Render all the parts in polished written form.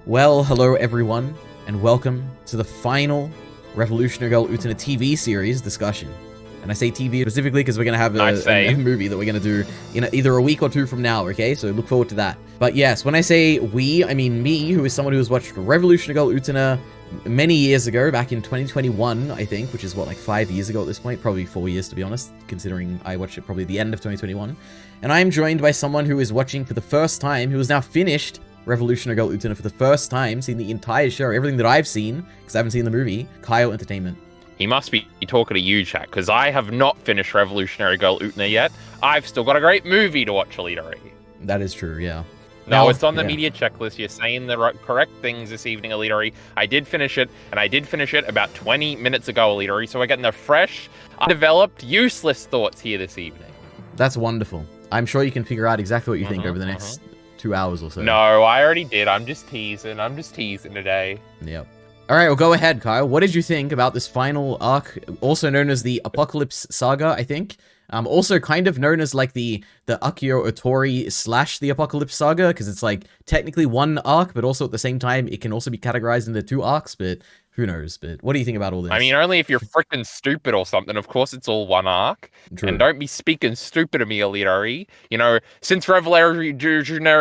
Well, hello everyone, and welcome to the final Revolutionary Girl Utena TV series discussion. And I say TV specifically because we're going to have a movie that we're going to do in either a week or two from now, okay? So look forward to that. But yes, when I say we, I mean me, who is someone who has watched Revolutionary Girl Utena many years ago, back in 2021, I think, which is what, like 5 years ago at this point? Probably 4 years, to be honest, considering I watched it probably the end of 2021. And I'm joined by someone who is watching for the first time, who has now finished Revolutionary Girl Utena for the first time, seen the entire show, everything that I've seen, because I haven't seen the movie, Kyle Entertainment. He must be talking to you, chat, because I have not finished Revolutionary Girl Utena yet. I've still got a great movie to watch, Elitari. That is true, yeah. No, it's on the media checklist. You're saying the correct things this evening, Elitari. I did finish it, and I did finish it about 20 minutes ago, Elitari, so we're getting the fresh, undeveloped, useless thoughts here this evening. That's wonderful. I'm sure you can figure out exactly what you think over the next 2 hours or so. No, I already did. I'm just teasing today. Yep. All right, well, go ahead, Kyle. What did you think about this final arc, also known as the Apocalypse Saga, I think? Also kind of known as like the Akio Otori / the Apocalypse Saga, because it's like technically one arc, but also at the same time, it can also be categorized into two arcs, but who knows? But what do you think about all this? I mean, only if you're freaking stupid or something. Of course, it's all one arc. True. And don't be speaking stupid to me, Elitari. You know, since Revolutionary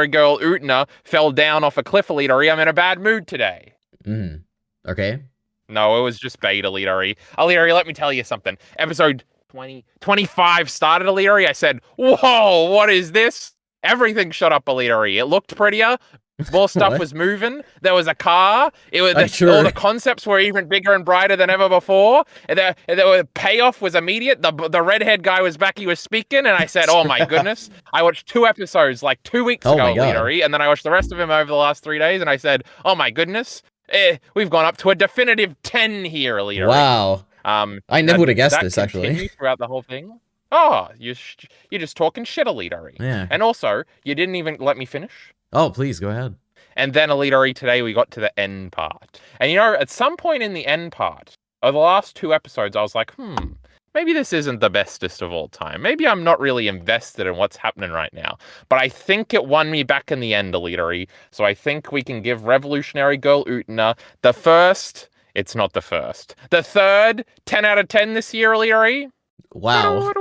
Girl Utena fell down off a cliff, Elitari, I'm in a bad mood today. Okay. No, it was just bait, Elitari. Elitari, let me tell you something. Episode 25 started, Elitari. I said, whoa, what is this? Everything shut up, Elitari. It looked prettier. More stuff was moving. There was a car. It was all the concepts were even bigger and brighter than ever before. The payoff was immediate. The redhead guy was back. He was speaking, and I said, "Oh my goodness!" I watched 2 episodes like 2 weeks ago, Elitari, and then I watched the rest of him over the last 3 days, and I said, "Oh my goodness, we've gone up to a definitive 10 here, Elitari." Wow. I never would have guessed this actually. Throughout the whole thing. Oh, you're just talking shit, Elitari. Yeah. And also, you didn't even let me finish. Oh, please, go ahead. And then, Elitari, today we got to the end part. And you know, at some point in the end part, of the last 2 episodes, I was like, maybe this isn't the bestest of all time. Maybe I'm not really invested in what's happening right now. But I think it won me back in the end, Elitari. So I think we can give Revolutionary Girl Utena the first, it's not the first, the third 10 out of 10 this year, Elitari. Wow.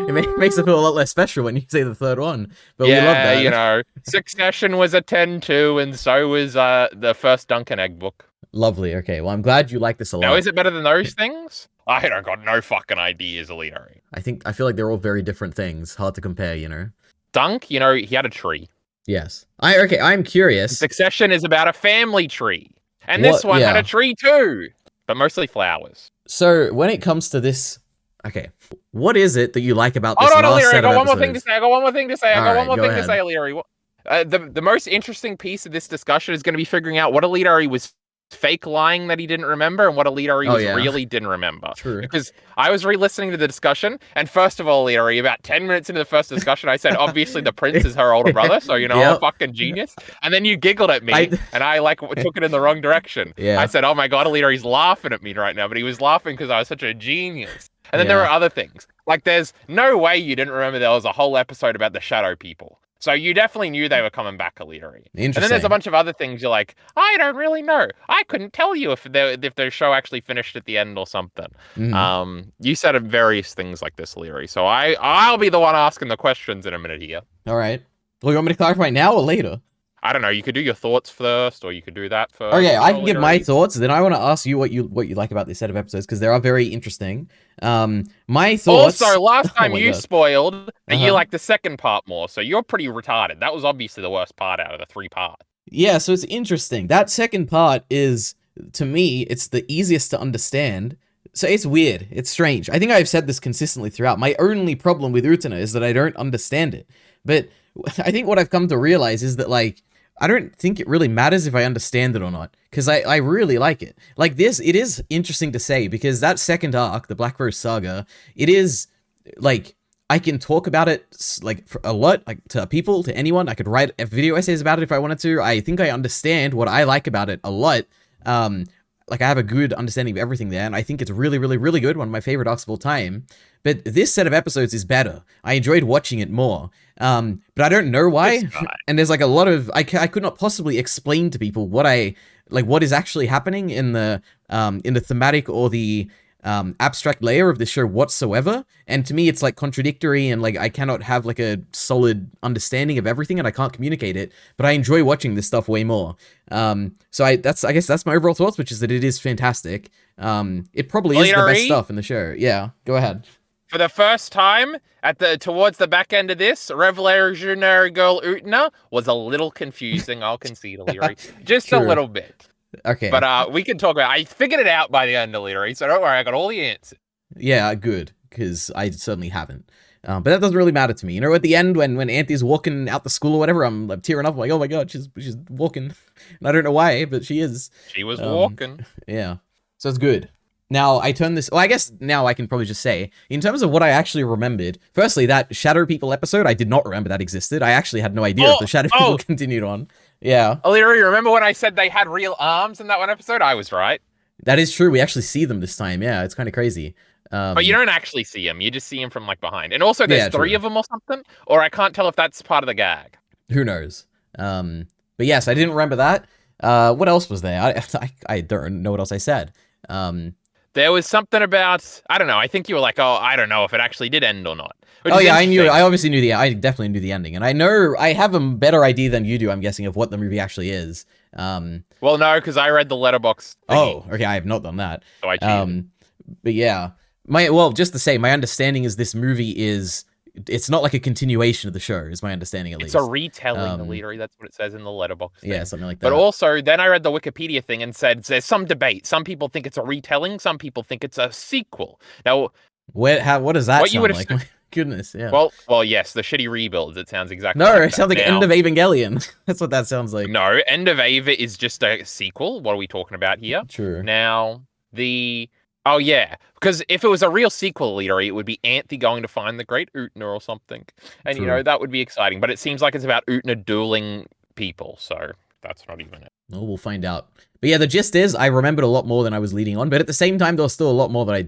It makes it feel a lot less special when you say the third one. But we love that. You know, Succession was a 10 too, and so was the first Duncan Egg book. Lovely. Okay, well, I'm glad you like this a lot. Now, is it better than those things? I don't got no fucking ideas, Elitari. I feel like they're all very different things. Hard to compare, you know? Dunk, you know, he had a tree. Yes. I'm curious. Succession is about a family tree. And this one had a tree too, but mostly flowers. So, when it comes to this... Okay, what is it that you like about this last Elitari, set of episodes? I got one more thing to say, Elitari. The most interesting piece of this discussion is going to be figuring out what Elitari was fake lying that he didn't remember and what Elitari really didn't remember. True. Because I was re-listening to the discussion, and first of all, Elitari, about 10 minutes into the first discussion, I said, obviously the prince is her older brother, so, you know, I'm a fucking genius. And then you giggled at me, and I, like, took it in the wrong direction. Yeah. I said, oh my god, Elitari's laughing at me right now, but he was laughing because I was such a genius. And then there were other things. Like, there's no way you didn't remember there was a whole episode about the Shadow People. So you definitely knew they were coming back, Elitari. Interesting. And then there's a bunch of other things you're like, I don't really know. I couldn't tell you if the show actually finished at the end or something. You said various things like this, Elitari. So I'll be the one asking the questions in a minute here. All right. Well, you want me to clarify now or later? I don't know. You could do your thoughts first, or you could do that first. Okay, I can give my thoughts. Then I want to ask you what you like about this set of episodes, because they are very interesting. My thoughts. Also, last time you spoiled that you like the second part more, so you're pretty retarded. That was obviously the worst part out of the 3 parts. Yeah, so it's interesting. That second part is, to me, it's the easiest to understand. So it's weird. It's strange. I think I've said this consistently throughout. My only problem with Utena is that I don't understand it. But I think what I've come to realize is that, like, I don't think it really matters if I understand it or not, because I really like it. Like this, it is interesting to say, because that second arc, the Black Rose Saga, it is, like, I can talk about it, like, for a lot, like, to people, to anyone. I could write video essays about it if I wanted to. I think I understand what I like about it a lot. like I have a good understanding of everything there, and I think it's really, really, really good. One of my favorite arcs of all time. But this set of episodes is better. I enjoyed watching it more. But I don't know why. And there's like a lot of I could not possibly explain to people what is actually happening in the thematic or the abstract layer of the show whatsoever. And to me, it's like contradictory, and like I cannot have like a solid understanding of everything, and I can't communicate it. But I enjoy watching this stuff way more. So I guess that's my overall thoughts, which is that it is fantastic. It probably is the best stuff in the show. Yeah, go ahead. For the first time towards the back end of this, Revolutionary Girl Utena was a little confusing. I'll concede, Illyri. Just a little bit. Okay. But we can talk about it. I figured it out by the end, Illyri, so don't worry, I got all the answers. Yeah, good, because I certainly haven't. But that doesn't really matter to me. You know, at the end, when Auntie's walking out the school or whatever, I'm like, tearing up. I'm like, oh my god, she's walking. And I don't know why, but she is. She was walking. Yeah. So it's good. Now, I turn this... Well, I guess now I can probably just say, in terms of what I actually remembered, firstly, that Shadow People episode, I did not remember that existed. I actually had no idea if the Shadow People continued on. Yeah. Illyri, remember when I said they had real arms in that one episode? I was right. That is true. We actually see them this time. Yeah, it's kind of crazy. But you don't actually see them. You just see them from, like, behind. And also, there's three of them or something, or I can't tell if that's part of the gag. Who knows? But yes, I didn't remember that. What else was there? I don't know what else I said. There was something about, I don't know, I think you were like, oh, I don't know if it actually did end or not. Oh yeah, I obviously knew I definitely knew the ending. And I have a better idea than you do, I'm guessing, of what the movie actually is. Well, no, because I read the letterbox thingy. Oh, okay, I have not done that. So I cheated. But yeah, just to say, my understanding is this movie it's not like a continuation of the show, is my understanding at least. It's a retelling, Illyri. That's what it says in the letterbox thing. Yeah, something like that. But also, then I read the Wikipedia thing and said there's some debate. Some people think it's a retelling. Some people think it's a sequel. Now, what does that sound like? My goodness, yeah. Well, yes, the shitty rebuilds. It sounds exactly like that. It sounds like End of Evangelion. That's what that sounds like. No, End of Eva is just a sequel. What are we talking about here? True. Now, oh, yeah, because if it was a real sequel, Illyri, it would be Anthe going to find the great Utena or something. And, True. that would be exciting. But it seems like it's about Utena dueling people, so that's not even it. Well, we'll find out. But yeah, the gist is, I remembered a lot more than I was leading on, but at the same time, there was still a lot more that I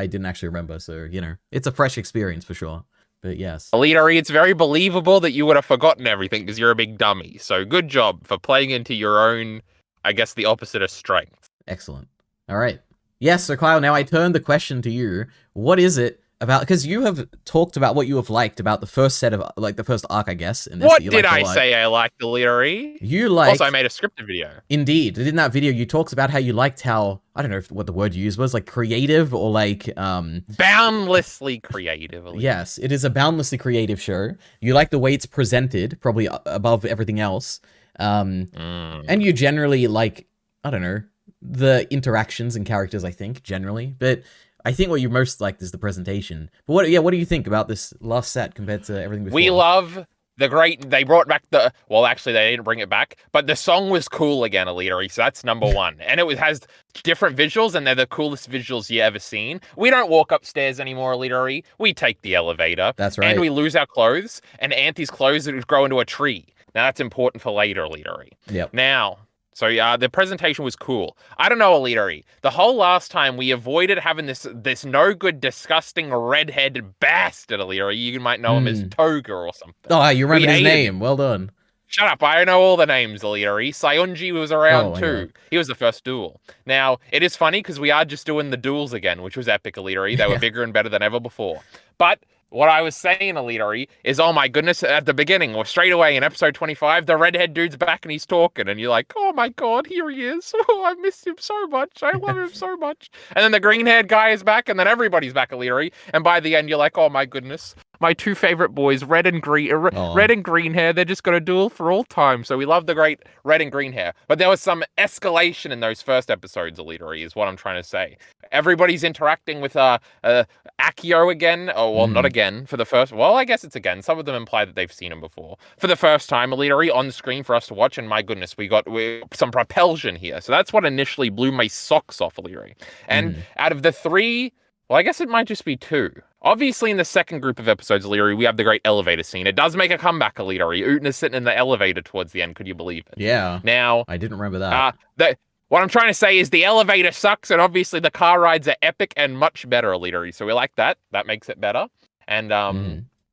didn't actually remember, so, it's a fresh experience for sure. But yes. Illyri, it's very believable that you would have forgotten everything because you're a big dummy. So good job for playing into your own, I guess, the opposite of strength. Excellent. All right. Yes, so Kyle, now I turn the question to you. What is it about, because you have talked about what you have liked about the first set of, like, the first arc, I guess. In this what did I say I liked, Illyri? You liked... Also, I made a scripted video. Indeed. In that video, you talked about how you liked how, I don't know what the word you used was, like, creative or, like... boundlessly creative, Illyri. Yes, it is a boundlessly creative show. You like the way it's presented, probably above everything else. And you generally like, I don't know, the interactions and characters, I think, generally. But I think what you most liked is the presentation. But what do you think about this last set compared to everything before? We love the great, they brought back well, actually, they didn't bring it back, but the song was cool again, Illyri, so that's number one. And it has different visuals, and they're the coolest visuals you ever seen. We don't walk upstairs anymore, Illyri. We take the elevator. That's right. And we lose our clothes, and Anthe's clothes grow into a tree. Now, that's important for later, Illyri. Yep. Now... So the presentation was cool. I don't know, Illyri. The whole last time we avoided having this no good, disgusting redheaded bastard, Illyri. You might know him as Toga or something. Oh, you remember his name. Well done. Shut up. I know all the names, Illyri. Sayunji was around too. He was the first duel. Now, it is funny because we are just doing the duels again, which was epic, Illyri. They were bigger and better than ever before. But... what I was saying, Illyri, is, oh my goodness, at the beginning, or straight away in episode 25, the redhead dude's back and he's talking, and you're like, oh my god, here he is. Oh, I missed him so much. I love him so much. And then the green-haired guy is back, and then everybody's back, Illyri. And by the end, you're like, oh my goodness, my two favorite boys, red and green hair, they're just going to duel for all time. So we love the great red and green hair. But there was some escalation in those first episodes, Illyri, is what I'm trying to say. Everybody's interacting with Akio again. Oh, well, not again. For the first... well, I guess it's again. Some of them imply that they've seen him before. For the first time, Illyri, on the screen for us to watch, and my goodness, we got some propulsion here. So that's what initially blew my socks off, Illyri. And out of the three... well, I guess it might just be two. Obviously, in the second group of episodes, Illyri, we have the great elevator scene. It does make a comeback, Illyri. Utena's sitting in the elevator towards the end. Could you believe it? Yeah. Now... I didn't remember that. What I'm trying to say is the elevator sucks, and obviously the car rides are epic and much better, Elitery. So we like that. That makes it better. And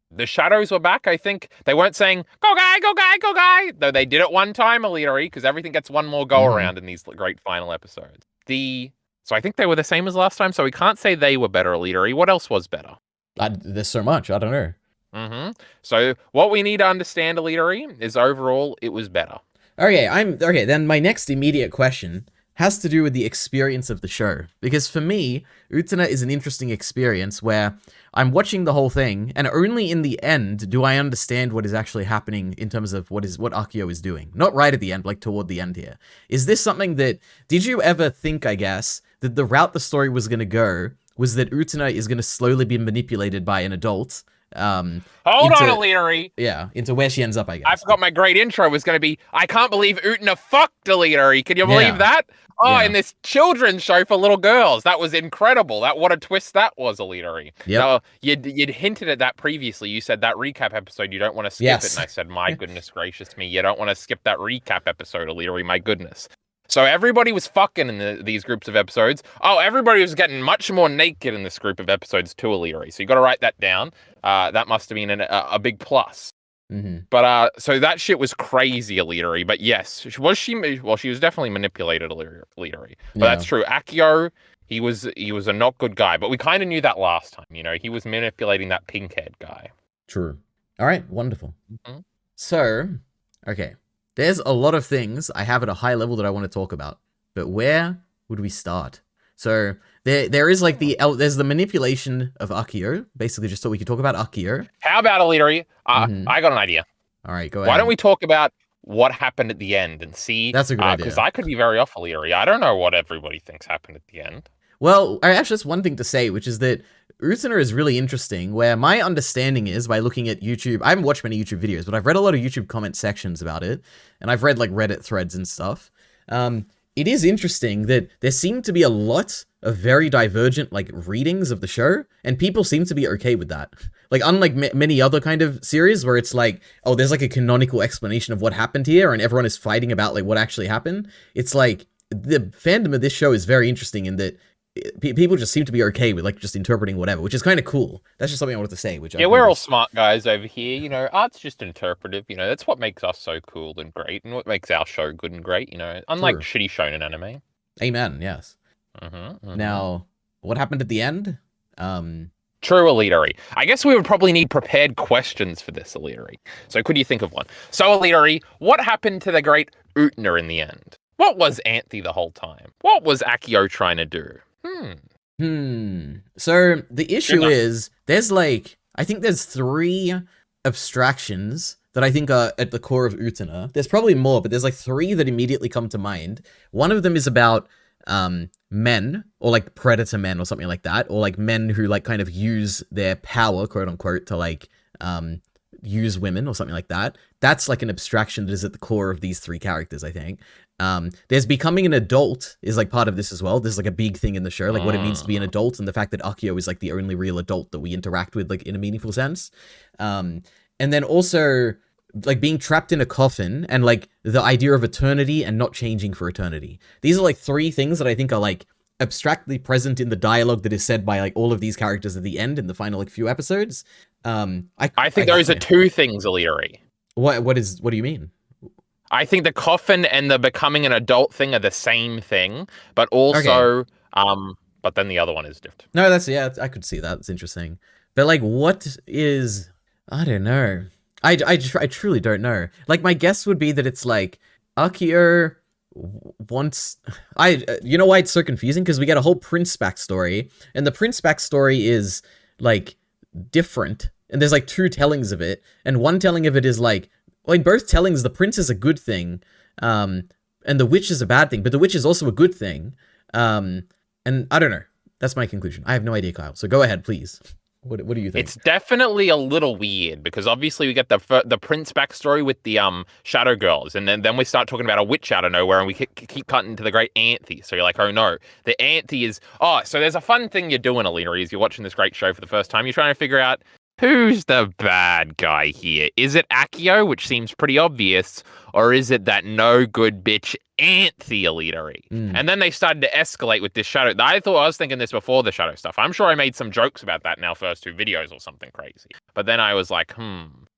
the shadows were back. I think they weren't saying "Go guy, go guy, go guy," though they did it one time, Elitery, because everything gets one more go around in these great final episodes. So I think they were the same as last time. So we can't say they were better, Elitery. What else was better? There's so much. I don't know. So what we need to understand, Elitery, is overall it was better. Okay, then my next immediate question has to do with the experience of the show. Because for me, Utena is an interesting experience where I'm watching the whole thing, and only in the end do I understand what is actually happening in terms of what Akio is doing. Not right at the end, like toward the end here. Is this something that... Did you ever think, I guess, that the route the story was going to go was that Utena is going to slowly be manipulated by an adult... Hold on, Elitery. Yeah, into where she ends up, I guess. I forgot my great intro was going to be, I can't believe Utena fucked Elitery. Can you believe that? Oh, in this children's show for little girls. That was incredible. What a twist that was, Elitery. Yep. Now, you'd hinted at that previously. You said that recap episode, you don't want to skip it. And I said, my goodness gracious me, you don't want to skip that recap episode, Elitery, my goodness. So everybody was fucking in these groups of episodes. Oh, everybody was getting much more naked in this group of episodes too, Elitery. So you got to write that down. That must have been a big plus. But so that shit was crazy, Elitery. But yes, was she? Well, she was definitely manipulated, Elitery. But that's true. Akio, he was a not good guy. But we kind of knew that last time. You know, he was manipulating that pink-haired guy. True. All right, wonderful. So, okay. There's a lot of things I have at a high level that I want to talk about, but where would we start? So there is like there's the manipulation of Akio, basically just so we can talk about Akio. How about Elitery? I got an idea. All right, go ahead. Why don't we talk about what happened at the end and see? That's a good idea. Because I could be very off, Elitery. I don't know what everybody thinks happened at the end. Well, actually, just one thing to say, which is that Utena is really interesting, where my understanding is, by looking at YouTube, I haven't watched many YouTube videos, but I've read a lot of YouTube comment sections about it, and I've read, like, Reddit threads and stuff. It is interesting that there seem to be a lot of very divergent, like, readings of the show, and people seem to be okay with that. Like, unlike many other kind of series, where it's like, oh, there's, like, a canonical explanation of what happened here, and everyone is fighting about, like, what actually happened. It's like, the fandom of this show is very interesting in that people just seem to be okay with, like, just interpreting whatever, which is kind of cool. That's just something I wanted to say. We're all smart guys over here. You know, art's just interpretive. You know, that's what makes us so cool and great, and what makes our show good and great. You know, unlike shitty shonen anime. Amen. Yes. Now, what happened at the end? True, Elitery. I guess we would probably need prepared questions for this, Elitery. So could you think of one? So, Elitery, what happened to the great Utena in the end? What was Anthe the whole time? What was Akio trying to do? So the issue is there's like, I think there's 3 abstractions that I think are at the core of Utena. There's probably more, but there's like 3 that immediately come to mind. One of them is about men, or like predator men or something like that, or like men who like kind of use their power, quote unquote, to like use women or something like that. That's like an abstraction that is at the core of these 3 characters, I think. There's becoming an adult is like part of this as well. There's like a big thing in the show, like what it means to be an adult, and the fact that Akio is like the only real adult that we interact with, like in a meaningful sense. And then also like being trapped in a coffin, and like the idea of eternity and not changing for eternity. These are like 3 things that I think are like abstractly present in the dialogue that is said by like all of these characters at the end in the final like few episodes. I think those are 2 things, Elitery. What do you mean? I think the coffin and the becoming an adult thing are the same thing, but also, but then the other one is different. No, I could see that. It's interesting. But like, what is, I don't know. I truly don't know. Like, my guess would be that it's like, Akio wants, you know why it's so confusing? Because we get a whole prince backstory, and the prince backstory is like different, and there's like 2 tellings of it, and one telling of it is like, well, in both tellings, the prince is a good thing, and the witch is a bad thing, but the witch is also a good thing. And I don't know. That's my conclusion. I have no idea, Kyle. So go ahead, please. What do you think? It's definitely a little weird, because obviously we get the prince backstory with the shadow girls, and then we start talking about a witch out of nowhere, and we keep cutting to the great Anthe. So you're like, oh no, the Anthe is... Oh, so there's a fun thing you're doing, Elitery, as you're watching this great show for the first time. You're trying to figure out, who's the bad guy here? Is it Akio, which seems pretty obvious, or is it that no good bitch Anthe Elitery? And then they started to escalate with this shadow. I was thinking this before the shadow stuff. I'm sure I made some jokes about that in our first 2 videos or something crazy. But then I was like,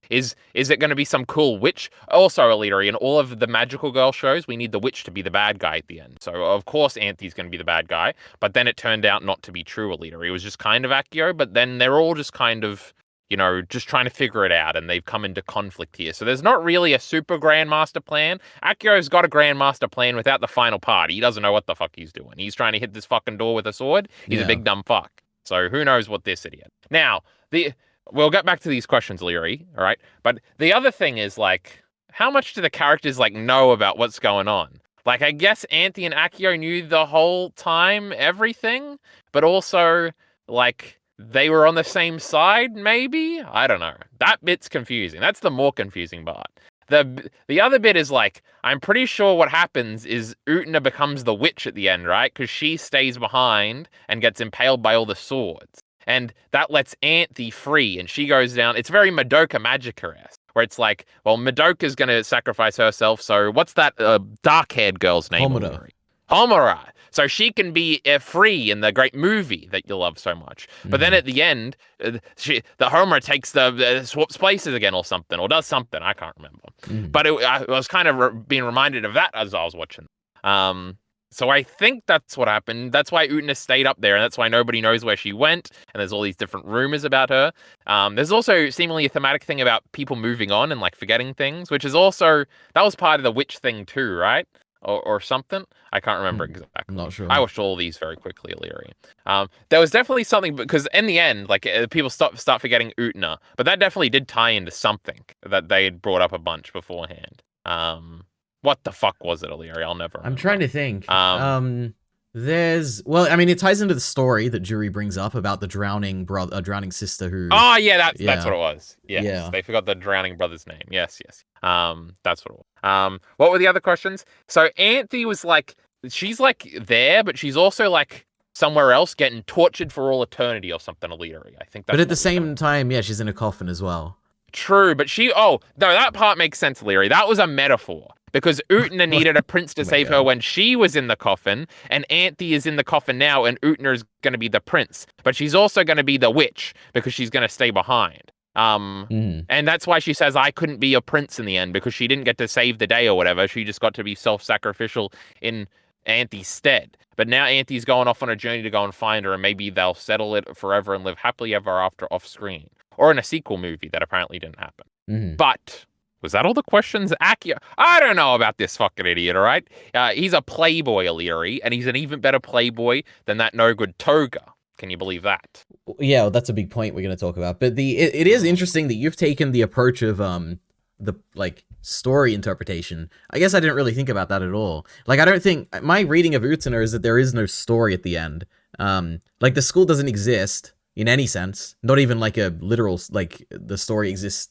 is it going to be some cool witch? Also, Elitery, in all of the magical girl shows, we need the witch to be the bad guy at the end. So, of course, Anthe's going to be the bad guy. But then it turned out not to be true, Elitery. It was just kind of Akio, but then they're all just kind of, just trying to figure it out, and they've come into conflict here. So there's not really a super grand master plan. Akio's got a grand master plan without the final part. He doesn't know what the fuck he's doing. He's trying to hit this fucking door with a sword. He's a big dumb fuck. So who knows what this idiot. Now, we'll get back to these questions, Leary, all right? But the other thing is, how much do the characters, know about what's going on? I guess Anthe and Akio knew the whole time everything, but also, they were on the same side, maybe? I don't know. That bit's confusing. That's the more confusing part. The other bit is, I'm pretty sure what happens is Utena becomes the witch at the end, right? Because she stays behind and gets impaled by all the swords. And that lets Anthe free, and she goes down. It's very Madoka Magica-esque, where it's Madoka's going to sacrifice herself, so what's that dark-haired girl's name? Homura. So she can be free in the great movie that you love so much. But then at the end, the Homura takes swaps places again or something, or does something. I can't remember. But I was kind of being reminded of that as I was watching. So I think that's what happened. That's why Utena stayed up there, and that's why nobody knows where she went, and there's all these different rumors about her. There's also seemingly a thematic thing about people moving on and forgetting things, which is also, that was part of the witch thing too, right? Or something. I can't remember exactly. I'm not sure. I watched all these very quickly, Leary. There was definitely something, because in the end, people start forgetting Utena, but that definitely did tie into something that they had brought up a bunch beforehand. What the fuck was it, Leary? I'll never remember. I'm trying to think. It ties into the story that Juri brings up about the drowning sister who... Oh, yeah, that's what it was. Yes. Yeah. They forgot the drowning brother's name. Yes. That's what it was. What were the other questions? So Anthe was she's there, but she's also somewhere else getting tortured for all eternity or something, Elitery. I think that's... But at the same time, she's in a coffin as well. True, but that part makes sense, Leary. That was a metaphor. Because Utena needed a prince to save her when she was in the coffin, and Anthe is in the coffin now, and Utena is going to be the prince. But she's also going to be the witch, because she's going to stay behind. And that's why she says, I couldn't be a prince in the end, because she didn't get to save the day or whatever. She just got to be self-sacrificial in Anthe's stead. But now Anthe's going off on a journey to go and find her, and maybe they'll settle it forever and live happily ever after off screen. Or in a sequel movie that apparently didn't happen. But... was that all the questions? Akio, I don't know about this fucking idiot, all right? He's a playboy, Elitery, and he's an even better playboy than that no-good Toga. Can you believe that? Yeah, well, that's a big point we're going to talk about. But it is interesting that you've taken the approach of the story interpretation. I guess I didn't really think about that at all. I don't think... my reading of Utena is that there is no story at the end. The school doesn't exist in any sense. Not even a literal... the story exists...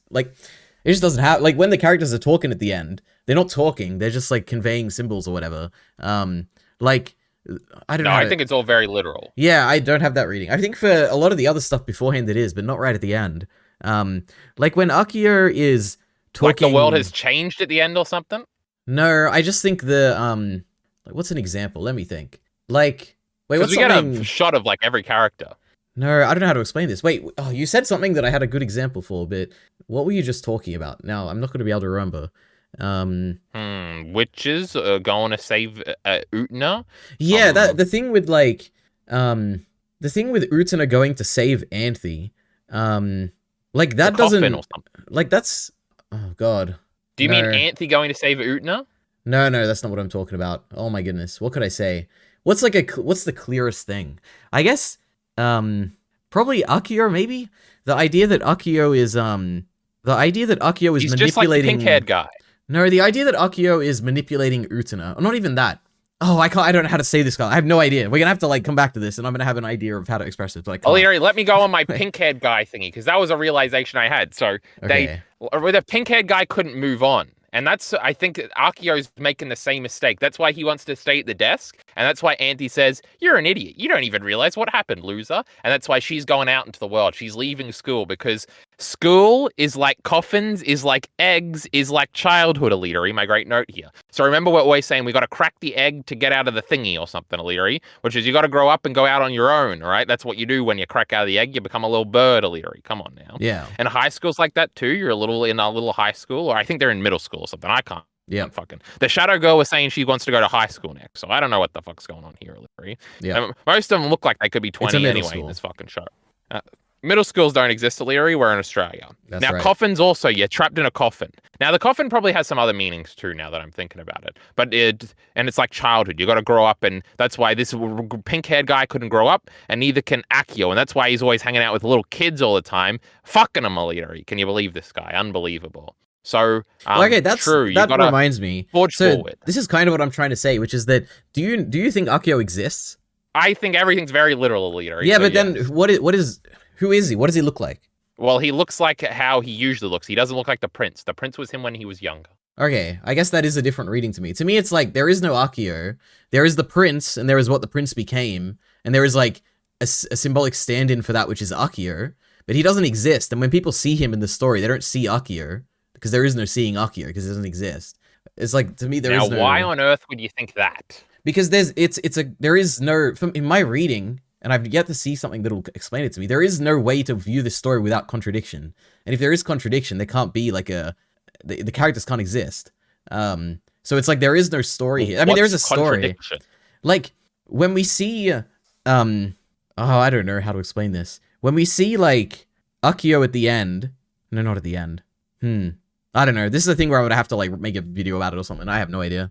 it just doesn't have, when the characters are talking at the end, they're not talking, they're just, conveying symbols or whatever. I don't know. I think it's all very literal. Yeah, I don't have that reading. I think for a lot of the other stuff beforehand it is, but not right at the end. When Akio is talking... the world has changed at the end or something? No, I just think the, what's an example? Let me think. Wait, what's we get a shot of, every character. No, I don't know how to explain this. Wait, you said something that I had a good example for, but what were you just talking about? Now, I'm not going to be able to remember. Witches going to save Utena? Yeah, the thing with, Utena going to save Anthe, that doesn't... that's... Oh, God. Do you mean Anthe going to save Utena? No, that's not what I'm talking about. Oh, my goodness. What could I say? What's the clearest thing? I guess... probably Akio, maybe? The idea that Akio is He's manipulating... just like the pink-haired guy. No, the idea that Akio is manipulating Utena. Not even that. Oh, I don't know how to say this, guy. I have no idea. We're gonna have to, come back to this, and I'm gonna have an idea of how to express it, but I can't. Larry, let me go on my pink-haired guy thingy, because that was a realization I had. So, the pink-haired guy couldn't move on. And I think Akio's making the same mistake. That's why he wants to stay at the desk. And that's why Anthe says, you're an idiot. You don't even realize what happened, loser. And that's why she's going out into the world. She's leaving school because School is like coffins, is like eggs, is like childhood, Aliri. My great note here. So remember what we're always saying, we got to crack the egg to get out of the thingy or something, Aliri, which is you got to grow up and go out on your own, all right? That's what you do when you crack out of the egg. You become a little bird, Aliri. Come on now. Yeah. And high school's like that too. You're in a little high school, or I think they're in middle school or something. I can't. Yeah. Fucking. The Shadow Girl was saying she wants to go to high school next, so I don't know what the fuck's going on here, Aliri. Yeah. Most of them look like they could be 20 anyway in this fucking show. Middle schools don't exist, Illyri. We're in Australia. That's now, right. Coffins also, you're trapped in a coffin. Now, the coffin probably has some other meanings too, now that I'm thinking about it. But it's like childhood. You got to grow up, and that's why this pink-haired guy couldn't grow up, and neither can Akio, and that's why he's always hanging out with little kids all the time, fucking them, Illyri. Can you believe this guy? Unbelievable. So, okay, that's true. That reminds me. Forge forward. This is kind of what I'm trying to say, which is that do you think Akio exists? I think everything's very literal, Illyri. Yeah, so but then who is he? What does he look like? Well, he looks like how he usually looks. He doesn't look like the prince. The prince was him when he was younger. Okay, I guess that is a different reading to me. To me, it's like there is no Akio. There is the prince, and there is what the prince became, and there is like a symbolic stand-in for that, which is Akio. But he doesn't exist, and when people see him in the story, they don't see Akio because there is no seeing Akio because it doesn't exist. It's like, to me, there is no... Now, why on earth would you think that? Because there is no, in my reading, and I've yet to see something that'll explain it to me, there is no way to view this story without contradiction. And if there is contradiction, there can't be like the characters can't exist. So it's like there is no story here. I mean, there is a story. Like, when we see, I don't know how to explain this. When we see, like, Akio at the end, no, not at the end. I don't know. This is the thing where I would have to, like, make a video about it or something. I have no idea.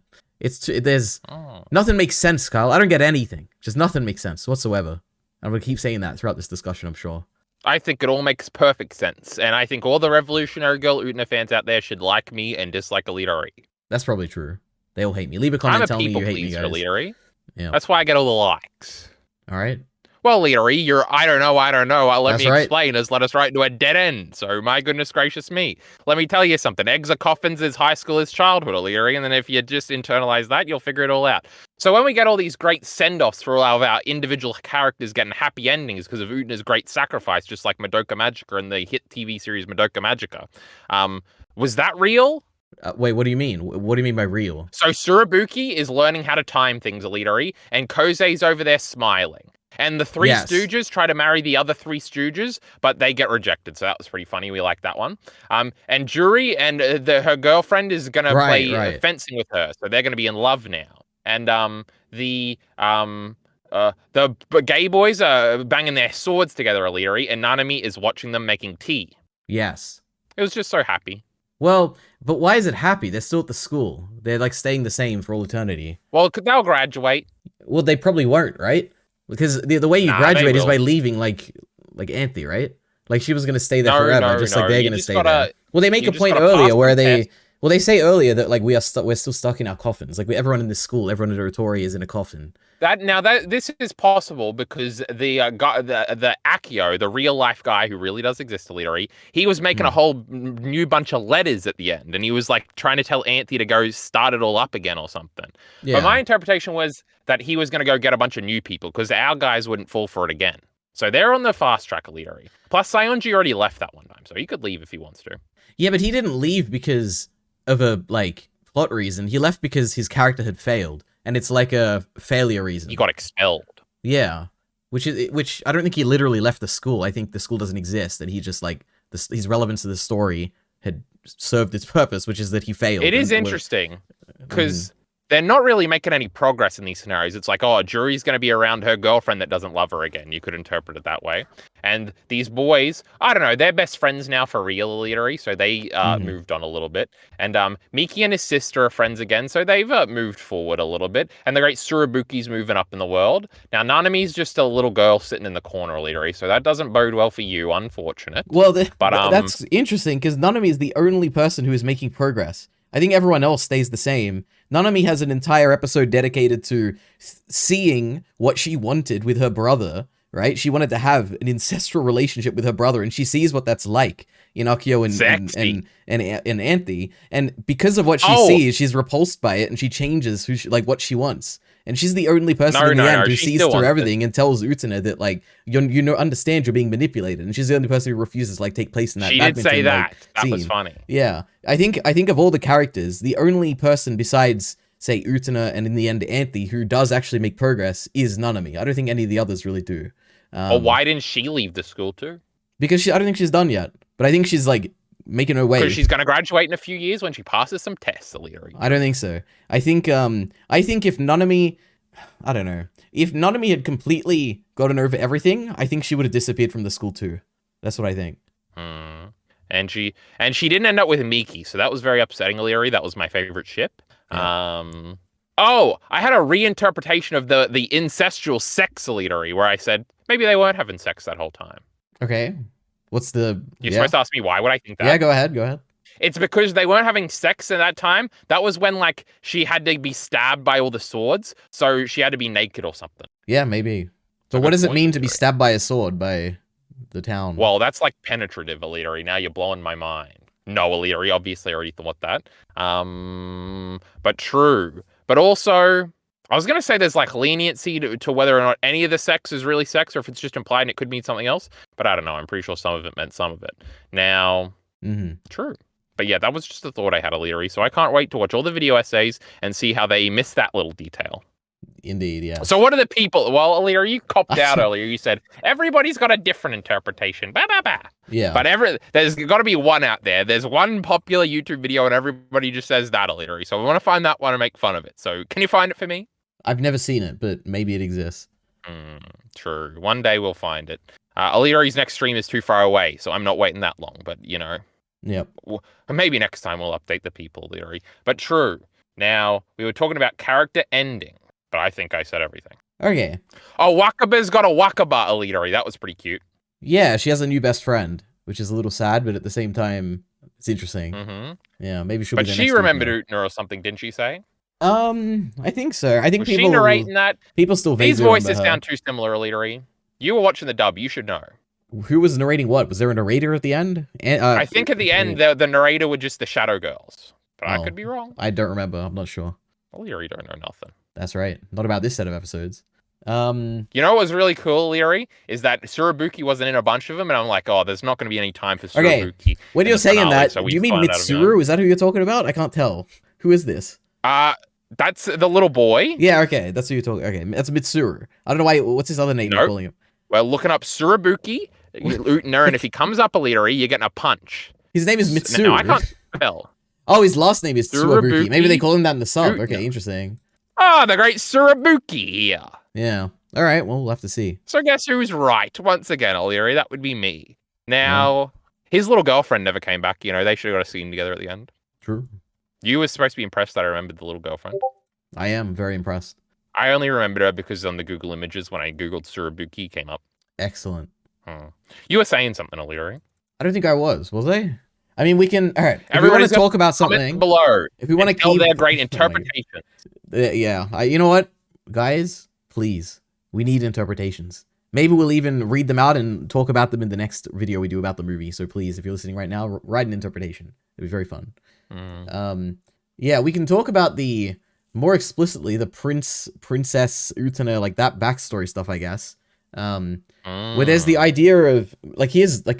Nothing makes sense, Kyle. I don't get anything. Just nothing makes sense whatsoever. I'm going to keep saying that throughout this discussion, I'm sure. I think it all makes perfect sense. And I think all the Revolutionary Girl Utena fans out there should like me and dislike Alidori. That's probably true. They all hate me. Leave a comment telling me you hate me, guys. Alidori. Yeah. That's why I get all the likes. All right. Well, Leary, you're I don't know. Let me explain has led us right into a dead end. So, my goodness gracious me. Let me tell you something. Eggs are coffins is high school is childhood, Leary. And then if you just internalize that, you'll figure it all out. So, when we get all these great send-offs for all of our individual characters getting happy endings because of Utena's great sacrifice, just like Madoka Magica and the hit TV series Madoka Magica, was that real? Wait, what do you mean? What do you mean by real? So, Surabuki is learning how to time things, Leary, and Kose's over there smiling. And the three Stooges try to marry the other three Stooges, but they get rejected. So that was pretty funny. We like that one. And Juri and her girlfriend is going to play fencing with her. So they're going to be in love now. And the gay boys are banging their swords together, Aliri, and Nanami is watching them making tea. Yes. It was just so happy. Well, but why is it happy? They're still at the school. They're like staying the same for all eternity. Well, they'll graduate. Well, they probably won't, right? Because the way you graduate is by leaving, like Anthe, right? Like, she was going to stay there forever, like they're going to stay there. Well, they make a point earlier where they say earlier that, like, we're still stuck in our coffins. Like, everyone in this school, everyone in Otori is in a coffin. This is possible because the Akio, the real life guy who really does exist, Alidori, he was making a whole new bunch of letters at the end, and he was like trying to tell Anthe to go start it all up again or something. Yeah. But my interpretation was that he was going to go get a bunch of new people because our guys wouldn't fall for it again. So they're on the fast track, Alidori. Plus, Sayonji already left that one time, so he could leave if he wants to. Yeah, but he didn't leave because of a plot reason. He left because his character had failed. And it's like a failure reason. He got expelled. Yeah, which I don't think he literally left the school. I think the school doesn't exist, and he just his relevance to the story had served its purpose, which is that he failed. It is interesting because they're not really making any progress in these scenarios. It's like, Juri's going to be around her girlfriend that doesn't love her again. You could interpret it that way. And these boys, I don't know, they're best friends now for real, literally. So they moved on a little bit. And Miki and his sister are friends again. So they've moved forward a little bit. And the great Surabuki's moving up in the world. Now, Nanami's just a little girl sitting in the corner, literally. So that doesn't bode well for you, unfortunate. Well, that's interesting because Nanami is the only person who is making progress. I think everyone else stays the same. Nanami has an entire episode dedicated to seeing what she wanted with her brother, right? She wanted to have an ancestral relationship with her brother, and she sees what that's like in Akio and Anthe. And because of what she sees, she's repulsed by it, and she changes what she wants. And she's the only person in the end who sees through everything and tells Utena that, like, you understand you're being manipulated. And she's the only person who refuses to, like, take place in that She did say that. That scene. was funny. Yeah. I think of all the characters, the only person besides, say, Utena and in the end Anthe who does actually make progress is Nanami. I don't think any of the others really do. Well, why didn't she leave the school too? Because I don't think she's done yet. But I think she's, like, making her way. Because she's going to graduate in a few years when she passes some tests, Illyria. I don't think so. I think if Nanami, I don't know, if Nanami had completely gotten over everything, I think she would have disappeared from the school too. That's what I think. And she didn't end up with Miki, so that was very upsetting, Illyria. That was my favorite ship. Yeah. Oh, I had a reinterpretation of the incestual sex, Illyria, where I said maybe they weren't having sex that whole time. Okay. What's the... You're supposed to ask me why would I think that? Yeah, go ahead. It's because they weren't having sex at that time. That was when, like, she had to be stabbed by all the swords, so she had to be naked or something. Yeah, maybe. So what does it mean to be stabbed by a sword by the town? Well, that's, like, penetrative, Illyria. Now you're blowing my mind. No, Illyria, obviously I already thought that. But true. But also... I was going to say there's, like, leniency to whether or not any of the sex is really sex or if it's just implied and it could mean something else. But I don't know. I'm pretty sure some of it meant some of it. Now, true. But yeah, that was just a thought I had, Illyria. So I can't wait to watch all the video essays and see how they missed that little detail. Indeed, yeah. So what are the people... Well, Illyria, you copped out earlier. You said, everybody's got a different interpretation. Yeah. But there's got to be one out there. There's one popular YouTube video and everybody just says that, Illyria. So we want to find that one and make fun of it. So can you find it for me? I've never seen it, but maybe it exists. True. One day we'll find it. Illyria's next stream is too far away, so I'm not waiting that long. But, you know. Yep. Maybe next time we'll update the people, Illyria. But true. Now, we were talking about character ending, but I think I said everything. Okay. Oh, Wakaba's got a Wakaba, Illyria. That was pretty cute. Yeah, she has a new best friend, which is a little sad, but at the same time, it's interesting. Yeah, maybe she'll be the next. But she remembered Utena or something, didn't she say? I think so. I think was she narrating that? People still these voices sound too similar, Illyria. You were watching the dub. You should know. Who was narrating what? Was there a narrator at the end? I think at the end, the narrator were just the Shadow Girls. But I could be wrong. I don't remember. I'm not sure. Illyria don't know nothing. That's right. Not about this set of episodes. You know what was really cool, Illyria, is that Tsurubuki wasn't in a bunch of them, and I'm like, oh, there's not going to be any time for Tsurubuki. Okay. When you're saying that, do you mean Mitsuru? Is that who you're talking about? I can't tell. Who is this? That's the little boy. Yeah, okay. That's who you're talking. Okay, that's Mitsuru. I don't know why. What's his other name? You're calling him? Well, looking up Tsurubuki, Utena, and if he comes up, Illyria, you're getting a punch. His name is Mitsuru. No, I can't spell. Oh, his last name is Tsurubuki. Maybe they call him that in the sub. Utena. Okay, interesting. Oh, the great Tsurubuki. Yeah. All right. Well, we'll have to see. So guess who's right? Once again, Illyria, that would be me. Now, his little girlfriend never came back. You know, they should have got a scene together at the end. True. You were supposed to be impressed that I remembered the little girlfriend. I am very impressed. I only remembered her because on the Google Images, when I Googled Tsurubuki, came up. Excellent. You were saying something, Illyria. I don't think I was I? I mean, we can... All right. If we want to talk about something... below. If we want to keep... their great interpretation. Yeah. You know what? Guys, please. We need interpretations. Maybe we'll even read them out and talk about them in the next video we do about the movie. So please, if you're listening right now, write an interpretation. It'd be very fun. Yeah, we can talk about more explicitly, the princess Utena, like that backstory stuff, I guess. Where there's the idea of, like,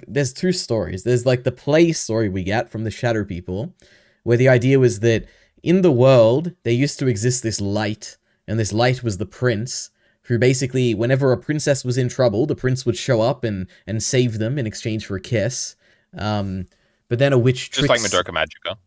there's two stories. There's, like, the play story we get from the Shadow People, where the idea was that in the world, there used to exist this light, and this light was the prince, who basically, whenever a princess was in trouble, the prince would show up and save them in exchange for a kiss. But then a witch tricks... Just like Madoka Magica.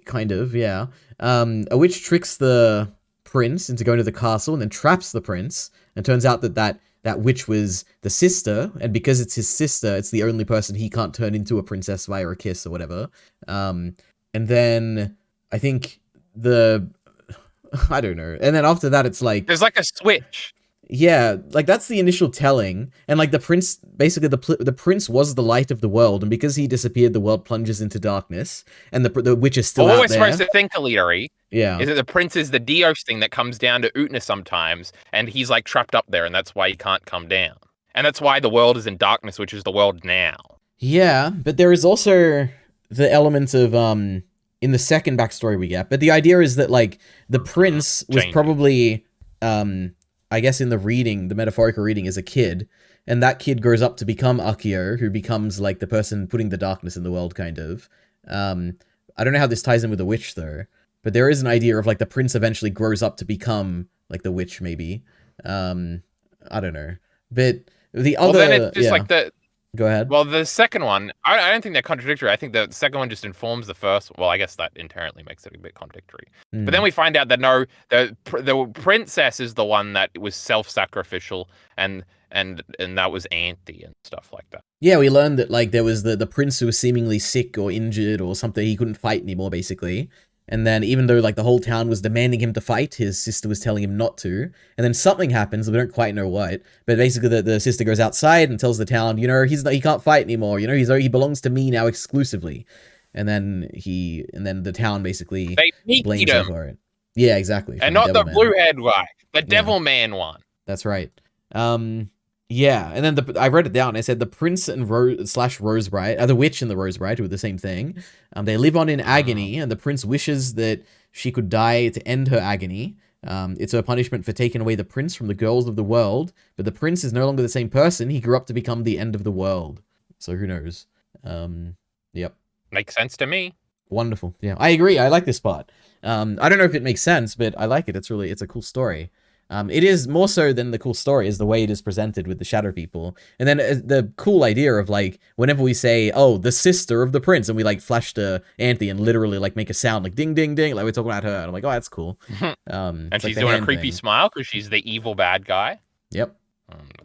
Kind of, yeah. A witch tricks the prince into going to the castle and then traps the prince. And turns out that witch was the sister, and because it's his sister, it's the only person he can't turn into a princess via a kiss or whatever. And then I think I don't know. And then after that, it's like... There's like a switch. Yeah, like that's the initial telling, and like the prince, basically the prince was the light of the world, and because he disappeared, the world plunges into darkness, and the witch is still out there. What we're supposed to think, Illyria, is that the prince is the Dios thing that comes down to Utena sometimes, and he's like trapped up there, and that's why he can't come down, and that's why the world is in darkness, which is the world now. Yeah, but there is also the element of in the second backstory we get, but the idea is that like the prince was probably I guess in the reading, the metaphorical reading, is a kid, and that kid grows up to become Akio, who becomes like the person putting the darkness in the world, kind of. I don't know how this ties in with the witch though, but there is an idea of like the prince eventually grows up to become like the witch, maybe. I don't know, but the other, then it's just like the. Go ahead. Well, the second one, I don't think they're contradictory. I think the second one just informs the first. Well, I guess that inherently makes it a bit contradictory. But then we find out that no, the princess is the one that was self-sacrificial, and that was Anthe and stuff like that. Yeah, we learned that like there was the prince who was seemingly sick or injured or something. He couldn't fight anymore, basically. And then even though like the whole town was demanding him to fight, his sister was telling him not to. And then something happens, we don't quite know what. But basically the sister goes outside and tells the town, you know, he can't fight anymore. You know, he belongs to me now exclusively. And then the town basically blames her for it. Yeah, exactly. And not the blue-haired guy, the Devil Man one. That's right. Yeah, and then I wrote it down. I said the prince and Rose Bride, the witch and the Rose Bride, who are the same thing. They live on in agony, and the prince wishes that she could die to end her agony. It's her punishment for taking away the prince from the girls of the world. But the prince is no longer the same person. He grew up to become the end of the world. So who knows? Yep. Makes sense to me. Wonderful. Yeah, I agree. I like this part. I don't know if it makes sense, but I like it. It's a cool story. It is more so than the cool story is the way it is presented with the shadow people. And then the cool idea of like, whenever we say, oh, the sister of the prince, and we like flash to Anthe and literally like make a sound like ding, ding, ding, like we're talking about her. And I'm like, oh, that's cool. And she's like doing a creepy smile because she's the evil bad guy. Yep.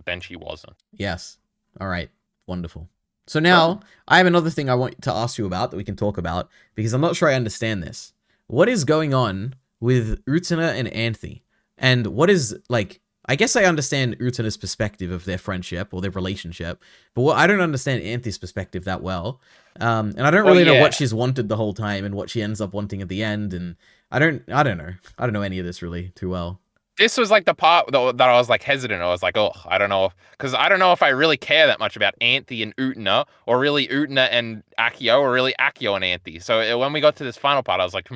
Then she wasn't. Yes. All right. Wonderful. So now I have another thing I want to ask you about that we can talk about because I'm not sure I understand this. What is going on with Utena and Anthe? And what is, like, I guess I understand Utena's perspective of their friendship or their relationship, but I don't understand Anthe's perspective that well. And I don't really know what she's wanted the whole time and what she ends up wanting at the end. And I don't know. I don't know any of this really too well. This was like the part that I was like hesitant. I was like, oh, I don't know. Because I don't know if I really care that much about Anthe and Utena, or really Utena and Akio, or really Akio and Anthe. So when we got to this final part, I was like,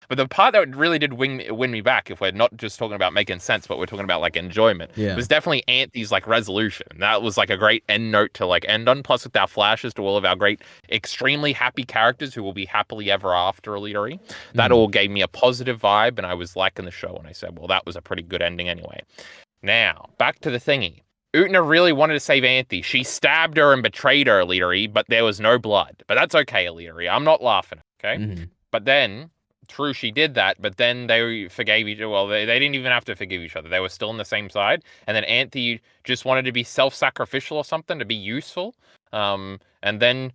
But the part that really did win me back, if we're not just talking about making sense, but we're talking about like enjoyment, was definitely Anthe's like resolution. That was like a great end note to like end on. Plus with our flashes to all of our great, extremely happy characters who will be happily ever after, Elitari. That all gave me a positive vibe, and I was liking the show. And I said, well, that was a pretty good ending anyway. Now, back to the thingy. Utena really wanted to save Anthe. She stabbed her and betrayed her, Elitari, but there was no blood. But that's okay, Elitari. I'm not laughing, okay? But then... True, she did that, but then they forgave each other. Well, they didn't even have to forgive each other. They were still on the same side. And then Anthe just wanted to be self-sacrificial or something, to be useful. And then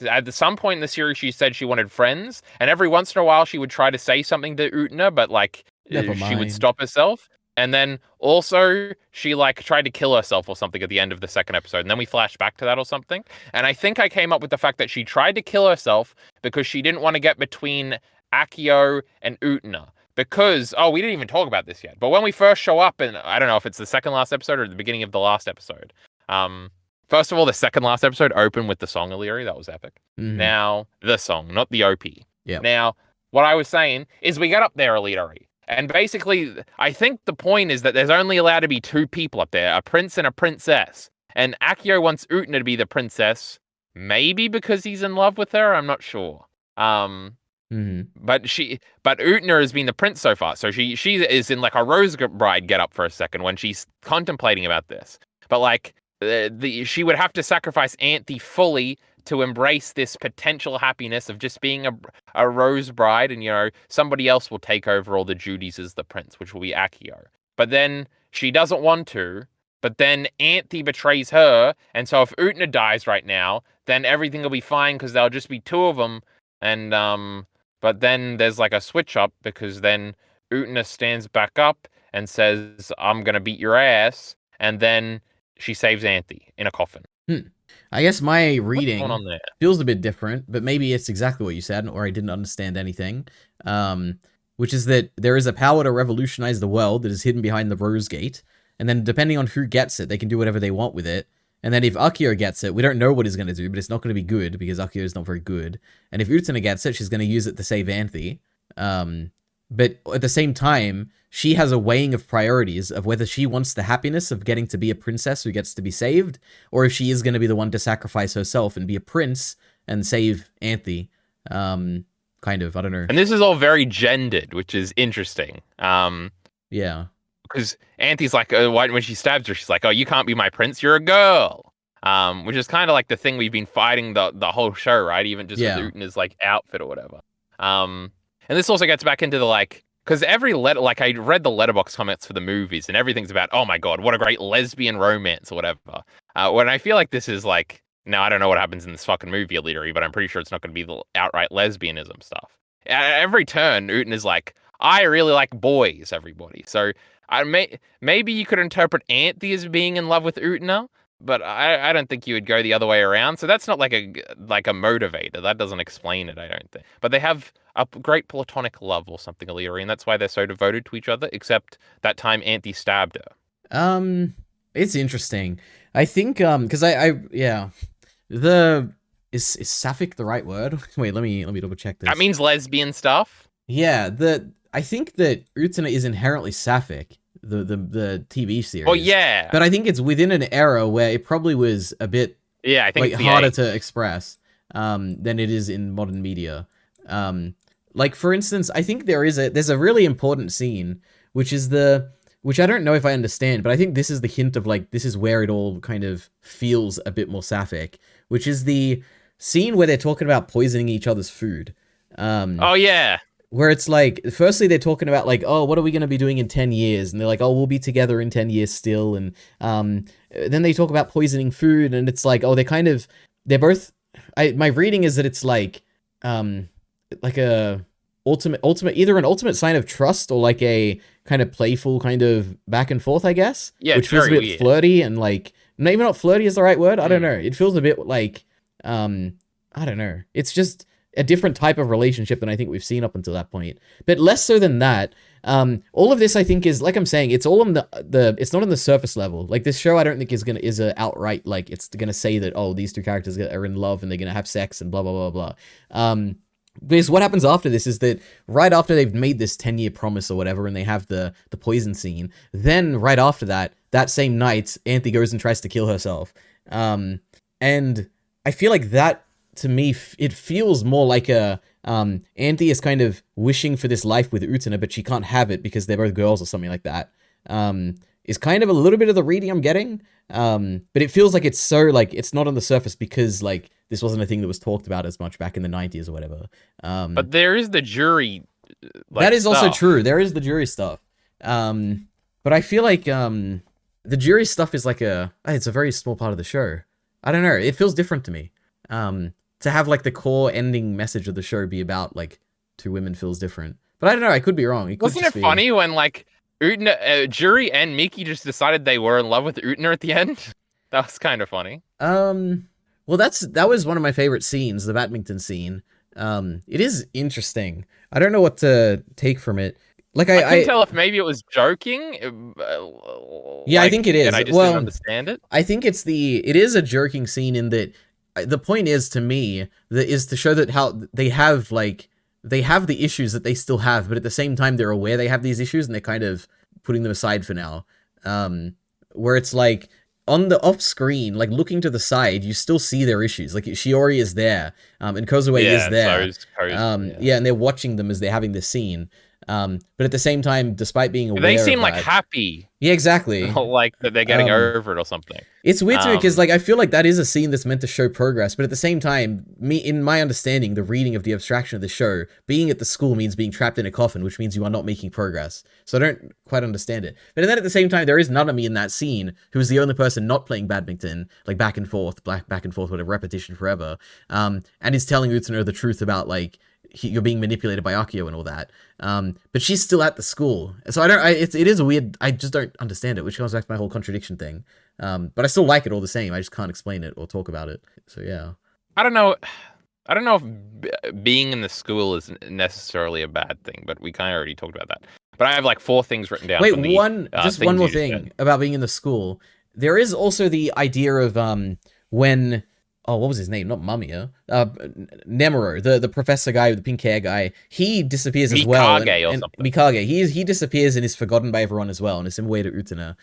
at some point in the series, she said she wanted friends. And every once in a while, she would try to say something to Utena, but like she would stop herself. And then also she like tried to kill herself or something at the end of the second episode. And then we flash back to that or something. And I think I came up with the fact that she tried to kill herself because she didn't want to get between Akio and Utena, because we didn't even talk about this yet, but when we first show up, and I don't know if it's the second last episode or the beginning of the last episode, first of all, the second last episode opened with the song Illyri. That was epic. Now the song, not the OP. Now what I was saying is we got up there, Illyri, and basically I think the point is that there's only allowed to be two people up there, a prince and a princess, and Akio wants Utena to be the princess, maybe because he's in love with her, I'm not sure. But Utena has been the prince so far, so she is in like a Rose Bride get up for a second when she's contemplating about this. But like she would have to sacrifice Anthe fully to embrace this potential happiness of just being a Rose Bride, and you know somebody else will take over all the duties as the prince, which will be Akio. But then she doesn't want to. But then Anthe betrays her, and so if Utena dies right now, then everything will be fine because there'll just be two of them, and But then there's like a switch up because then Utena stands back up and says, I'm going to beat your ass. And then she saves Anthe in a coffin. I guess my reading feels a bit different, but maybe it's exactly what you said, or I didn't understand anything. Which is that there is a power to revolutionize the world that is hidden behind the Rose Gate. And then depending on who gets it, they can do whatever they want with it. And then if Akio gets it, we don't know what he's going to do, but it's not going to be good because Akio is not very good. And if Utena gets it, she's going to use it to save Anthe. but at the same time, she has a weighing of priorities of whether she wants the happiness of getting to be a princess who gets to be saved, or if she is going to be the one to sacrifice herself and be a prince and save Anthe. Kind of, I don't know. And this is all very gendered, which is interesting. Yeah. Because Anthe's like, when she stabs her, she's like, "Oh, you can't be my prince, you're a girl." Which is kind of like the thing we've been fighting the whole show, right? Even just with Utena's like outfit or whatever. And this also gets back into the like, because every letter, like I read the letterbox comments for the movies, and everything's about, oh my god, what a great lesbian romance or whatever. When I feel like this is like, now I don't know what happens in this fucking movie, Illyri, but I'm pretty sure it's not going to be the outright lesbianism stuff. At every turn, Utena's like, I really like boys, everybody. So maybe you could interpret Anthe as being in love with Utena, but I don't think you would go the other way around. So that's not like a motivator. That doesn't explain it, I don't think. But they have a great platonic love or something, Illyri, and that's why they're so devoted to each other, except that time Anthe stabbed her. It's interesting. I think, because is sapphic the right word? Wait, let me double check this. That means lesbian stuff? Yeah, I think that Utena is inherently sapphic, the TV series. Oh yeah. But I think it's within an era where it probably was a bit I think like harder to express than it is in modern media. Like for instance, I think there's a really important scene, which I don't know if I understand, but I think this is the hint of like this is where it all kind of feels a bit more sapphic, which is the scene where they're talking about poisoning each other's food. Oh yeah. Where it's like, firstly, they're talking about like, oh, what are we going to be doing in 10 years? And they're like, oh, we'll be together in 10 years still. And then they talk about poisoning food, and it's like, oh, they're both, my reading is that it's like a ultimate, either an ultimate sign of trust or like a kind of playful kind of back and forth, I guess. Yeah, which feels a bit weird. Flirty and like, maybe not flirty is the right word. I don't know. It feels a bit like, I don't know. It's just a different type of relationship than I think we've seen up until that point, but less so than that. All of this, I think, is like I'm saying, it's all on it's not on the surface level. Like this show, I don't think is a outright like it's gonna say that, oh, these two characters are in love and they're gonna have sex and blah blah blah blah. Because what happens after this is that right after they've made this 10-year promise or whatever, and they have the poison scene, then right after that same night, Anthe goes and tries to kill herself. And I feel like that, to me, it feels more like Anthe is kind of wishing for this life with Utena, but she can't have it because they're both girls or something like that. Is kind of a little bit of the reading I'm getting. But it feels like it's so, like, it's not on the surface because, like, this wasn't a thing that was talked about as much back in the 90s or whatever. But there is the jury, that is stuff. Also true. There is the jury stuff. But I feel like the jury stuff is like it's a very small part of the show. I don't know. It feels different to me. To have like the core ending message of the show be about like two women feels different. But I don't know. I could be wrong. Wasn't it funny when like Utena, Jury and Miki just decided they were in love with Utena at the end? That was kind of funny. Well, that was one of my favorite scenes, the badminton scene. It is interesting. I don't know what to take from it. Like I couldn't tell if maybe it was joking. Yeah, I think it is. And I just didn't understand it. I think it is a joking scene in that the point is, to me, is to show that how they have the issues that they still have, but at the same time they're aware they have these issues and they're kind of putting them aside for now. Where it's like on the off screen, like looking to the side, you still see their issues. Like Shiori is there, and Kozue is there. And they're watching them as they're having this scene. But at the same time, despite being aware, they seem like happy. Yeah, exactly. Like that they're getting over it or something. It's weird to me because like I feel like that is a scene that's meant to show progress, but at the same time, in my understanding, the reading of the abstraction of the show, being at the school means being trapped in a coffin, which means you are not making progress. So I don't quite understand it. But then at the same time, there is Nanami in that scene who is the only person not playing badminton, like back and forth, whatever, repetition forever, and is telling Utsuno the truth about like you're being manipulated by Akio and all that. But she's still at the school. So it is a weird, I just don't understand it, which comes back to my whole contradiction thing. But I still like it all the same. I just can't explain it or talk about it. So yeah. I don't know if being in the school is necessarily a bad thing, but we kind of already talked about that. But I have like 4 things written down. Wait, one more thing about being in the school. There is also the idea of when what was his name? Not Mamiya. Nemuro, the professor guy with the pink hair guy. He disappears as well. And Mikage. He disappears and is forgotten by everyone as well, in a similar way to Utena.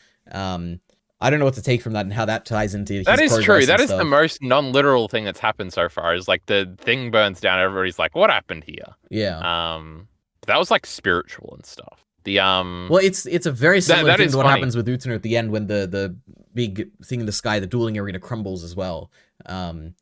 I don't know what to take from that and how that ties into his progress. That is true. That is the most non-literal thing that's happened so far. Is like the thing burns down. Everybody's like, "What happened here?" Yeah. That was like spiritual and stuff. Well, it's a very similar thing to what happens with Utena at the end when the big thing in the sky, the dueling arena, crumbles as well. And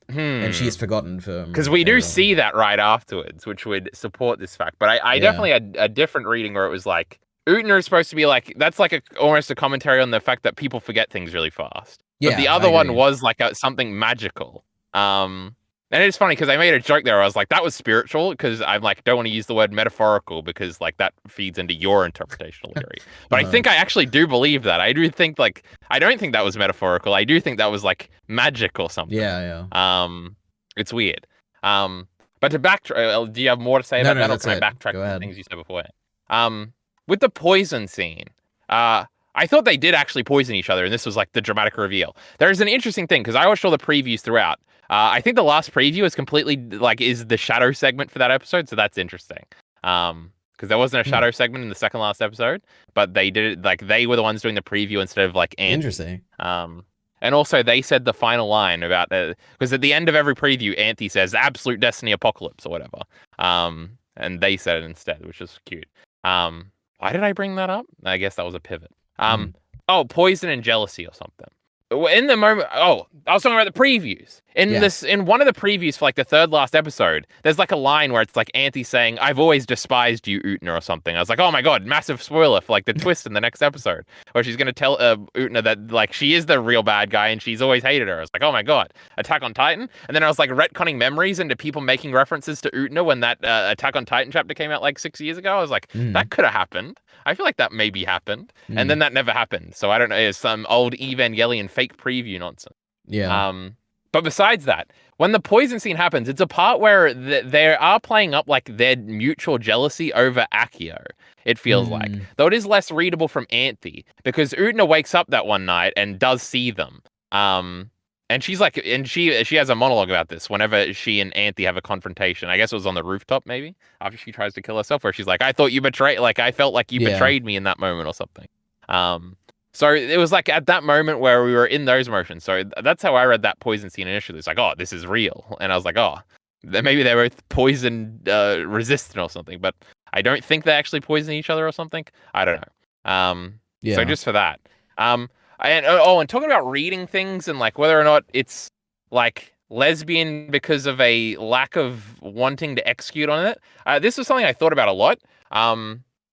she is forgotten for because we do see that right afterwards, which would support this fact. But I definitely had a different reading where it was like Utena is supposed to be like that's like almost a commentary on the fact that people forget things really fast. Yeah, but the other one was like something magical. And it's funny because I made a joke there. I was like, that was spiritual because I'm like, don't want to use the word metaphorical because like that feeds into your interpretational theory. But I think I actually do believe that. I do think like, I don't think that was metaphorical. I do think that was like magic or something. Yeah. It's weird. But to backtrack, do you have more to say about that? Or can I backtrack to things you said before? With the poison scene, I thought they did actually poison each other, and this was like the dramatic reveal. There's an interesting thing because I watched all the previews throughout. I think the last preview is completely like is the shadow segment for that episode, so that's interesting. Because there wasn't a shadow segment in the second last episode, but they did it like they were the ones doing the preview instead of like Auntie. Interesting. And also they said the final line about because at the end of every preview, Auntie says "Absolute Destiny Apocalypse" or whatever. And they said it instead, which is cute. Why did I bring that up? I guess that was a pivot. Oh, poison and jealousy or something. In the moment, I was talking about the previews. In one of the previews for like the third last episode, there's like a line where it's like Auntie saying, "I've always despised you, Utena," or something. I was like, oh my god, massive spoiler for like the twist in the next episode, where she's gonna tell Utena that like she is the real bad guy and she's always hated her. I was like, oh my god, Attack on Titan. And then I was like retconning memories into people making references to Utena when that Attack on Titan chapter came out like 6 years ago. I was like, that could have happened. I feel like that maybe happened. And then that never happened. So I don't know, it's some old Evangelion fake preview nonsense. Yeah. But besides that, when the poison scene happens, it's a part where they are playing up like their mutual jealousy over Akio, it feels like. Though it is less readable from Auntie, because Utena wakes up that one night and does see them. And she's like, and she has a monologue about this whenever she and Auntie have a confrontation. I guess it was on the rooftop, maybe, after she tries to kill herself, where she's like, I felt like you betrayed me in that moment or something. So it was like at that moment where we were in those emotions. So that's how I read that poison scene initially. It's like, oh, this is real. And I was like, oh, maybe they were poison resistant or something. But I don't think they actually poison each other or something. I don't know. So just for that. And talking about reading things and like whether or not it's like lesbian because of a lack of wanting to execute on it. This was something I thought about a lot.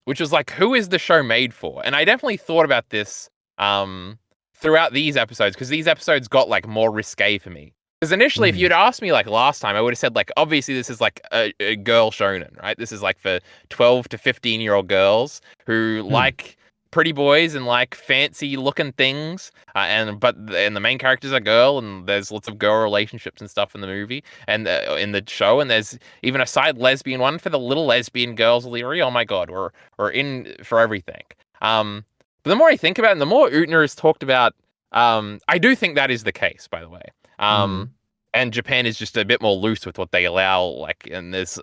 Which was like, who is the show made for? And I definitely thought about this throughout these episodes, because these episodes got like more risque for me. Because initially, if you'd asked me like last time, I would have said like, obviously this is like a girl shonen, right? This is like for 12 to 15-year-old girls who like pretty boys and like fancy looking things, and the main character's a girl, and there's lots of girl relationships and stuff in the movie and in the show, and there's even a side lesbian one for the little lesbian girls. Leary, oh my god, we're in for everything. But the more I think about it, and the more Utena is talked about, I do think that is the case, by the way. And Japan is just a bit more loose with what they allow, like, and there's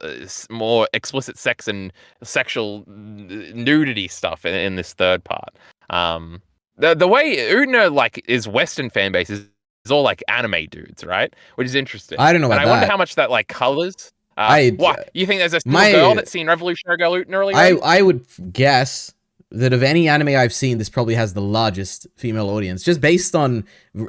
more explicit sex and sexual nudity stuff in this third part. The way Utena like is Western fan base is all like anime dudes, right? Which is interesting. I don't know about I wonder how much that like colors. What you think? There's a single girl that's seen Revolutionary Girl Utena earlier? I would guess that of any anime I've seen, this probably has the largest female audience, just based on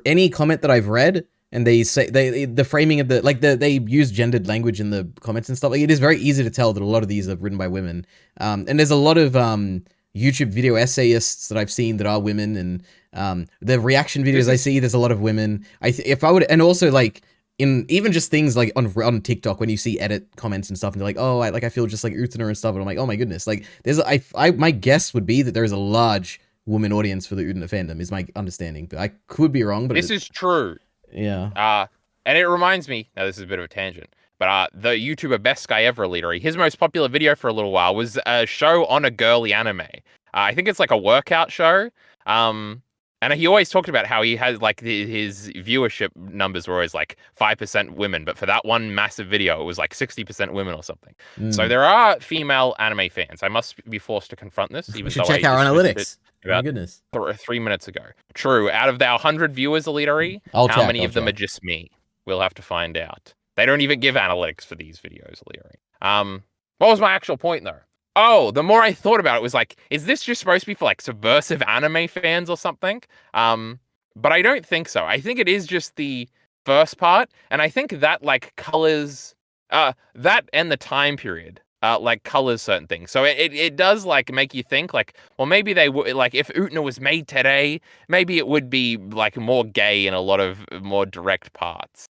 any comment that I've read. And they say the framing of they use gendered language in the comments and stuff. Like, it is very easy to tell that a lot of these are written by women. And there's a lot of YouTube video essayists that I've seen that are women, and the reaction videos I see, there's a lot of women. And also like in even just things like on TikTok, when you see edit comments and stuff, and they're like, oh, I feel just like Utena and stuff, and I'm like, oh my goodness, like there's my guess would be that there is a large woman audience for the Utena fandom, is my understanding, but I could be wrong. But this is true. Yeah. And it reminds me, now this is a bit of a tangent, but the YouTuber Best Guy Ever Leadery, his most popular video for a little while was a show on a girly anime. I think it's like a workout show. And And he always talked about how he has like his viewership numbers were always like 5% women, but for that one massive video, it was like 60% women or something. So there are female anime fans. I must be forced to confront this, even though check our analytics. About my goodness, 3 minutes ago. True. Out of our 100 viewers, Elitery, how many of them are just me? We'll have to find out. They don't even give analytics for these videos, Elitery. What was my actual point though? Oh, the more I thought about it, was like, is this just supposed to be for like subversive anime fans or something? But I don't think so. I think it is just the first part, and I think that like colors that and the time period like colors certain things. So it does like make you think like, well, maybe they would like if Utena was made today, maybe it would be like more gay in a lot of more direct parts,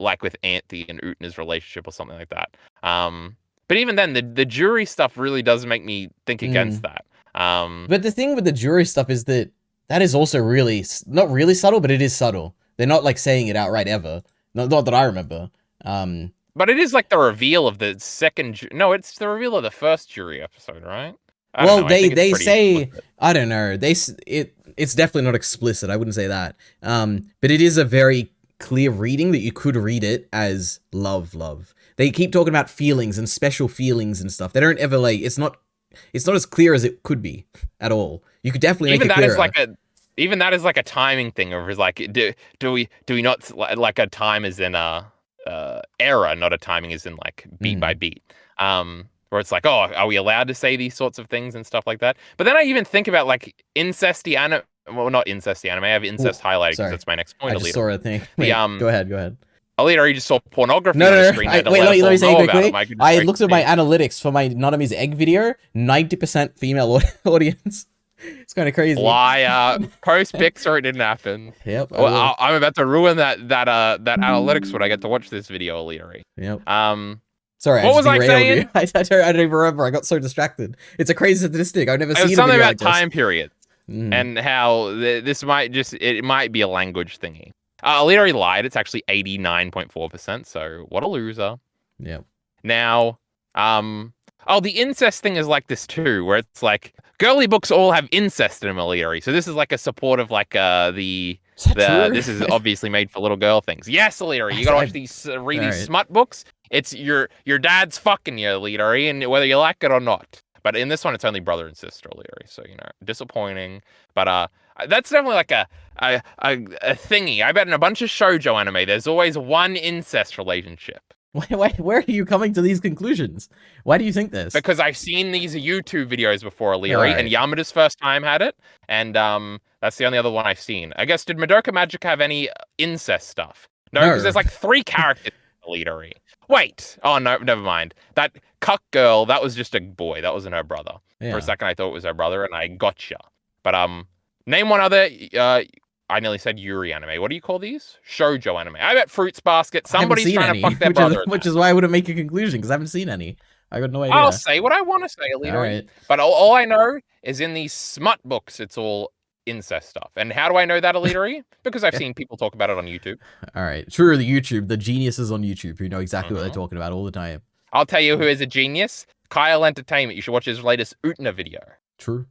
like with Anthe and Utena's relationship or something like that. But even then, the jury stuff really does make me think against that. But the thing with the jury stuff is that is also really, not really subtle, but it is subtle. They're not like saying it outright ever. Not that I remember. But it is like the reveal of the second... No, it's the reveal of the first jury episode, right? Well, they say... Explicit. I don't know. It's definitely not explicit. I wouldn't say that. But it is a very clear reading that you could read it as love. They keep talking about feelings and special feelings and stuff. They don't ever like, it's not as clear as it could be at all. You could definitely make it clearer. Even that is like a timing thing, or is like, do we not like a time is in a era, not a timing is in like beat by beat. Where it's like, oh, are we allowed to say these sorts of things and stuff like that? But then I even think about like incesty anime. Well, not incesty anime. I have incest highlighted because that's my next point. I just saw a thing. Wait, go ahead. Alita, you just saw pornography on the screen. Wait, let me say quickly. I looked at my analytics for my Nanami's egg video. 90% female audience. It's kind of crazy. Liar. Post Pixar, it didn't happen. Yep. Well, I'm about to ruin that analytics when I get to watch this video, Alita. Yep. Sorry, what was I saying? I don't even remember. I got so distracted. It's a crazy statistic. I've never seen it. Something about time period and how this might be a language thingy. Alita lied. It's actually 89.4%. So what a loser. Yep. Now, the incest thing is like this too, where it's like girly books all have incest in them, Alita. So this is like a support of like this is obviously made for little girl things. Yes, Alita, you gotta watch these read these smut books. It's your dad's fucking you, Alita, and whether you like it or not. But in this one, it's only brother and sister, Alita. So disappointing. But that's definitely like a thingy. I bet in a bunch of shoujo anime, there's always one incest relationship. Where are you coming to these conclusions? Why do you think this? Because I've seen these YouTube videos before, Alita, and Yamada's first time had it, and that's the only other one I've seen. I guess, did Madoka Magica have any incest stuff? No, because there's like 3 characters in Alita. Wait! Oh, no, never mind. That cuck girl, that was just a boy. That wasn't her brother. Yeah. For a second, I thought it was her brother, and I gotcha. But name one other... I nearly said Yuri anime. What do you call these? Shoujo anime. I bet Fruits Basket. Somebody's trying to fuck their brother. Which is why I wouldn't make a conclusion, because I haven't seen any. I got no idea. I'll say what I want to say, Alita. Right. But all I know is in these smut books, it's all incest stuff. And how do I know that, Alita? Because I've seen people talk about it on YouTube. All right. True, the geniuses on YouTube who know exactly what they're talking about all the time. I'll tell you who is a genius. Kyle Entertainment. You should watch his latest Utena video. True.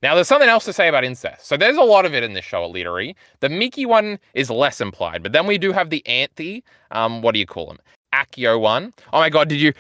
Now, there's something else to say about incest. So there's a lot of it in this show, Alita. The Miki one is less implied, but then we do have the Anthe, what do you call him? Akio one. Oh my god, did you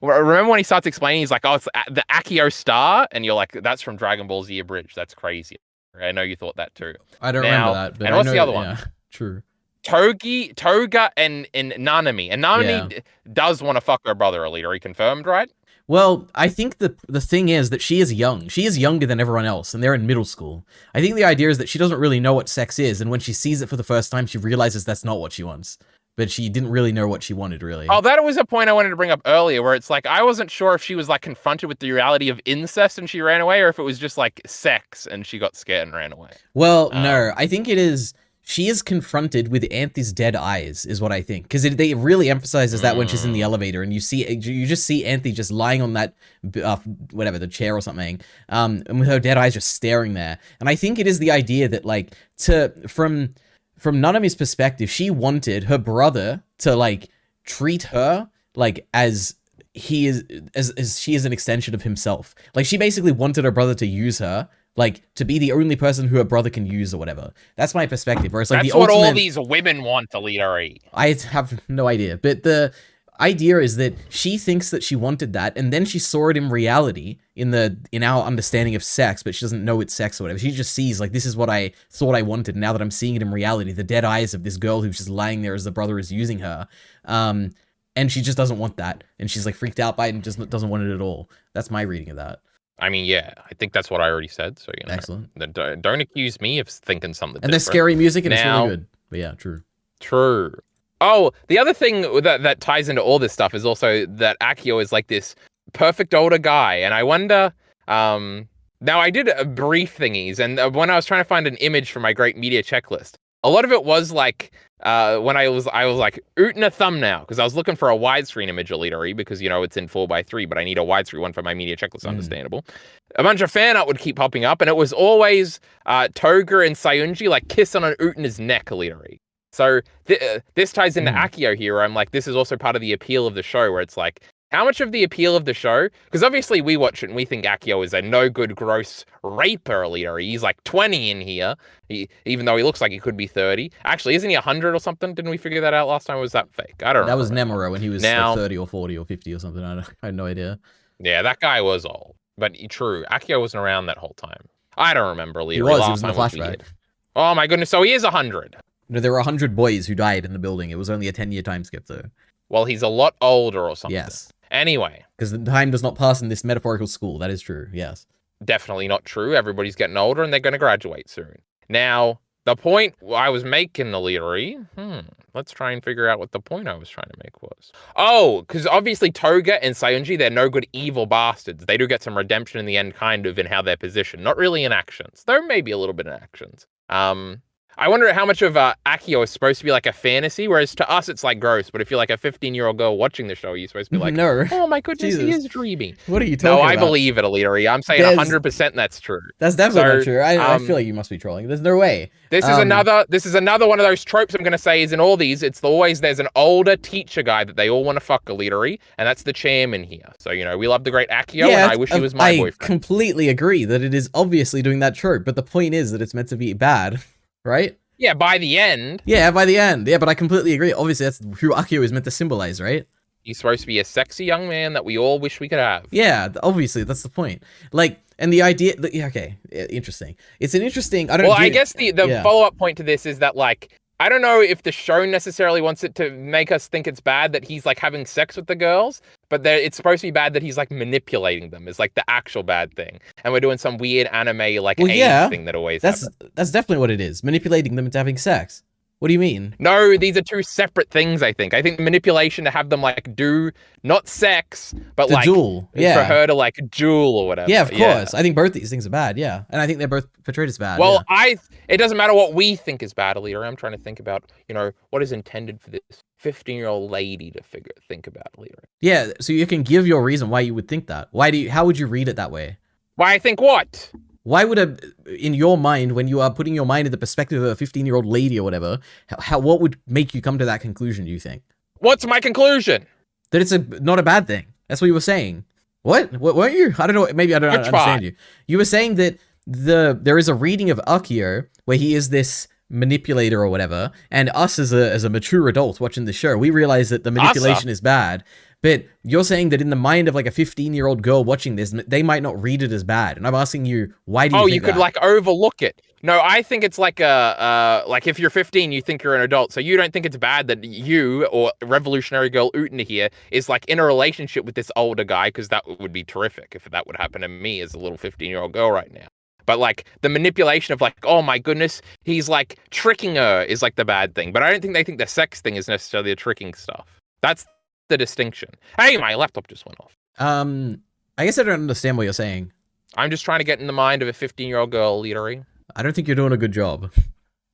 remember when he starts explaining, he's like, oh, it's the Akio star? And you're like, that's from Dragon Ball Z Abridged. That's crazy. I know you thought that too. I don't remember that. But and what's the other one? True. Toga and Nanami. And Nanami does want to fuck her brother, Alita. Confirmed, right? Well, I think the thing is that she is young. She is younger than everyone else, and they're in middle school. I think the idea is that she doesn't really know what sex is, and when she sees it for the first time, she realizes that's not what she wants. But she didn't really know what she wanted, really. Oh, that was a point I wanted to bring up earlier, where it's like, I wasn't sure if she was like confronted with the reality of incest and she ran away, or if it was just like sex and she got scared and ran away. Well, no, I think it is... She is confronted with Anthe's dead eyes, is what I think, because they really emphasizes that when she's in the elevator, and you just see Anthe just lying on that the chair or something, and with her dead eyes just staring there. And I think it is the idea that like from Nanami's perspective, she wanted her brother to like treat her like as he is as she is an extension of himself. Like she basically wanted her brother to use her Like, to be the only person who her brother can use or whatever. That's my perspective. Whereas, like, that's the what ultimate... all these women want, Alidari. I have no idea. But the idea is that she thinks that she wanted that, and then she saw it in reality, in our understanding of sex, but she doesn't know it's sex or whatever. She just sees, like, this is what I thought I wanted, now that I'm seeing it in reality. The dead eyes of this girl who's just lying there as the brother is using her. And she just doesn't want that. And she's, like, freaked out by it and just doesn't want it at all. That's my reading of that. I mean, yeah, I think that's what I already said. So, Excellent. Don't accuse me of thinking something and different. There's scary music and it's really good. But yeah, true. True. Oh, the other thing that ties into all this stuff is also that Akio is like this perfect older guy. And I wonder, now I did a brief thingies, and when I was trying to find an image for my great media checklist, a lot of it was like, when I was like, Utena thumbnail, because I was looking for a widescreen image of Leadery, because, it's in 4:3, but I need a widescreen one for my media checklist, understandable. A bunch of fan art would keep popping up, and it was always Toga and Sayunji, like, kissing on Utena's neck, Leadery. So this ties into Akio here, where I'm like, this is also part of the appeal of the show, where it's like, how much of the appeal of the show? Because obviously we watch it and we think Akio is a no good, gross raper leader. He's like 20 in here, even though he looks like he could be 30. Actually, isn't he 100 or something? Didn't we figure that out last time? Or was that fake? I don't know. That was Nemuro when he was like 30 or 40 or 50 or something. I had no idea. Yeah, that guy was old. But true, Akio wasn't around that whole time. I don't remember leader. He was in the flashback. Oh my goodness, so he is 100. No, there were 100 boys who died in the building. It was only a 10-year time skip, though. Well, he's a lot older or something. Yes. Anyway. Because the time does not pass in this metaphorical school. That is true, yes. Definitely not true. Everybody's getting older and they're going to graduate soon. Now, the point I was making, Alidari, let's try and figure out what the point I was trying to make was. Oh, because obviously Toga and Sayunji, they're no good evil bastards. They do get some redemption in the end, kind of, in how they're positioned. Not really in actions, though maybe a little bit in actions. I wonder how much of Akio is supposed to be like a fantasy, whereas to us it's like gross. But if you're like a 15-year-old girl watching the show, you're supposed to be like, no. Oh my goodness, he is dreaming. What are you talking about? No, I believe it, Alidari. I'm saying 100% that's true. That's definitely not true. I feel like you must be trolling. There's no way. This is another one of those tropes I'm going to say is in all these, it's always there's an older teacher guy that they all want to fuck, Alidari, and that's the chairman here. So, we love the great Akio, and I wish he was my boyfriend. I completely agree that it is obviously doing that trope, but the point is that it's meant to be bad, right? Yeah, by the end. Yeah, by the end. Yeah, but I completely agree. Obviously, that's who Akio is meant to symbolize, right? He's supposed to be a sexy young man that we all wish we could have. Yeah, obviously, that's the point. Like, and the idea... Yeah, okay, interesting. It's an interesting... I guess the follow-up point to this is that, like, I don't know if the show necessarily wants it to make us think it's bad that he's, like, having sex with the girls, but it's supposed to be bad that he's, like, manipulating them is, like, the actual bad thing. And we're doing some weird anime, like, age thing that always happens. That's definitely what it is. Manipulating them into having sex. What do you mean? No, these are two separate things, I think. I think manipulation to have them, like, do, not sex, but, like, duel. Yeah. For her to, like, duel or whatever. Yeah, of course. I think both these things are bad, yeah. And I think they're both portrayed as bad. Well, it doesn't matter what we think is bad, Alita. I'm trying to think about, what is intended for this 15-year-old lady to think about, Alita. Yeah, so you can give your reason why you would think that. How would you read it that way? Why I think what? Why would in your mind, when you are putting your mind in the perspective of a 15-year-old lady or whatever, what would make you come to that conclusion, do you think? What's my conclusion? That it's not a bad thing. That's what you were saying. What weren't you? I don't know. Maybe I don't understand you. You were saying that there is a reading of Akio where he is this manipulator or whatever, and us as a mature adult watching the show, we realize that the manipulation is bad. But you're saying that in the mind of like a 15-year-old girl watching this, they might not read it as bad. And I'm asking you, why do you think you could like overlook it? No, I think it's like like if you're 15, you think you're an adult. So you don't think it's bad that you or revolutionary girl Utena here is like in a relationship with this older guy, because that would be terrific if that would happen to me as a little 15-year-old girl right now. But like the manipulation of like, oh my goodness, he's like tricking her is like the bad thing. But I don't think they think the sex thing is necessarily the tricking stuff. That's the distinction. Hey, my laptop just went off. I guess I don't understand what you're saying. I'm just trying to get in the mind of a 15-year-old girl, Leadery. I don't think you're doing a good job,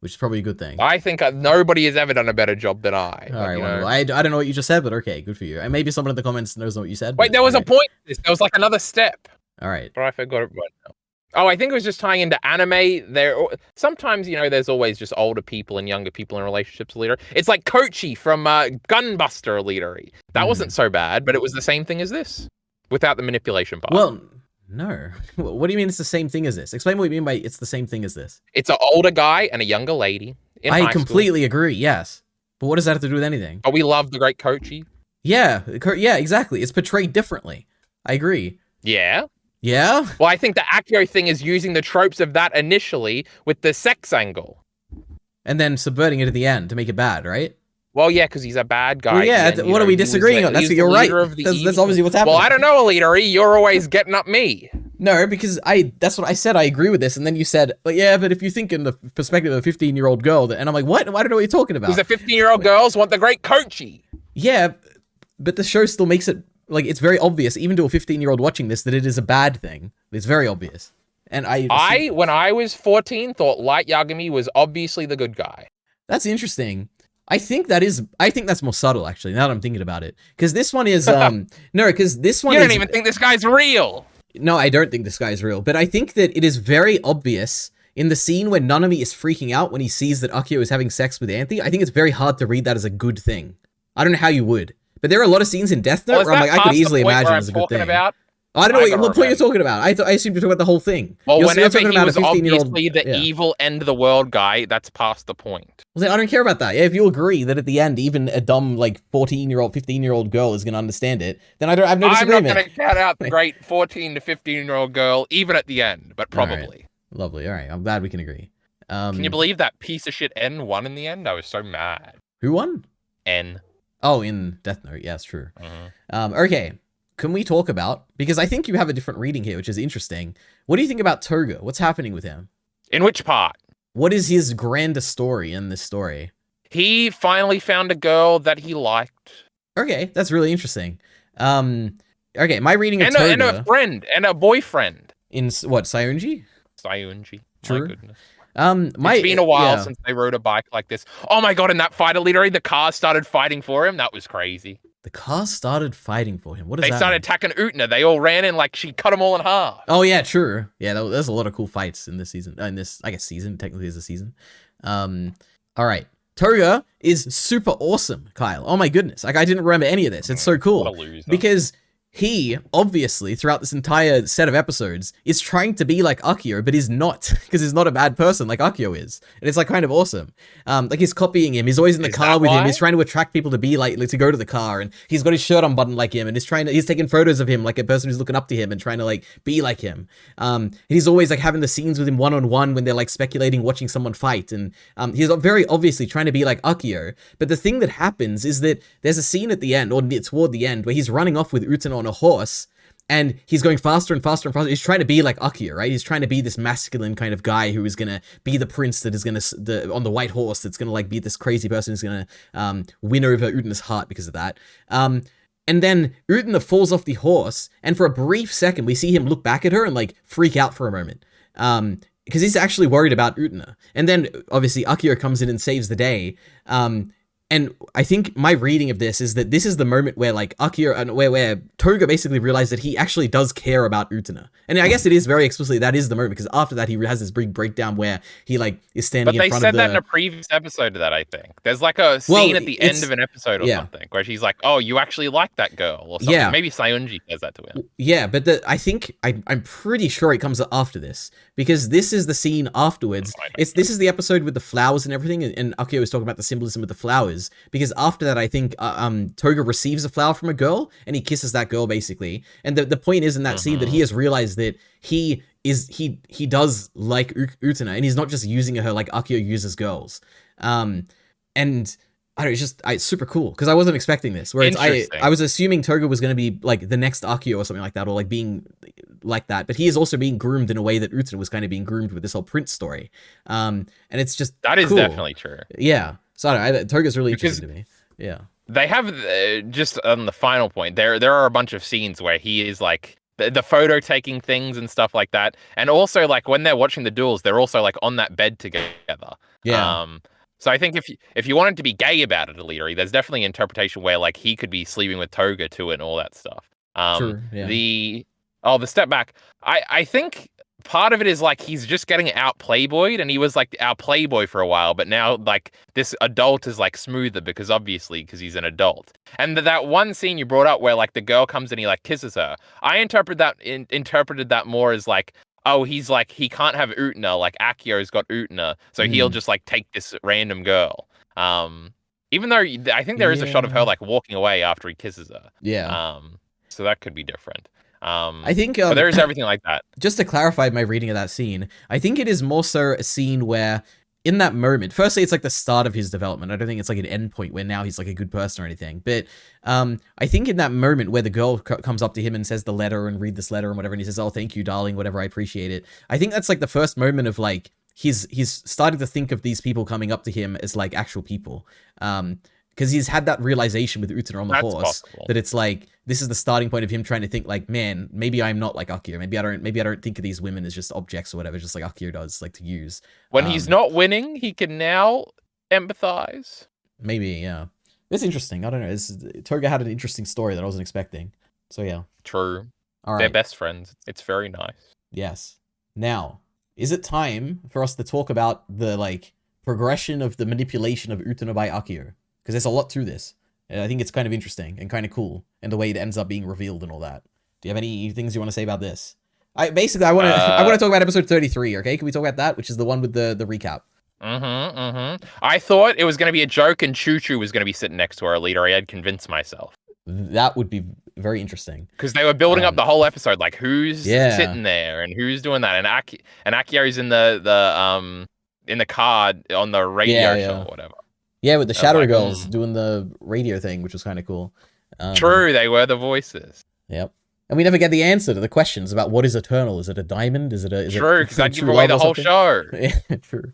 which is probably a good thing. I think nobody has ever done a better job than I. All right, well, I don't know what you just said, but okay, good for you. And maybe someone in the comments knows what you said. Wait, there was a point to this. There was like another step. All right. But I forgot it right now. Oh, I think it was just tying into anime. Sometimes, there's always just older people and younger people in relationships, Leader. It's like Kochi from Gunbuster, Leadery. That wasn't so bad, but it was the same thing as this, without the manipulation part. Well, No. What do you mean it's the same thing as this? Explain what you mean by it's the same thing as this. It's an older guy and a younger lady in high school. I completely agree, yes. But what does that have to do with anything? But we love the great Kochi. Yeah, exactly. It's portrayed differently. I agree. Yeah? Yeah? Well, I think the Akio thing is using the tropes of that initially with the sex angle. And then subverting it at the end to make it bad, right? Well, yeah, because he's a bad guy. Well, yeah, what are we disagreeing on? That's what you're right. That's obviously what's happening. Well, I don't know, Alidari. You're always getting up me. No, because that's what I said. I agree with this. And then you said, but yeah, but if you think in the perspective of a 15-year-old girl, and I'm like, what? I don't know what you're talking about. Because the 15-year-old girls want the great Kochi. Yeah, but the show still makes it, like, it's very obvious, even to a 15-year-old watching this, that it is a bad thing. It's very obvious. And when I was 14, thought Light Yagami was obviously the good guy. That's interesting. I think that's more subtle, actually, now that I'm thinking about it. Because this one is, because this one You don't even think this guy's real. No, I don't think this guy is real. But I think that it is very obvious in the scene when Nanami is freaking out when he sees that Akio is having sex with Anthy. I think it's very hard to read that as a good thing. I don't know how you would. But there are a lot of scenes in Death Note where I'm like, I could easily imagine it's a good thing. I don't know what point you're talking about. I assumed you're talking about the whole thing. Well, whenever he was obviously the evil end of the world guy, that's past the point. Well, I don't care about that. Yeah, if you agree that at the end, even a dumb, 14-year-old, 15-year-old girl is going to understand it, then I have no disagreement. I'm not going to count out the great 14 to 15-year-old girl, even at the end, but probably. Right. Lovely. All right. I'm glad we can agree. Can you believe that piece of shit N won in the end? I was so mad. Who won? N. Oh, in Death Note. Yes, true. Okay. Can we talk about, because I think you have a different reading here, which is interesting. What do you think about Toga? What's happening with him? In which part? What is his grander story in this story? He finally found a girl that he liked. Okay, that's really interesting. Okay, my reading of Toga... And a friend, and a boyfriend. In what, Sayunji? Sayunji. True. My goodness. It's been a while since they rode a bike like this. Oh my god, in that fight, literally, the car started fighting for him. That was crazy. The car started fighting for him. What does that mean? They started attacking Utena. They all ran in like she cut them all in half. Oh yeah, true. Yeah, there's a lot of cool fights in this season. In this, I guess, season technically is a season. All right, Toga is super awesome, Kyle. Oh my goodness, like I didn't remember any of this. It's so cool what a loser. Because he, obviously, throughout this entire set of episodes, is trying to be like Akio, but he's not, because he's not a bad person like Akio is. And it's, like, kind of awesome. Like, he's copying him. He's always in the car with him. He's trying to attract people to be like, to go to the car, and he's got his shirt unbuttoned like him, and he's taking photos of him like a person who's looking up to him and trying to, like, be like him. And he's always, like, having the scenes with him one-on-one when they're, like, speculating, watching someone fight, and he's very obviously trying to be like Akio. But the thing that happens is that there's a scene at the end, or toward the end, where he's running off with Utena on a horse, and he's going faster and faster and faster. He's trying to be like Akio, right? He's trying to be this masculine kind of guy who is gonna be the prince that is gonna on the white horse that's gonna like be this crazy person who's gonna win over Utena's heart because of that. And then Utena falls off the horse, and for a brief second we see him look back at her and like freak out for a moment. Because he's actually worried about Utena. And then obviously Akio comes in and saves the day. And I think my reading of this is that this is the moment where like Akio and where Toga basically realized that he actually does care about Utena. And I guess it is very explicitly that is the moment, because after that he has this big breakdown where he like is standing in front of the... But they said that in a previous episode of that, I think. There's like a scene at the end of an episode or something where she's like, oh, you actually like that girl or something. Yeah. Maybe Sayunji says that to him. Yeah, but I think I'm pretty sure it comes after this, because this is the scene afterwards. This is the episode with the flowers and everything, and Akio was talking about the symbolism of the flowers. Because after that, I think Toga receives a flower from a girl, and he kisses that girl basically. And the point is in that scene that he has realized that he does like Utena, and he's not just using her like Akio uses girls. And I don't know, it's super cool because I wasn't expecting this. Whereas I was assuming Toga was going to be like the next Akio or something like that, or like being like that. But he is also being groomed in a way that Utena was kind of being groomed with this whole Prince story. And it's just that is cool. Definitely true. Yeah. So I don't know, Toga's really interesting to me. Yeah. They have just on the final point. There are a bunch of scenes where he is like the photo taking things and stuff like that, and also like when they're watching the duels, they're also like on that bed together. Yeah. So I think if you wanted to be gay about it, Aliri, there's definitely an interpretation where like he could be sleeping with Toga too and all that stuff. True. Yeah. The step back. I think part of it is like he's just getting out playboyed, and he was like our playboy for a while, but now like this adult is like smoother because he's an adult. And that one scene you brought up where like the girl comes and he like kisses her, I interpreted that more as like, oh, he's like, he can't have Utena, like Akio's got Utena, so he'll just like take this random girl. Even though I think there is a shot of her like walking away after he kisses her. Yeah. So that could be different. I think but there's everything like that. Just to clarify my reading of that scene, I think it is more so a scene where in that moment, firstly, it's like the start of his development. I don't think it's like an end point where now he's like a good person or anything. But I think in that moment where the girl comes up to him and says the letter and read this letter and whatever, and he says, "Oh, thank you, darling, whatever, I appreciate it." I think that's like the first moment of like he's starting to think of these people coming up to him as like actual people. Because he's had that realization with Utena on the horse that it's like this is the starting point of him trying to think like, man, maybe I'm not like Akio. Maybe I don't think of these women as just objects or whatever, just like Akio does, like to use. When he's not winning, he can now empathize. Maybe, yeah. It's interesting. I don't know. Toga had an interesting story that I wasn't expecting. So yeah. True. All right. They're best friends. It's very nice. Yes. Now, is it time for us to talk about the like progression of the manipulation of Utena by Akio? Because there's a lot to this. And I think it's kind of interesting and kind of cool, and the way it ends up being revealed and all that. Do you have any things you want to say about this? I want to talk about episode 33, okay? Can we talk about that, which is the one with the recap? I thought it was going to be a joke and Choo Choo was going to be sitting next to our leader. I had convinced myself. That would be very interesting. Because they were building up the whole episode, like who's sitting there and who's doing that, and Akio's in the car on the radio show or whatever. Yeah, with the Shadow Girls doing the radio thing, which was kind of cool. True, they were the voices. Yep. And we never get the answer to the questions about what is eternal. Is it a diamond? Is it a... True, because I'd give away the whole show. Yeah, true.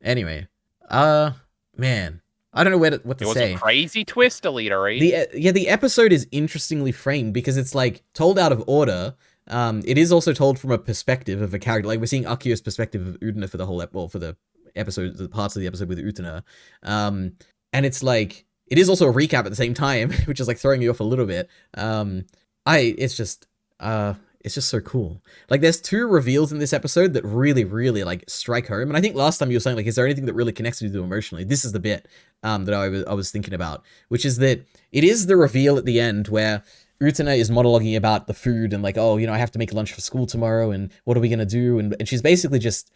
Anyway. Man. I don't know what to say. It was a crazy twist, Elitery. The episode is interestingly framed because it's like told out of order. It is also told from a perspective of a character. Like we're seeing Akio's perspective of Utena for the whole for the episode, the parts of the episode with Utena. And it's like it is also a recap at the same time, which is like throwing me off a little bit. It's just so cool. Like there's two reveals in this episode that really, really like strike home. And I think last time you were saying like, is there anything that really connects with you emotionally? This is the bit that I was thinking about, which is that it is the reveal at the end where Utena is monologuing about the food and like, oh, you know, I have to make lunch for school tomorrow and what are we gonna do? And she's basically just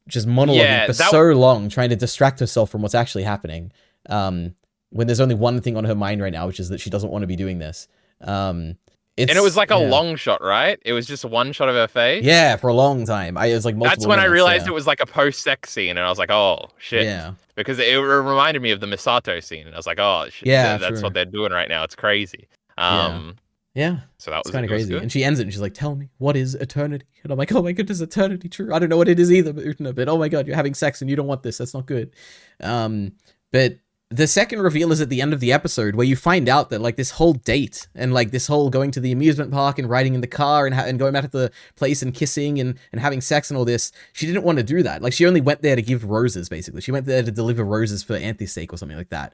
monologuing for so long, trying to distract herself from what's actually happening. When there's only one thing on her mind right now, which is that she doesn't want to be doing this. And it was like a long shot, right? It was just one shot of her face. Yeah, for a long time. It was like multiple That's when minutes, I realized it was like a post-sex scene, and I was like, oh shit. Yeah. Because it reminded me of the Misato scene, and I was like, oh shit. Yeah, that's what they're doing right now. It's crazy. Yeah. So that was kind of crazy. And she ends it and she's like, tell me, what is eternity? And I'm like, oh my goodness, eternity, true. I don't know what it is either, but oh my god, you're having sex and you don't want this. That's not good. But the second reveal is at the end of the episode where you find out that like this whole date and like this whole going to the amusement park and riding in the car and going back to the place and kissing and having sex and all this, she didn't want to do that. Like she only went there to give roses, basically. She went there to deliver roses for Anthony's sake or something like that.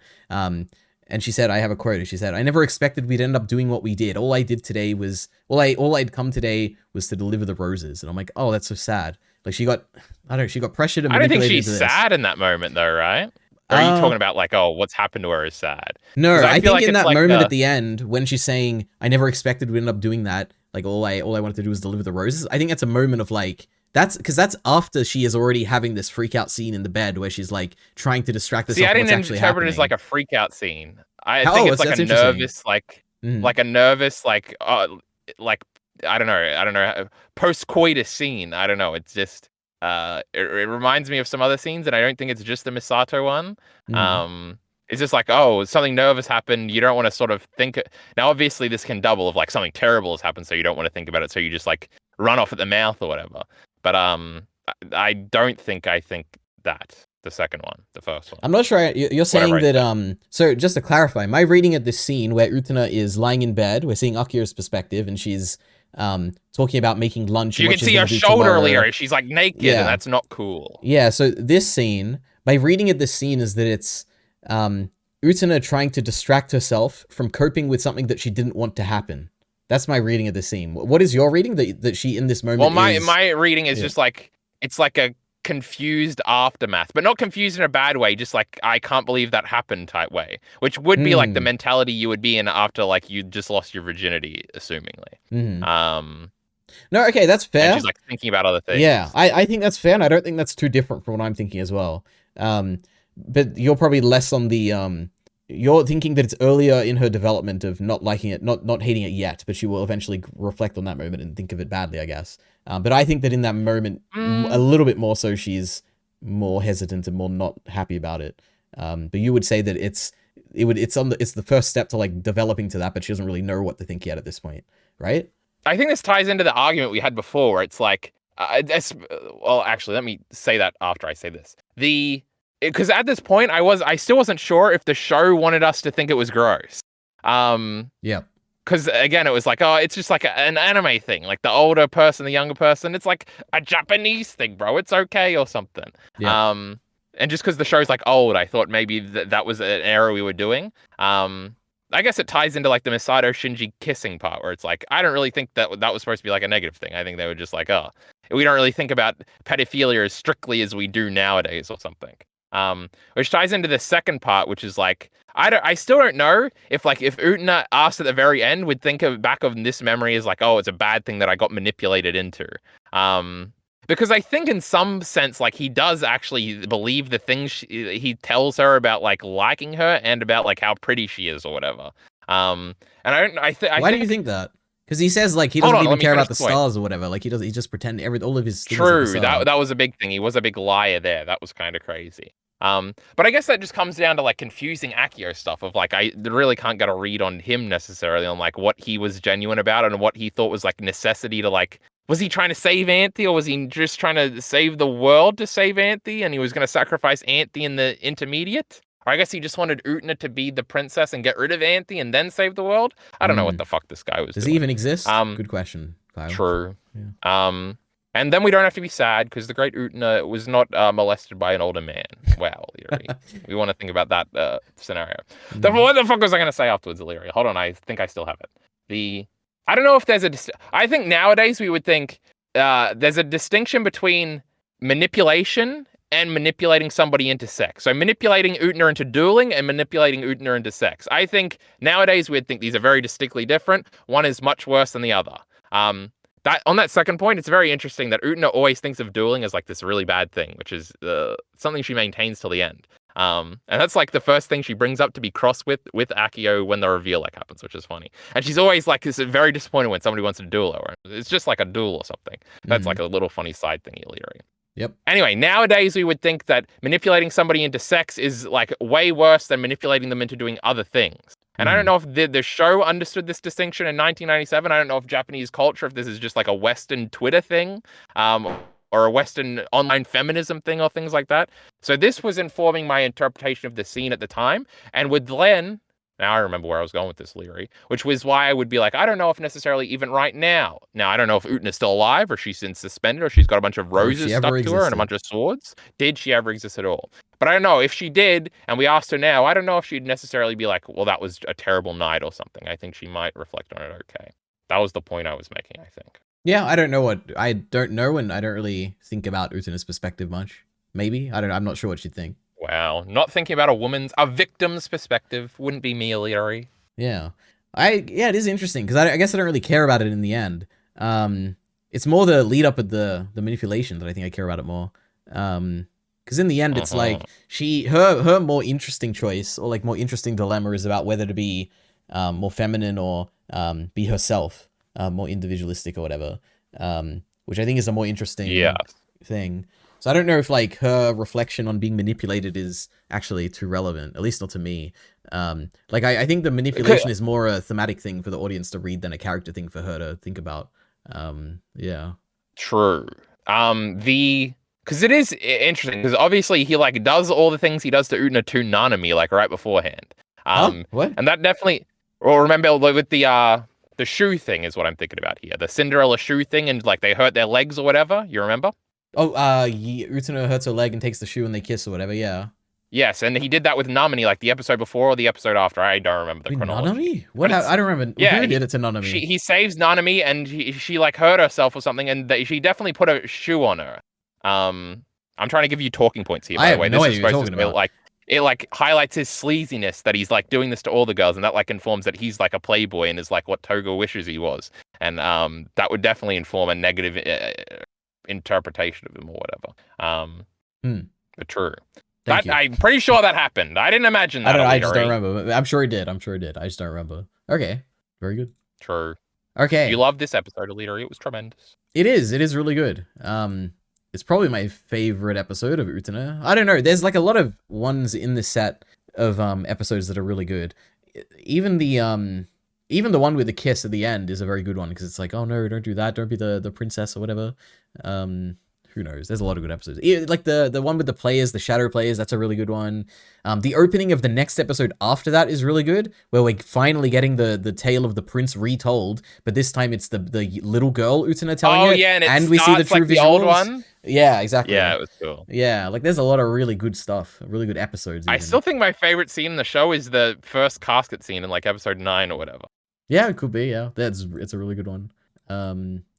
And she said, I have a quote. She said, I never expected we'd end up doing what we did. All I'd come today was to deliver the roses. And I'm like, oh, that's so sad. Like she got pressured and manipulated. I don't think she's sad in that moment though, right? Or are you talking about like, oh, what's happened to her is sad? No, I think like in that like moment at the end when she's saying, I never expected we'd end up doing that. Like all I wanted to do was deliver the roses. I think that's a moment of like, that's after she is already having this freak out scene in the bed where she's like trying to distract herself. See, I didn't interpret it as like a freak out scene. I think it's like a nervous, like a nervous, like I don't know, post-coitus scene. I don't know. It's just it reminds me of some other scenes, and I don't think it's just the Misato one. It's just like, oh, something nervous happened. You don't want to sort of think. Now, obviously, this can double if like something terrible has happened, so you don't want to think about it. So you just like run off at the mouth or whatever. But I don't think I think that the second one, the first one. I'm not sure. You're saying that. So just to clarify, my reading of this scene where Utena is lying in bed, we're seeing Akio's perspective, and she's talking about making lunch. You can see her shoulder earlier. She's like naked, and that's not cool. Yeah. So this scene, my reading of this scene is that it's Utena trying to distract herself from coping with something that she didn't want to happen. That's my reading of the scene. What is your reading that she in this moment? Well, my reading is just like it's like a confused aftermath, but not confused in a bad way, just like I can't believe that happened type way, which would be like the mentality you would be in after like you just lost your virginity, assumingly. No, okay, that's fair. And she's like thinking about other things. Yeah, I think that's fair, and I don't think that's too different from what I'm thinking as well. But you're probably less on the you're thinking that it's earlier in her development of not liking it, not hating it yet, but she will eventually reflect on that moment and think of it badly, I guess. But I think that in that moment, a little bit more so, she's more hesitant and more not happy about it. But you would say that it's the first step to like developing to that, but she doesn't really know what to think yet at this point, right? I think this ties into the argument we had before, where it's like, well, actually, let me say that after I say this. Because at this point, I still wasn't sure if the show wanted us to think it was gross. Yeah. Because again, it was like, oh, it's just like an anime thing, like the older person, the younger person. It's like a Japanese thing, bro. It's okay or something. Yeah. And just because the show's like old, I thought maybe that was an error we were doing. I guess it ties into like the Misato Shinji kissing part, where it's like, I don't really think that was supposed to be like a negative thing. I think they were just like, oh, we don't really think about pedophilia as strictly as we do nowadays or something. Which ties into the second part, which is like, I still don't know if Utena asked at the very end would think back of this memory as like, oh, it's a bad thing that I got manipulated into. Because I think in some sense, like he does actually believe the things he tells her about like liking her and about like how pretty she is or whatever. And why do you think that? Because he says like he doesn't even care about the stars or whatever. Like he just pretend all of his things. True, that was a big thing. He was a big liar there. That was kind of crazy. But I guess that just comes down to like confusing Akio stuff of like I really can't get a read on him necessarily on like what he was genuine about and what he thought was like necessity to like, was he trying to save Anthe or was he just trying to save the world to save Anthe and he was going to sacrifice Anthe in the intermediate? Or I guess he just wanted Utena to be the princess and get rid of Anthe and then save the world? I don't know what the fuck this guy was doing. Does he even exist? Good question, Kyle. True. Yeah. And then we don't have to be sad because the great Utena was not molested by an older man. Wow, Illyri. We want to think about that scenario. What the fuck was I going to say afterwards, Illyri? Hold on, I think I still have it. I don't know if there's I think nowadays we would think there's a distinction between manipulation and manipulating somebody into sex. So manipulating Utena into dueling and manipulating Utena into sex. I think nowadays we'd think these are very distinctly different. One is much worse than the other. That on that second point, it's very interesting that Utena always thinks of dueling as like this really bad thing, which is something she maintains till the end. And that's like the first thing she brings up to be cross with Akio when the reveal like happens, which is funny. And she's always like this very disappointed when somebody wants to duel her. It's just like a duel or something. That's like a little funny side thing, Illyri. Yep. Anyway, nowadays we would think that manipulating somebody into sex is like way worse than manipulating them into doing other things. And I don't know if the show understood this distinction in 1997. I don't know if Japanese culture, if this is just like a Western Twitter thing, or a Western online feminism thing or things like that. So this was informing my interpretation of the scene at the time. And with Glenn, now I remember where I was going with this, Illyri, which was why I would be like, I don't know if necessarily even right now. Now, I don't know if Utena's still alive or she's been suspended or she's got a bunch of roses stuck to her and a bunch of swords. Did she ever exist at all? But I don't know if she did, and we asked her now, I don't know if she'd necessarily be like, well, that was a terrible night or something. I think she might reflect on it okay. That was the point I was making, I think. Yeah, I don't know, and I don't really think about Utena's perspective much. Maybe. I'm not sure what she'd think. Wow. Not thinking about a victim's perspective wouldn't be me, Illyri. Yeah. It is interesting, because I guess I don't really care about it in the end. It's more the lead up of the manipulation that I think I care about it more. Because in the end, it's like her more interesting choice or like more interesting dilemma is about whether to be more feminine or be herself, more individualistic or whatever, which I think is a more interesting thing. So I don't know if like her reflection on being manipulated is actually too relevant, at least not to me. Like I think the manipulation is more a thematic thing for the audience to read than a character thing for her to think about. Yeah. True. Because it is interesting, because obviously he like does all the things he does to Utena to Nanami like right beforehand. What? And that definitely. Well, remember with the shoe thing is what I'm thinking about here. The Cinderella shoe thing, and like they hurt their legs or whatever. You remember? Oh, Utena hurts her leg and takes the shoe and they kiss or whatever. Yeah. Yes, and he did that with Namini, like the episode before or the episode after. I don't remember the chronology. Nanami? What? I don't remember. Yeah, who did it to Nanami? He saves Nanami, and she like hurt herself or something, and she definitely put a shoe on her. I'm trying to give you talking points here. By the way, no this is idea supposed to be like it like highlights his sleaziness that he's like doing this to all the girls, and that like informs that he's like a playboy and is like what Toga wishes he was, and that would definitely inform a negative interpretation of him or whatever. But true. I'm pretty sure that happened. I didn't imagine that. I just don't remember. I'm sure it did. I just don't remember. Okay. Very good. True. Okay. You love this episode, Alita. It was tremendous. It is. It is really good. It's probably my favorite episode of Utena. I don't know. There's like a lot of ones in this set of episodes that are really good. Even the one with the kiss at the end is a very good one because it's like, oh no, don't do that. Don't be the princess or whatever. Who knows? There's a lot of good episodes. Like the one with the players, the shadow players, that's a really good one. The opening of the next episode after that is really good, where we're finally getting the tale of the prince retold, but this time it's the little girl Utena telling it. Yeah, and we see the true like visuals. The old one. Yeah, exactly. Yeah, it was cool. Yeah, like there's a lot of really good stuff, really good episodes. Even. I still think my favorite scene in the show is the first casket scene in like episode 9 or whatever. Yeah, it could be. Yeah, it's a really good one.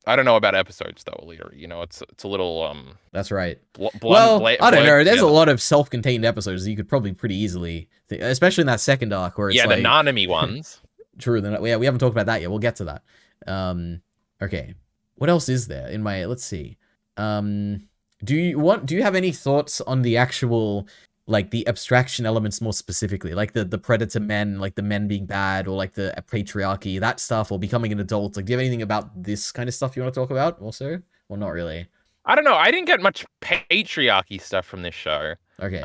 I don't know about episodes though, Alita. You know, it's a little That's right. I don't know. There's a lot of self-contained episodes that you could probably pretty easily, especially in that second arc where it's the Nanami ones. True. We haven't talked about that yet. We'll get to that. Okay. What else is there in my? Let's see. Do you have any thoughts on the actual? Like the abstraction elements more specifically, like the predator men, like the men being bad, or like the patriarchy, that stuff, or becoming an adult. Like, do you have anything about this kind of stuff you want to talk about also? Well, not really. I don't know. I didn't get much patriarchy stuff from this show. Okay.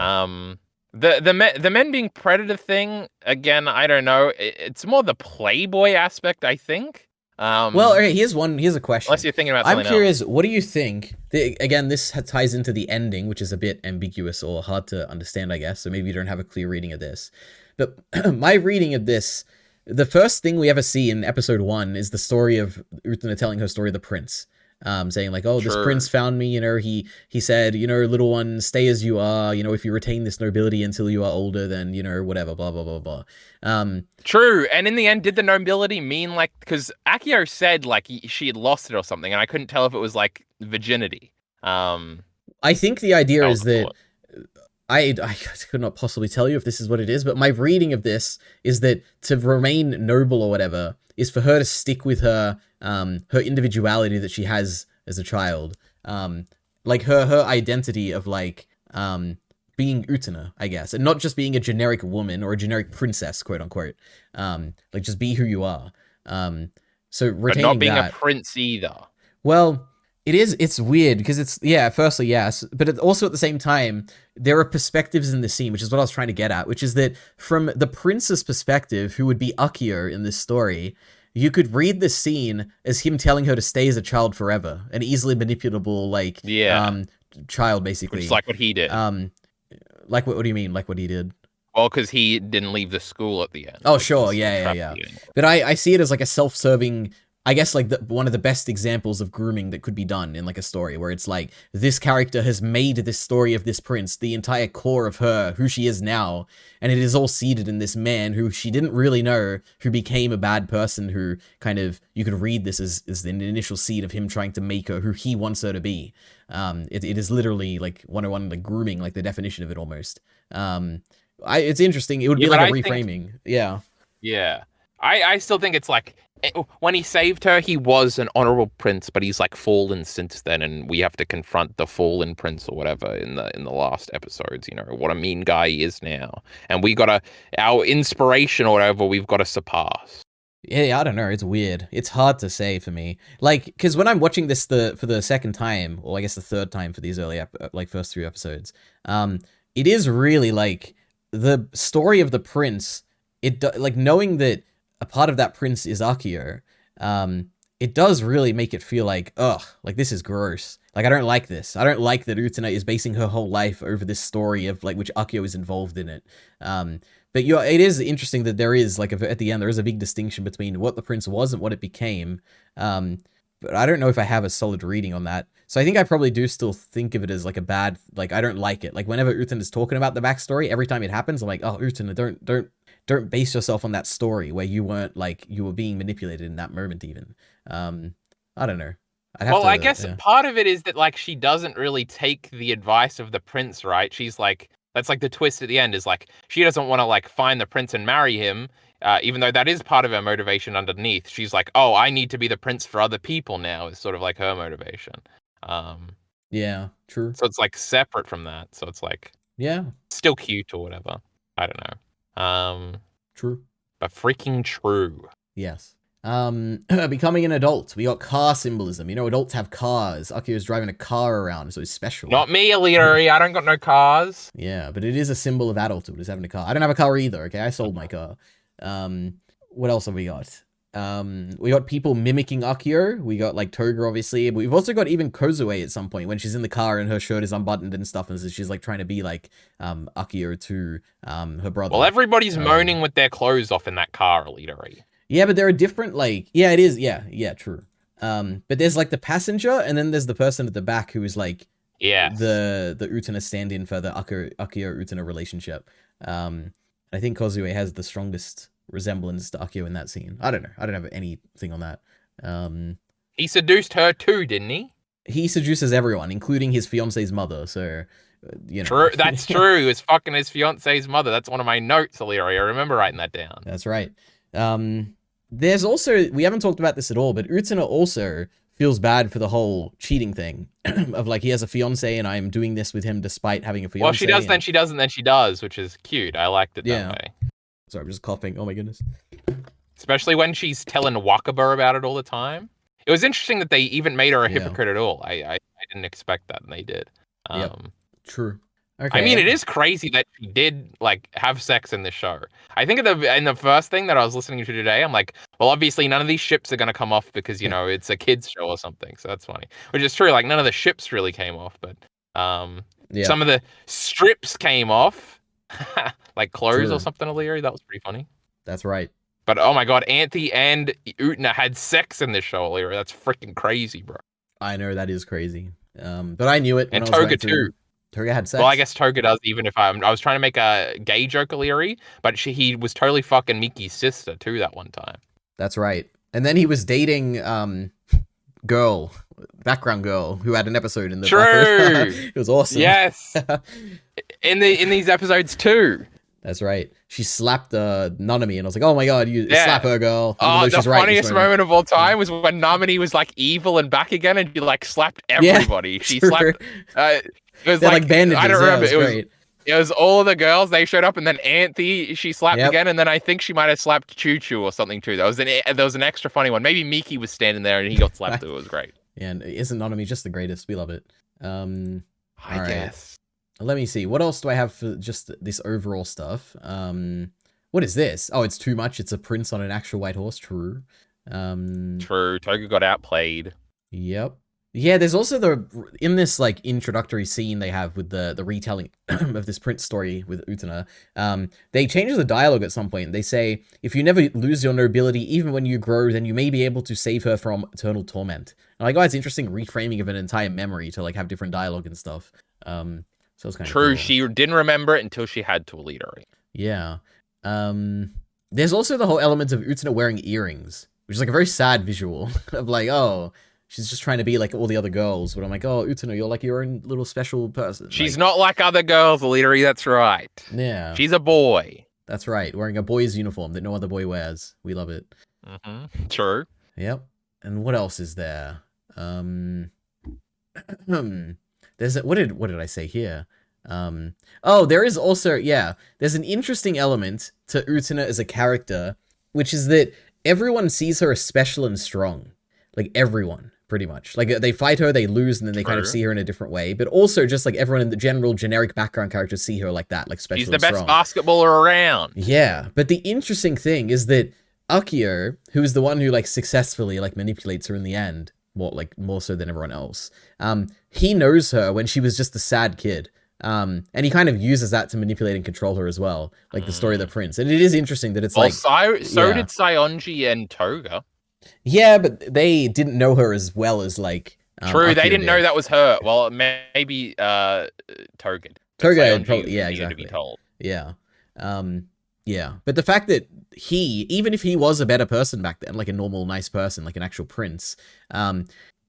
The men being predator thing, again, I don't know. It's more the playboy aspect, I think. Well, okay, here's a question. Unless you're thinking about something I'm curious, what do you think? Again, this ties into the ending, which is a bit ambiguous or hard to understand, I guess. So maybe you don't have a clear reading of this. But my reading of this, the first thing we ever see in episode 1 is the story of Utena telling her story of the prince. Saying like, oh, this prince found me, you know, he said, you know, little one, stay as you are, you know, if you retain this nobility until you are older, then, you know, whatever, blah, blah, blah, blah. True. And in the end, did the nobility mean like, because Akio said like she had lost it or something, and I couldn't tell if it was like virginity. I think the idea is that I could not possibly tell you if this is what it is, but my reading of this is that to remain noble or whatever is for her to stick with her her individuality that she has as a child, like her identity of like being Utena, I guess, and not just being a generic woman or a generic princess, quote unquote. Like just be who you are. So retaining but not being that, a prince either. Well, it's weird because it's, yeah, firstly, yes, but also at the same time, there are perspectives in the scene, which is what I was trying to get at, which is that from the prince's perspective, who would be Akio in this story, you could read this scene as him telling her to stay as a child forever, an easily manipulable, like, child, basically. Which is like what he did. Like, what do you mean, like what he did? Well, because he didn't leave the school at the end. Oh, sure, yeah. But I see it as like a self-serving, I guess, like one of the best examples of grooming that could be done in like a story where it's like this character has made this story of this prince, the entire core of her, who she is now, and it is all seated in this man who she didn't really know, who became a bad person, who kind of, you could read this as the initial seed of him trying to make her who he wants her to be. It is literally like 101, like grooming, like the definition of it almost. It's interesting. It would be like a reframing. Yeah. I still think it's like, when he saved her, he was an honorable prince, but he's like fallen since then, and we have to confront the fallen prince or whatever in the last episodes. You know what a mean guy he is now, and we gotta, our inspiration or whatever, we've got to surpass. Yeah, I don't know. It's weird. It's hard to say for me. Like, because when I'm watching this for the second time, or I guess the third time for these early first 3 episodes, it is really like the story of the prince. Like knowing that a part of that prince is Akio, it does really make it feel like, ugh, like this is gross. Like, I don't like this. I don't like that Utena is basing her whole life over this story of like, which Akio is involved in it. But it is interesting that there is like, at the end, there is a big distinction between what the prince was and what it became. but I don't know if I have a solid reading on that. So I think I probably do still think of it as like a bad, like I don't like it. Like whenever Utena is talking about the backstory, every time it happens, I'm like, oh, Utena, don't base yourself on that story where you weren't like you were being manipulated in that moment even. I don't know. I guess part of it is that like she doesn't really take the advice of the prince, right? She's like, that's like the twist at the end is like she doesn't want to like find the prince and marry him, even though that is part of her motivation underneath. She's like, oh, I need to be the prince for other people now is sort of like her motivation. Yeah, true. So it's like separate from that. So it's like, yeah, still cute or whatever. I don't know. True. But freaking true. Yes. Becoming an adult. We got car symbolism. You know, adults have cars. Akio's driving a car around, so he's special. Not me, Aliri. I don't got no cars. Yeah, but it is a symbol of adulthood, is having a car. I don't have a car either, okay? I sold my car. What else have we got? We got people mimicking Akio. We got, like, Toga, obviously. But we've also got even Kozue at some point when she's in the car and her shirt is unbuttoned and stuff. And so she's, like, trying to be, like, Akio to her brother. Well, everybody's moaning with their clothes off in that car, Aliri. Yeah, but there are different, like... Yeah, it is. Yeah, true. But there's, like, the passenger, and then there's the person at the back who is, like... Yeah. The Utena stand-in for the Akio-Utena relationship. I think Kozue has the strongest resemblance to Akio in that scene. I don't know. I don't have anything on that. He seduced her too, didn't he? He seduces everyone, including his fiance's mother, so... you know. True, that's true. He was fucking his fiance's mother. That's one of my notes, Aliri. I remember writing that down. That's right. There's also, we haven't talked about this at all, but Utena also feels bad for the whole cheating thing of like, he has a fiance and I'm doing this with him despite having a fiance. Well, she does, then she doesn't, then she does, which is cute. I liked it that way. Sorry, I'm just coughing. Oh my goodness. Especially when she's telling Wakaba about it all the time. It was interesting that they even made her a hypocrite at all. I didn't expect that, and they did. True. Okay. I mean, it is crazy that she did like have sex in the show. I think in the first thing that I was listening to today, I'm like, well, obviously none of these ships are going to come off because, you know, it's a kids show or something. So that's funny, which is true. Like none of the ships really came off, but some of the strips came off, like clothes or something. O'Leary, that was pretty funny. That's right. But oh my god, Anthe and Utena had sex in this show, O'Leary. That's freaking crazy, bro. I know that is crazy. But I knew it. And Toga too. Toga had sex. Well, I guess Toga does, even if I was trying to make a gay joke, O'Leary, but he was totally fucking Miki's sister too that one time. That's right. And then he was dating background girl who had an episode in the True. It was awesome. Yes. in these episodes too. That's right. She slapped Nanami, and I was like, "Oh my god, you slap her, girl!" Oh, the funniest moment of all time was when Nanami was like evil and back again, and she like slapped everybody. Yeah, she slapped. It was like bandages. I don't remember. It was all of the girls. They showed up, and then Anthe she slapped again, and then I think she might have slapped Choo Choo or something too. There was an extra funny one. Maybe Miki was standing there and he got slapped too. It was great. Yeah, and isn't Nanami just the greatest? We love it. I guess. Let me see. What else do I have for just this overall stuff? What is this? Oh, it's too much. It's a prince on an actual white horse. True. True. Toga got outplayed. Yep. Yeah, there's also in this like introductory scene they have with the retelling of this prince story with Utena, they change the dialogue at some point. They say, if you never lose your nobility, even when you grow, then you may be able to save her from eternal torment. And like, oh, it's interesting reframing of an entire memory to like have different dialogue and stuff. So it's kind of true. cool. She didn't remember it until she had to lead her. Yeah. There's also the whole element of Utena wearing earrings, which is like a very sad visual of like, oh, she's just trying to be like all the other girls, but I'm like, oh, Utena, you're like your own little special person. She's not like other girls, Leadery, that's right. Yeah. She's a boy. That's right. Wearing a boy's uniform that no other boy wears. We love it. Mm-hmm. True. Yep. And what else is there? There's what did I say here? There is also, there's an interesting element to Utena as a character, which is that everyone sees her as special and strong. Like everyone, pretty much. Like they fight her, they lose, and then they kind of see her in a different way. But also just like everyone in the general generic background characters see her like that, like special and strong. She's the best basketballer around. Yeah, but the interesting thing is that Akio, who is the one who like successfully like manipulates her in the end, more so than everyone else, he knows her when she was just a sad kid. And he kind of uses that to manipulate and control her as well, like the story of the prince. And it is interesting that it's did Saionji and Toga. Yeah, but they didn't know her as well as like. True, they Akio didn't know did. that was her. Well, maybe Toga. Toga Sayonji probably, yeah, needed to be exactly. told. Yeah. Yeah. But the fact that even if he was a better person back then, like a normal, nice person, like an actual prince,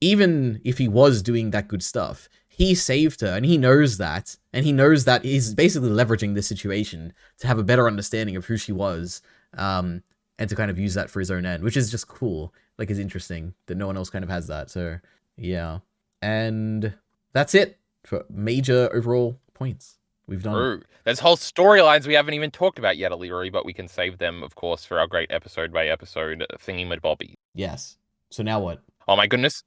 even if he was doing that good stuff, he saved her, and he knows that. And he knows that he's basically leveraging this situation to have a better understanding of who she was, and to kind of use that for his own end, which is just cool. Like, it's interesting that no one else kind of has that. So, yeah. And that's it for major overall points. We've done True. There's whole storylines we haven't even talked about yet, Aliri, but we can save them, of course, for our great episode by episode thingy-mabobby. Yes. So now what? Oh my goodness.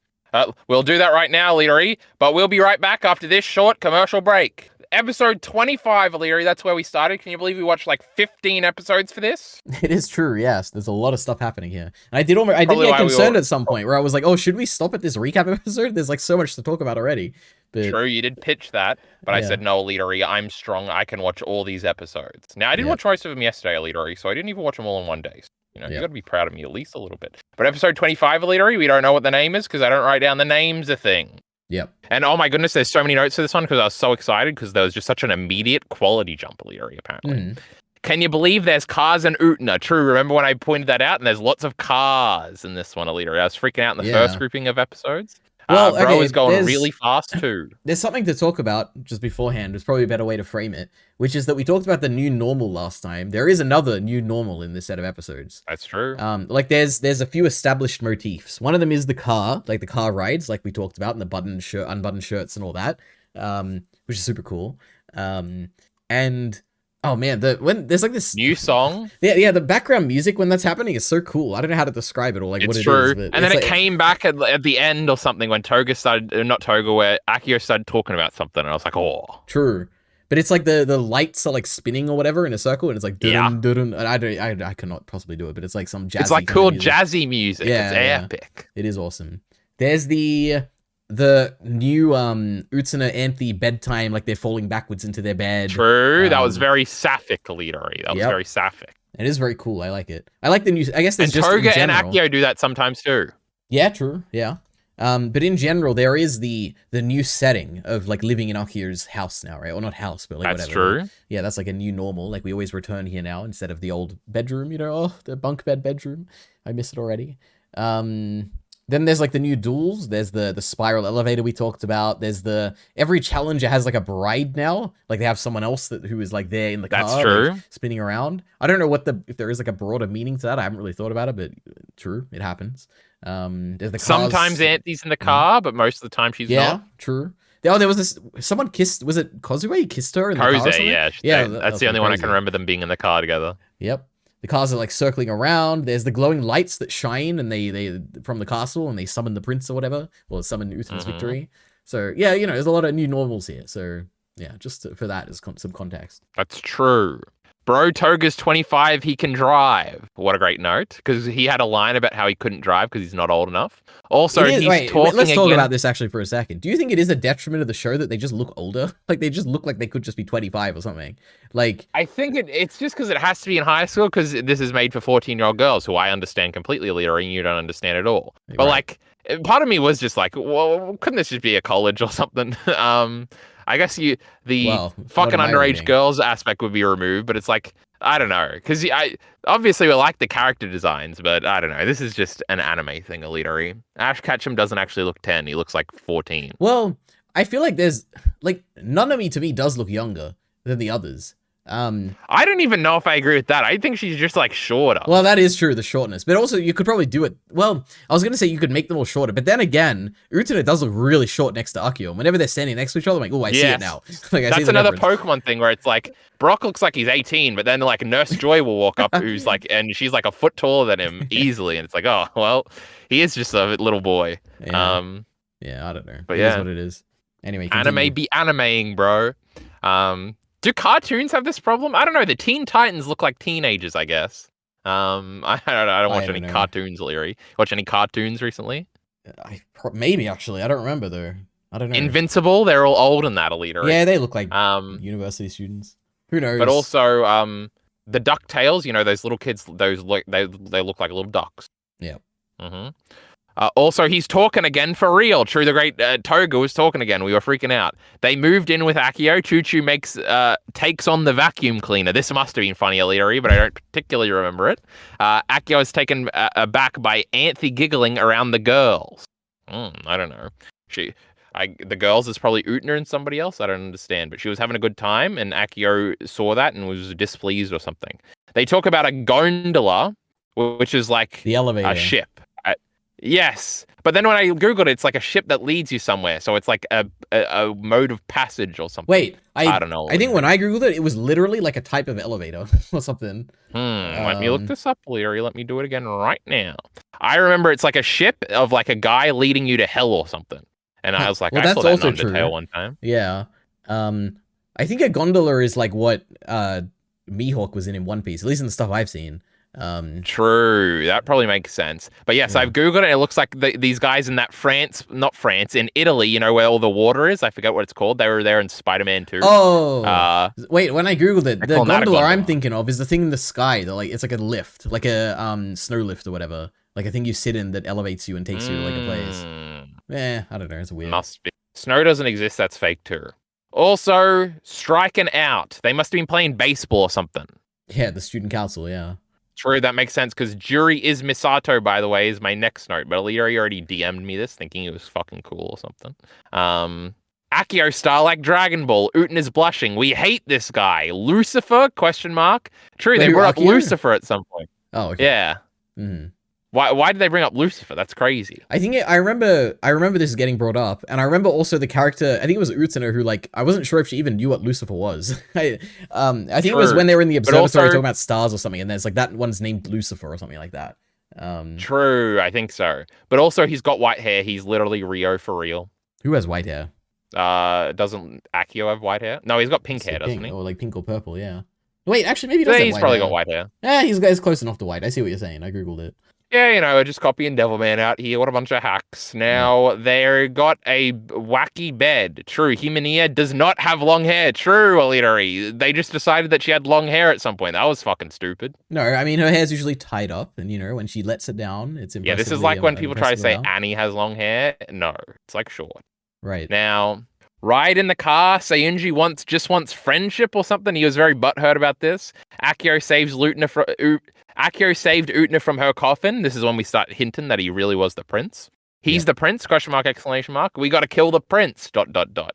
We'll do that right now, Aliri, but we'll be right back after this short commercial break. Episode 25, Aliri, that's where we started. Can you believe we watched like 15 episodes for this? It is true, yes. There's a lot of stuff happening here. And I did get concerned at some point where I was like, oh, should we stop at this recap episode? There's like so much to talk about already. But true, you did pitch that, but I said, no, Aliri, I'm strong. I can watch all these episodes. Now, I did watch most of them yesterday, Aliri, so I didn't even watch them all in one day. So, you got to be proud of me at least a little bit. But episode 25, Aliri, we don't know what the name is because I don't write down the names of thing. Yep. And oh my goodness, there's so many notes for this one because I was so excited because there was just such an immediate quality jump, Aliri, apparently. Can you believe there's cars in Utena? True, remember when I pointed that out? And there's lots of cars in this one, Aliri. I was freaking out in the first grouping of episodes. Well, bro is going really fast too. There's something to talk about just beforehand. It's probably a better way to frame it, which is that we talked about the new normal last time. There is another new normal in this set of episodes. That's true. Like there's a few established motifs. One of them is the car, like the car rides, like we talked about, and the unbuttoned shirts and all that, which is super cool. And oh man, there's like this new song. Yeah, the background music when that's happening is so cool. I don't know how to describe it or like what it true. is. But and then it came back at the end or something when Toga started, not Toga, where Akio started talking about something, and I was like, oh. True. But it's like the lights are like spinning or whatever in a circle, and it's like dun, dun, dun, and I cannot possibly do it, but it's like some jazzy. It's like cool jazzy music. Yeah, it's epic. It is awesome. There's the new Utena Anthe bedtime, like they're falling backwards into their bed. True, that was very sapphic, Leadery. That was very sapphic. It is very cool. I like it. I like the new. I guess there's and just Toga and Akio do that sometimes too. Yeah, true. Yeah. But in general, there is the new setting of like living in Akio's house now, right? Or not house, but like that's whatever. True. Yeah, that's like a new normal. Like we always return here now instead of the old bedroom. You know, oh, the bunk bed bedroom. I miss it already. Then there's like the new duels. There's the spiral elevator we talked about. There's every challenger has like a bride now. Like they have someone else who is like there in the car. That's true. Like, spinning around. I don't know if there is like a broader meaning to that. I haven't really thought about it, but true, it happens. There's the cars. Sometimes Auntie's in the car, but most of the time she's not. Yeah, true. Oh, there was this. Someone kissed. Was it Kozue? Kissed her in the car. Yeah. That's the only one I can remember them being in the car together. Yep. The cars are like circling around. There's the glowing lights that shine, and they from the castle, and they summon the prince or whatever, or summon Utena's victory. So yeah, there's a lot of new normals here. So yeah, just for that as some context. That's true. Bro, Toga's 25, he can drive. What a great note, because he had a line about how he couldn't drive because he's not old enough. Also, he's talking let's talk about this actually for a second. Do you think it is a detriment of the show that they just look older? Like, they just look like they could just be 25 or something? Like, I think it's just because it has to be in high school, because this is made for 14-year-old girls, who I understand completely, Leader, and you don't understand at all. But, like, part of me was just like, well, couldn't this just be a college or something? I guess fucking underage girls aspect would be removed, but it's like, I don't know, because obviously we like the character designs, but I don't know. This is just an anime thing, Elitery. Ash Ketchum doesn't actually look 10; he looks like 14. Well, I feel like there's like Nanami to me does look younger than the others. I don't even know if I agree with that. I think she's just like shorter. Well, that is true, the shortness. But also, you could probably do it. Well, I was going to say you could make them all shorter. But then again, Utena does look really short next to Akio. Whenever they're standing next to each other, I'm like, oh, I see it now. Like, that's another Pokemon thing where it's like, Brock looks like he's 18, but then like Nurse Joy will walk up who's like, and she's like a foot taller than him easily. And it's like, oh, well, he is just a little boy. Yeah, yeah, I don't know. But it is what it is. Anyway, continue. Anime be animeing, bro. Do cartoons have this problem? I don't know. The Teen Titans look like teenagers, I guess. I don't watch any cartoons, Leary. Watch any cartoons recently? Maybe, actually. I don't remember, though. I don't know. Invincible, they're all old in that, Leader. Yeah, they look like university students. Who knows? But also, the DuckTales, those little kids, they look like little ducks. Yeah. Mm-hmm. Also, he's talking again for real. True, the great Toga was talking again. We were freaking out. They moved in with Akio. Choo-Choo takes on the vacuum cleaner. This must have been funny, Elitari, but I don't particularly remember it. Akio is taken aback by Anthe giggling around the girls. I don't know. The girls is probably Utena and somebody else. I don't understand, but she was having a good time, and Akio saw that and was displeased or something. They talk about a gondola, which is like the elevator, a ship. Yes, but then when I googled it, it's like a ship that leads you somewhere. So it's like a mode of passage or something. Wait, I don't know. I think when I googled it, it was literally like a type of elevator or something. Let me look this up, Leary. Let me do it again right now. I remember it's like a ship of like a guy leading you to hell or something. And I was like, well, I saw that also in Undertale one time. Yeah. I think a gondola is like what Mihawk was in One Piece, at least in the stuff I've seen. True, that probably makes sense. But yes, I've googled it. It looks like these guys in that in Italy, you know, where all the water is. I forget what it's called. They were there in Spider-Man 2. Oh, wait, when I googled it, the gondola I'm thinking of is the thing in the sky. It's like a lift, like a snow lift or whatever. Like a thing you sit in that elevates you and takes you to like a place. I don't know. It's weird. Must be. Snow doesn't exist. That's fake too. Also, striking out. They must have been playing baseball or something. Yeah, the student council. Yeah. True, that makes sense, because Jury is Misato, by the way, is my next note. But Aliri already DM'd me this, thinking it was fucking cool or something. Akio style like Dragon Ball. Uten is blushing. We hate this guy. Lucifer? Question mark. True, they brought up Lucifer at some point. Oh, okay. Yeah. Mm-hmm. Why did they bring up Lucifer? That's crazy. I think I remember this getting brought up, and I remember also the character. I think it was Utena who, like, I wasn't sure if she even knew what Lucifer was. I think it was when they were in the observatory talking about stars or something, and there's like that one's named Lucifer or something like that. True, I think so. But also, he's got white hair. He's literally Rio for real. Who has white hair? Doesn't Akio have white hair? No, he's got pink hair, doesn't he? Or like pink or purple, yeah. Wait, actually, maybe he does. He's probably got white hair. Yeah, he's close enough to white. I see what you're saying. I googled it. Yeah, you know, just copying Devilman out here. What a bunch of hacks. Now, they got a wacky bed. True, Himenia does not have long hair. True, Alidari. They just decided that she had long hair at some point. That was fucking stupid. No, I mean, her hair's usually tied up, and, you know, when she lets it down, it's impressive. Yeah, this is like when people try to say Annie has long hair. No, it's like short. Right. Now, ride in the car. Sayunji just wants friendship or something. He was very butthurt about this. Akio saved Utena from her coffin. This is when we start hinting that he really was the prince. He's the prince, question mark, exclamation mark. We got to kill the prince, ...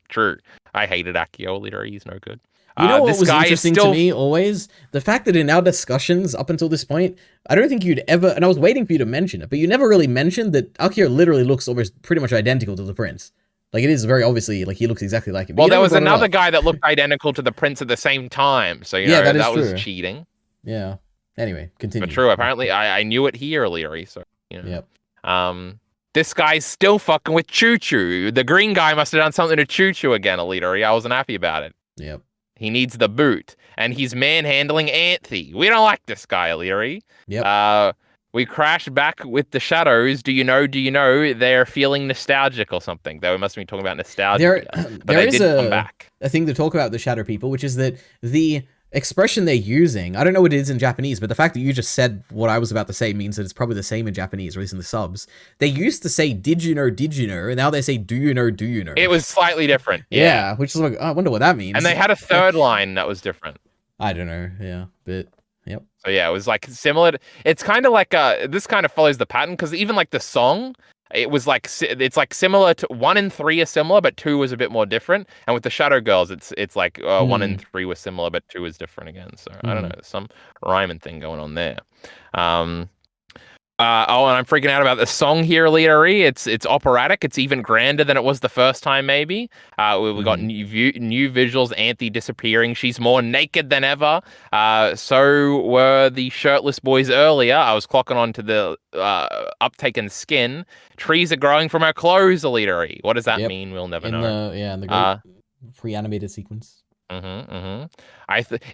True. I hated Akio, literally. He's no good. You know what was interesting to me always? The fact that in our discussions up until this point, I don't think you'd ever, and I was waiting for you to mention it, but you never really mentioned that Akio literally looks almost pretty much identical to the prince. Like, it is very obviously, like, he looks exactly like him. Well, there was another guy that looked identical to the prince at the same time. So, you know, that was cheating. Yeah. Anyway, continue. But true, apparently I knew it here earlier, so, you know. Yep. This guy's still fucking with Choo-Choo. The green guy must have done something to Choo-Choo again, Alidari. I wasn't happy about it. Yep. He needs the boot. And he's manhandling Anthe. We don't like this guy, Alidari. Yep. We crash back with the shadows. Do you know they're feeling nostalgic or something? They must be talking about nostalgia. But there they did come back. A thing to talk about the shadow people, which is that the expression they're using, I don't know what it is in Japanese, but the fact that you just said what I was about to say means that it's probably the same in Japanese, or at least in the subs. They used to say, did you know, and now they say, do you know, do you know? It was slightly different. Yeah, which is like, I wonder what that means. And they had a third line that was different. I don't know, yeah, but... Yep. So yeah, it was like similar. It's kind of like this kind of follows the pattern, because even like the song, it was like it's like similar to 1 and 3 are similar, but 2 was a bit more different. And with the Shadow Girls, it's like 1 and 3 was similar, but 2 is different again. So I don't know, some rhyming thing going on there. And I'm freaking out about the song here, Leadery. It's operatic. It's even grander than it was the first time, maybe. We got new visuals, Anthe disappearing. She's more naked than ever. So were the shirtless boys earlier. I was clocking on to the uptaken skin. Trees are growing from her clothes, Leadery. What does that mean? We'll never know. In the great pre-animated sequence. It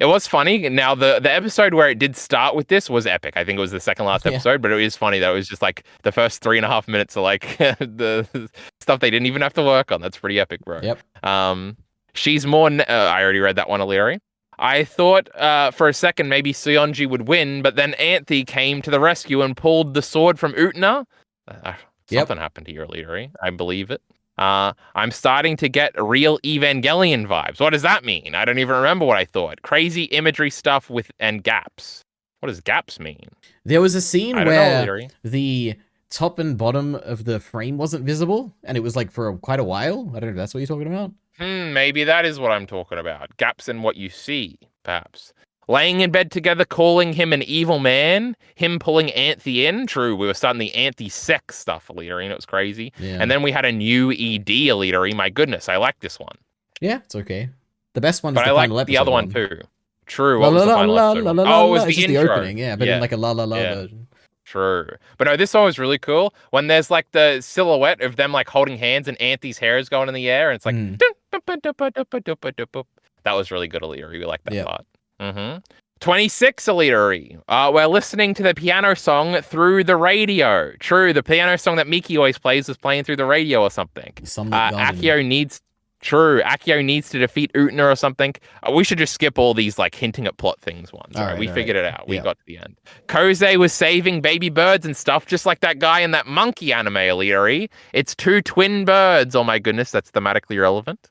was funny. Now the episode where it did start with this was epic. I think it was the second last episode, but it was funny that it was just like the first 3.5 minutes of like the stuff they didn't even have to work on. That's pretty epic, bro. Yep. She's more. I already read that one, Aliri. I thought for a second maybe Seonji would win, but then Anthe came to the rescue and pulled the sword from Utena. Something happened to your leadery. I believe it. I'm starting to get real Evangelion vibes. What does that mean? I don't even remember what I thought. Crazy imagery stuff and gaps. What does gaps mean? There was a scene where the top and bottom of the frame wasn't visible, and it was like for quite a while. I don't know if that's what you're talking about. Maybe that is what I'm talking about. Gaps in what you see, perhaps. Laying in bed together, calling him an evil man, him pulling Anthe in. True, we were starting the anti-sex stuff, Elitery, and it was crazy. Yeah. And then we had a new ED, Elitery. My goodness, I like this one. Yeah, it's okay. The best one is but the I final like episode the other one too. True, what was the final episode? Oh, it was the intro. The opening, yeah, but in like a la version. True. But no, this one was really cool. When there's like the silhouette of them like holding hands and Anthe's hair is going in the air, and it's like that was really good, Elitery. We like that part. 26, Elitery. We're listening to the piano song through the radio. True, the piano song that Miki always plays is playing through the radio or something. Akio needs to defeat Utena or something. We should just skip all these like hinting at plot things ones. All right, we figured it out. We got to the end. Koze was saving baby birds and stuff, just like that guy in that monkey anime, Elitery. It's 2 twin birds. Oh my goodness, that's thematically relevant.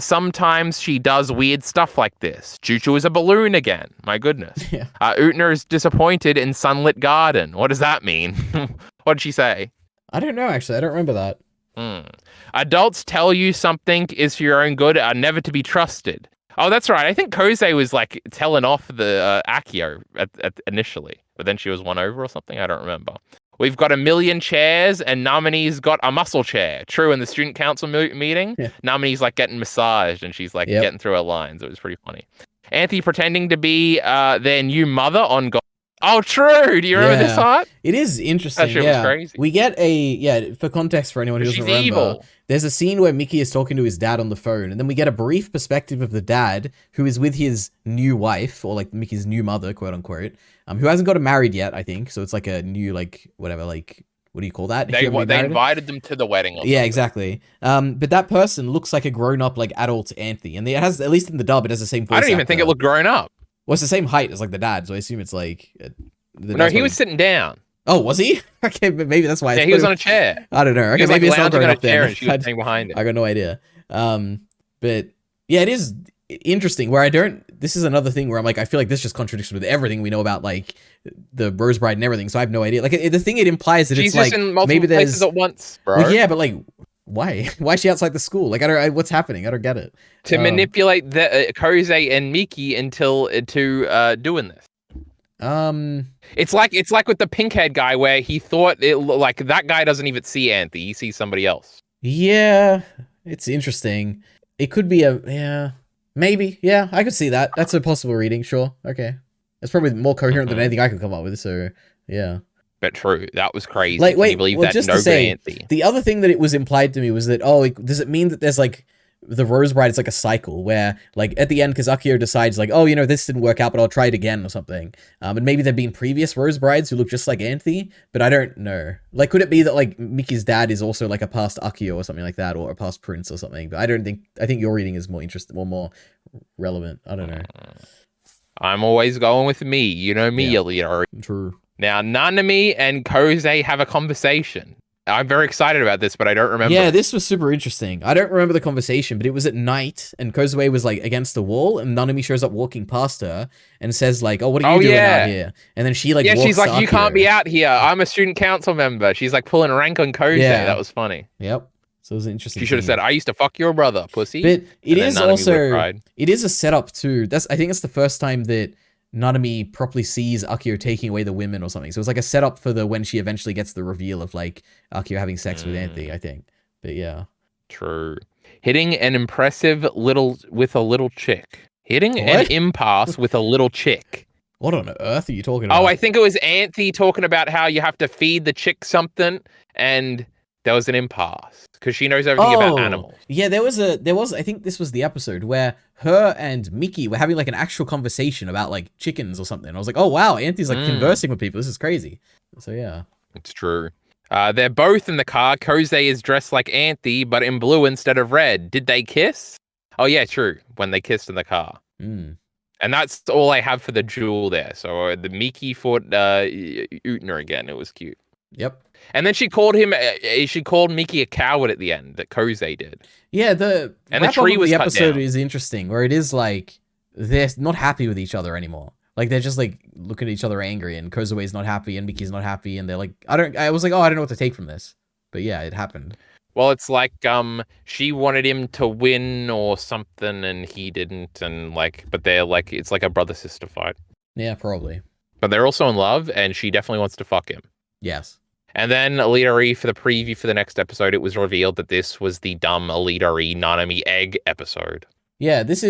Sometimes she does weird stuff like this. Chuchu is a balloon again. My goodness. Utena is disappointed in Sunlit Garden. What does that mean? What did she say? I don't know, actually. I don't remember that. Adults tell you something is for your own good are never to be trusted. Oh, that's right. I think Koze was like telling off the Akio initially, but then she was won over or something. I don't remember. We've got 1 million chairs, and Namini's got a muscle chair. True, in the student council meeting, Namini's like getting massaged, and she's like getting through her lines. It was pretty funny. Anthe pretending to be their new mother on God. Oh, true. Do you remember this art? It is interesting. That shit was crazy. We get for context for anyone who doesn't remember, evil. There's a scene where Miki is talking to his dad on the phone, and then we get a brief perspective of the dad who is with his new wife, or like Miki's new mother, quote unquote, who hasn't gotten married yet, I think. So it's like a new, like, whatever, like, what do you call that? They invited them to the wedding. Yeah, exactly. But that person looks like a grown-up, like, adult Anthe, and it has, at least in the dub, it has the same voice I don't even think it looked grown up. Well, it's the same height as like the dad, so I assume it's like. No, he was sitting down. Oh, was he? Okay, maybe that's why. Yeah, he was on a chair. I don't know. Okay, he was maybe like it's not on up there. And she was sitting behind it. I got no idea. But yeah, it is interesting. Where I don't. This is another thing where I'm like, I feel like this just contradicts with everything we know about like the Rose Bride and everything. So I have no idea. Like the thing it implies that she's it's like in multiple maybe there's places at once, bro. Well, yeah, but like. Why? Why is she outside the school? Like, what's happening? I don't get it. To manipulate the Koze and Miki until doing this. It's like with the pink head guy where he thought like that guy doesn't even see Anthe, he sees somebody else. Yeah, it's interesting. It could be maybe. Yeah, I could see that. That's a possible reading. Sure. Okay. It's probably more coherent than anything I could come up with. So yeah. But true, that was crazy. Like, wait, Can you believe that? Just no to say, Anthe. The other thing that it was implied to me was that, does it mean that there's like the Rose Bride is like a cycle where like at the end, because Akio decides like, oh, this didn't work out, but I'll try it again or something. And maybe there've been previous Rose Brides who look just like Anthe, but I don't know. Like, could it be that like Miki's dad is also like a past Akio or something like that, or a past prince or something? But I think your reading is more interesting or more relevant. I don't know. I'm always going with me. You know me, Elitery. True. Now, Nanami and Koze have a conversation. I'm very excited about this, but I don't remember. Yeah, this was super interesting. I don't remember the conversation, but it was at night, and Kozume was like against the wall, and Nanami shows up walking past her and says like, "Oh, what are you doing out here?" And then she like, walks she's like, to "You can't be out here. I'm a student council member." She's like pulling rank on Koze. Yeah. That was funny. Yep. So it was interesting. She should have said, "I used to fuck your brother, pussy." But it is also it is a setup too. I think it's the first time that Nanami properly sees Akio taking away the women or something. So it's like a setup for when she eventually gets the reveal of like Akio having sex with Anthe, I think. But yeah. True. Hitting an impressive with a little chick. Hitting an impasse with a little chick. What on earth are you talking about? Oh, I think it was Anthe talking about how you have to feed the chick something, and there was an impasse because she knows everything about animals. Yeah, there was I think this was the episode where her and Miki were having like an actual conversation about like chickens or something. I was like, oh wow, Anthe's like conversing with people. This is crazy. So yeah. It's true. They're both in the car. Koze is dressed like Anthe, but in blue instead of red. Did they kiss? Oh yeah, true. When they kissed in the car. And that's all I have for the duel there. So the Miki fought Utena again. It was cute. Yep. And then she called Miki a coward at the end, that Kosei did. Yeah, the tree was the episode is interesting, where it is like they're not happy with each other anymore. Like they're just like looking at each other angry, and Kozouei's not happy, and Miki's not happy, and they're like, I was like, oh, I don't know what to take from this, but yeah, it happened. Well, it's like she wanted him to win or something, and he didn't, and like, but they're like, it's like a brother-sister fight. Yeah, probably. But they're also in love, and she definitely wants to fuck him. Yes. And then Alidari, for the preview for the next episode, it was revealed that this was the dumb Alidari Nanami egg episode. Yeah, this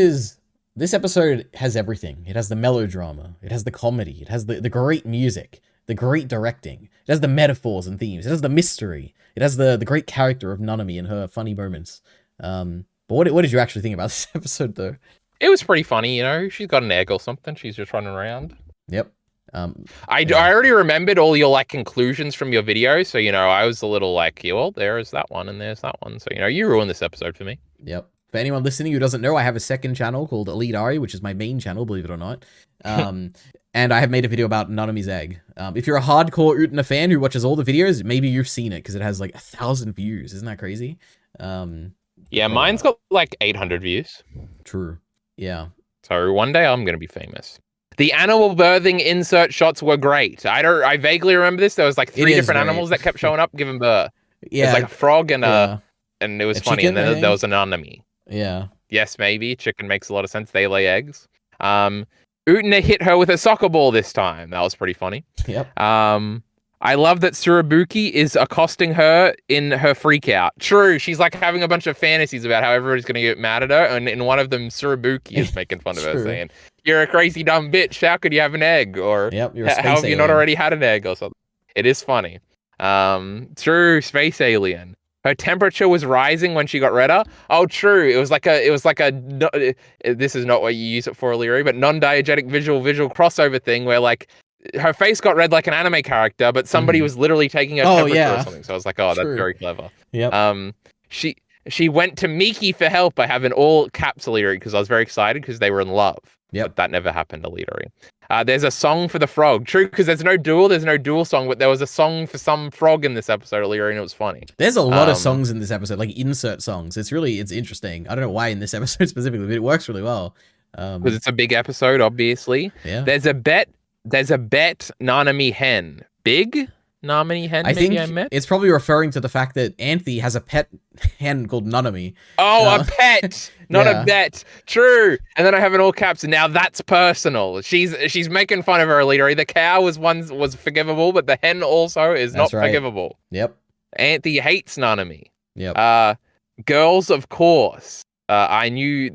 episode has everything. It has the melodrama. It has the comedy. It has the great music, the great directing. It has the metaphors and themes. It has the mystery. It has the great character of Nanami and her funny moments. But what did you actually think about this episode, though? It was pretty funny, you know. She's got an egg or something. She's just running around. Yep. I already remembered all your like conclusions from your video, so you know I was a little like, yeah, well, there's that one and there's that one. So you know, you ruined this episode for me. Yep. For anyone listening who doesn't know, I have a second channel called Elite Ari, which is my main channel, believe it or not. And I have made a video about Nanami's egg. If you're a hardcore Utena fan who watches all the videos, maybe you've seen it because it has like 1,000 views. Isn't that crazy? Yeah, mine's got like 800 views. True. Yeah. So one day I'm gonna be famous. The animal birthing insert shots were great. I vaguely remember this. There was like 3 different animals that kept showing up giving birth. Yeah. It's like a frog and and it was funny. Chicken, and then there was an Nanami. Yeah. Yes, maybe. Chicken makes a lot of sense. They lay eggs. Utena hit her with a soccer ball this time. That was pretty funny. Yep. I love that Tsurubuki is accosting her in her freak out. True, she's like having a bunch of fantasies about how everybody's going to get mad at her, and in one of them, Tsurubuki is making fun of her, saying, "You're a crazy dumb bitch. How could you have an egg?" Or yep, how have you not already had an egg or something? It is funny. True, space alien. Her temperature was rising when she got redder. Oh, true. It was like a. This is not what you use it for, Illyri, but non-diegetic visual crossover thing where like her face got red like an anime character, but somebody was literally taking her temperature or something. So I was like, oh, that's very clever. Yep. She went to Miki for help by having all caps Illyri because I was very excited because they were in love. Yep. But that never happened to Illyri. There's a song for the frog. True, because there's no duel song, but there was a song for some frog in this episode, Illyri, and it was funny. There's a lot of songs in this episode, like insert songs. It's interesting. I don't know why in this episode specifically, but it works really well. Because it's a big episode, obviously. Yeah. There's a bet Nanami hen. Big Nanami hen, I think it's probably referring to the fact that Anthe has a pet hen called Nanami. Oh, a pet, not a bet. True. And then I have in all caps, and now that's personal. She's making fun of her leader. The cow was forgivable, but the hen also is not forgivable. Yep. Anthe hates Nanami. Yep. Girls, of course. I knew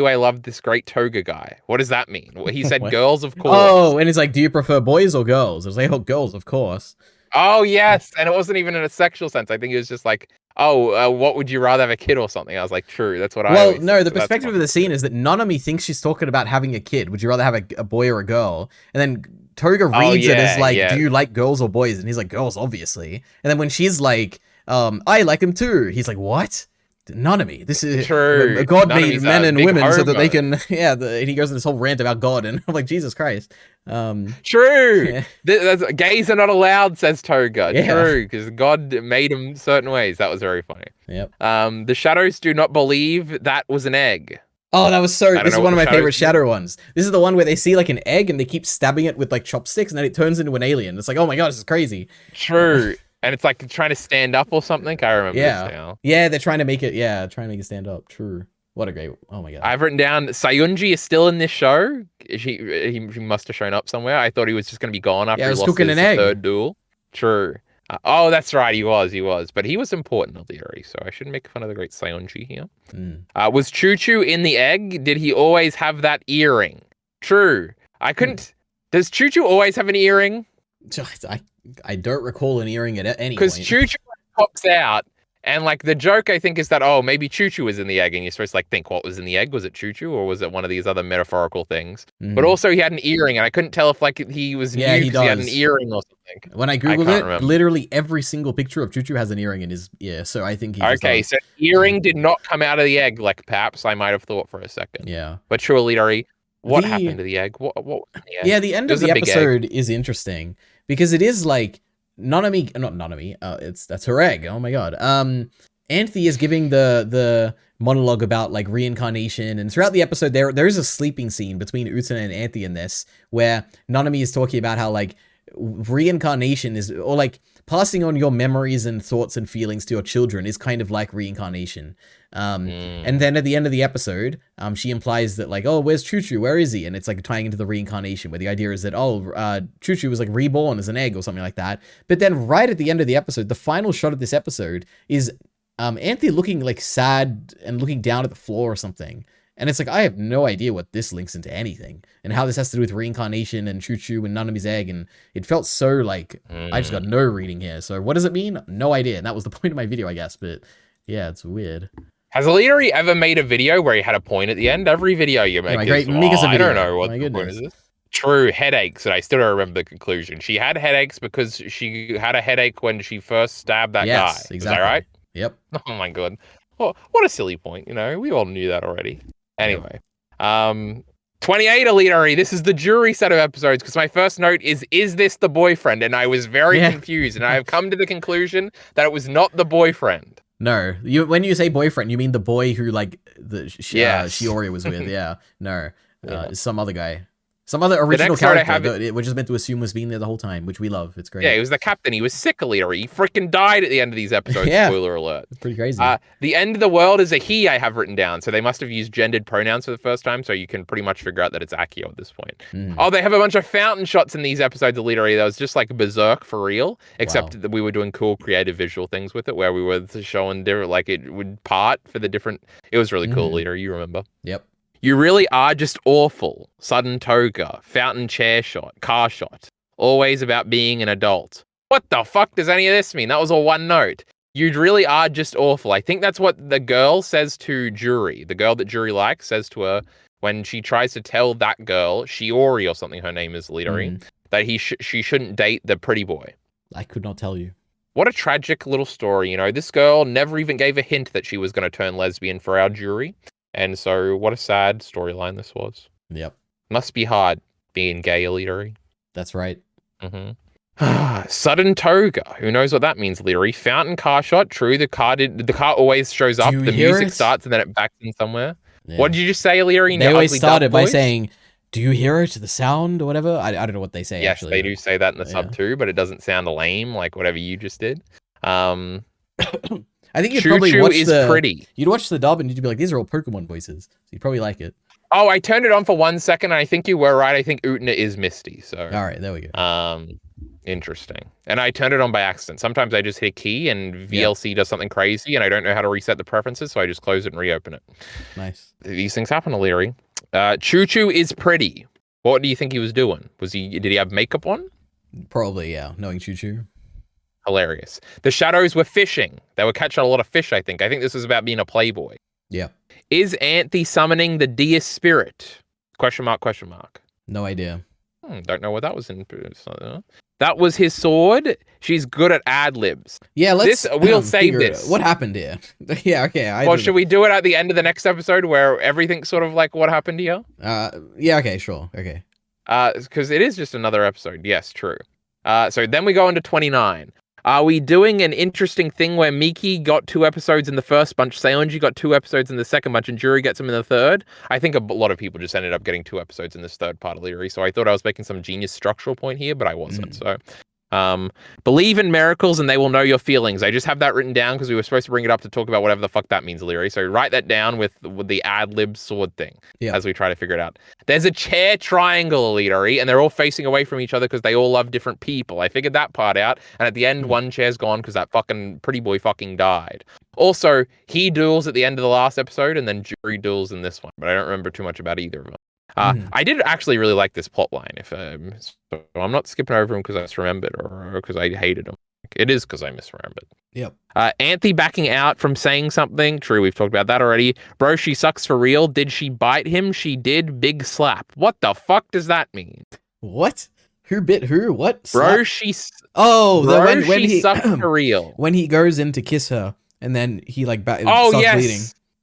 I loved this great toga guy. What does that mean? He said girls, of course. Oh, and it's like, do you prefer boys or girls? I was like, oh, girls, of course. Oh, yes. And it wasn't even in a sexual sense. I think it was just like, what would you rather have a kid or something? I was like, true. That's what the perspective of the scene is that Nanami thinks she's talking about having a kid. Would you rather have a boy or a girl? And then Toga reads it as like, do you like girls or boys? And he's like, girls, obviously. And then when she's like, I like them too. He's like, what? Nanami, this is true. God made men and women so that they can. Yeah, and he goes on this whole rant about God, and I'm like, Jesus Christ. True. Yeah. Gays are not allowed, says Toga. Yeah. True, because God made them certain ways. That was very funny. Yep. The shadows do not believe that was an egg. Oh, that was so. This is one of my favorite shadow ones. This is the one where they see like an egg and they keep stabbing it with like chopsticks, and then it turns into an alien. It's like, oh my God, this is crazy. True. And it's like trying to stand up or something. I remember this now. Yeah, they're trying to make it. Yeah, trying to make it stand up. True. What a great. Oh my God. I've written down Sayunji is still in this show. He must have shown up somewhere. I thought he was just going to be gone after he lost his third duel. True. Oh, that's right. He was. But he was important in the theory, so I shouldn't make fun of the great Sayunji here. Was Choo Choo in the egg? Did he always have that earring? True. I couldn't. Does Choo Choo always have an earring? I don't recall an earring at any point. Because Choo Choo pops out, and like the joke I think is that maybe Choo Choo was in the egg, and you're supposed to like think what was in the egg. Was it Choo Choo or was it one of these other metaphorical things? But also he had an earring, and I couldn't tell if like he was new because he had an earring or something. When I googled it, literally every single picture of Choo Choo has an earring in his ear. So I think he so earring did not come out of the egg like perhaps I might have thought for a second. Yeah, but true, Lidari, what happened to the egg? What? Yeah, the end of the episode is interesting because it is like Nanami, not Nanami, that's her egg. Oh my god. Anthe is giving the monologue about like reincarnation, and throughout the episode there is a sleeping scene between Utena and Anthe in this, where Nanami is talking about how like reincarnation is, or like passing on your memories and thoughts and feelings to your children is kind of like reincarnation. And then at the end of the episode, she implies that like, oh, where's Choo Choo? Where is he? And it's like tying into the reincarnation, where the idea is that, Choo Choo was like reborn as an egg or something like that. But then right at the end of the episode, the final shot of this episode is Anthe looking like sad and looking down at the floor or something. And it's like, I have no idea what this links into anything and how this has to do with reincarnation and Choo Choo and Nanami's egg. And it felt so like, I just got no reading here. So what does it mean? No idea. And that was the point of my video, I guess. But yeah, it's weird. Has Leary ever made a video where he had a point at the end? Every video you make is, I don't know what the point is. True, headaches, and I still don't remember the conclusion. She had headaches because she had a headache when she first stabbed that guy. Exactly. Is that right? Yep. Oh my god. Well, what a silly point, you know? We all knew that already. Anyway. 28 Elitary. This is the jury set of episodes, because my first note is this the boyfriend? And I was very confused, and I have come to the conclusion that it was not the boyfriend. No. When you say boyfriend, you mean the boy who like Shiori was with. Yeah. No. Some other guy. Some other original character, which is meant to assume was being there the whole time, which we love. It's great. Yeah, he was the captain. He was sick, Alita. He freaking died at the end of these episodes. Spoiler alert. It's pretty crazy. The end of the world is a he, I have written down. So they must have used gendered pronouns for the first time. So you can pretty much figure out that it's Akio at this point. Oh, they have a bunch of fountain shots in these episodes of Alita. That was just like Berserk for real. Except that we were doing cool creative visual things with it, where we were showing different, like it would part for the different. It was really cool, Alita. You remember? Yep. You really are just awful. Sudden toga, fountain chair shot, car shot. Always about being an adult. What the fuck does any of this mean? That was all one note. You really are just awful. I think that's what the girl says to Juri. The girl that Juri likes says to her when she tries to tell that girl, Shiori or something, her name is Lidori, that she shouldn't date the pretty boy. I could not tell you. What a tragic little story. You know, this girl never even gave a hint that she was going to turn lesbian for our Juri. And so, what a sad storyline this was. Yep. Must be hard being gay, Elitary. That's right. Sudden toga. Who knows what that means, Leary? Fountain car shot. True, the car always shows up. The music starts and then it backs in somewhere. Yeah. What did you just say, Leary? They always started by saying, "Do you hear it? The sound or whatever." I don't know what they say. Yes, actually, they do say that in the sub too, but it doesn't sound lame like whatever you just did. I think you'd probably watch pretty. You'd watch the dub and you'd be like, these are all Pokemon voices. So you'd probably like it. Oh, I turned it on for 1 second and I think you were right. I think Utena is Misty. So all right, there we go. Interesting. And I turned it on by accident. Sometimes I just hit a key and VLC does something crazy and I don't know how to reset the preferences, so I just close it and reopen it. Nice. These things happen, O'Leary. Choo Choo is pretty. What do you think he was doing? Did he have makeup on? Probably, yeah. Knowing Choo Choo. Hilarious. The shadows were fishing. They were catching a lot of fish, I think. I think this was about being a playboy. Yeah. Is Anthe summoning the deer spirit? Question mark, question mark. No idea. Don't know what that was in. That was his sword. She's good at ad-libs. Yeah, we'll save this. What happened here? Yeah, okay. Well, should we do it at the end of the next episode where everything's sort of like what happened here? Yeah, okay, sure. Okay. Because it is just another episode. Yes, true. So then we go into 29. Are we doing an interesting thing where Miki got 2 episodes in the first bunch, Seonji got 2 episodes in the second bunch, and Juri gets them in the third? I think a lot of people just ended up getting 2 episodes in this third part of Leary, so I thought I was making some genius structural point here, but I wasn't. So, believe in miracles and they will know your feelings. I just have that written down because we were supposed to bring it up to talk about whatever the fuck that means, Leary. So write that down with the ad-lib sword thing as we try to figure it out. There's a chair triangle, Leary, and they're all facing away from each other because they all love different people. I figured that part out. And at the end, one chair's gone because that fucking pretty boy fucking died. Also, he duels at the end of the last episode and then Juri duels in this one, but I don't remember too much about either of them. I did actually really like this plot line. So I'm not skipping over him because I misremembered or because I hated him. It is because I misremembered. Yep. Anthe backing out from saying something. True, we've talked about that already. Bro, she sucks for real. Did she bite him? She did. Big slap. What the fuck does that mean? What? Who bit who? What? Bro, she when he sucks for real. When he goes in to kiss her and then he like stops bleeding.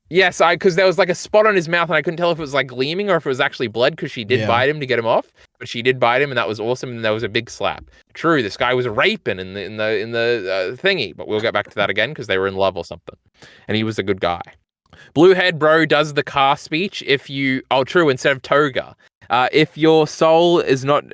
Yes, because there was like a spot on his mouth, and I couldn't tell if it was like gleaming or if it was actually blood. Because she did bite him to get him off, but she did bite him, and that was awesome. And there was a big slap. True, this guy was raping in the thingy, but we'll get back to that again because they were in love or something, and he was a good guy. Bluehead Bro does the car speech. True, instead of Toga, if your soul is not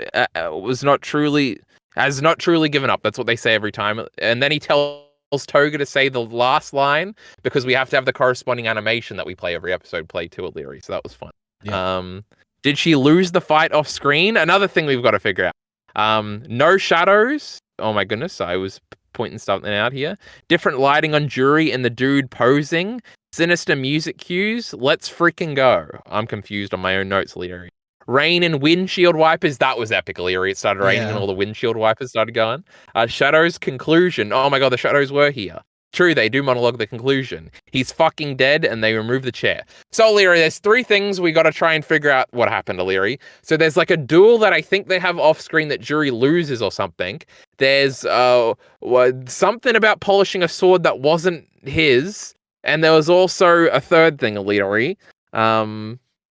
has not truly given up. That's what they say every time, and then he tells Toga to say the last line because we have to have the corresponding animation that we play every episode play to O'Leary. So that was fun. Yeah. Did she lose the fight off screen? Another thing we've got to figure out. No shadows. Oh my goodness, I was pointing something out here. Different lighting on Jury and the dude posing. Sinister music cues. Let's freaking go. I'm confused on my own notes, Leary. Rain and windshield wipers. That was epic, Leary. It started raining and all the windshield wipers started going. Shadows conclusion. Oh my god, the shadows were here. True, they do monologue the conclusion. He's fucking dead, and they remove the chair. So, Leary, there's 3 things we got to try and figure out what happened to Leary. So there's like a duel that I think they have off screen that Jury loses or something. There's something about polishing a sword that wasn't his, and there was also a third thing, Leary.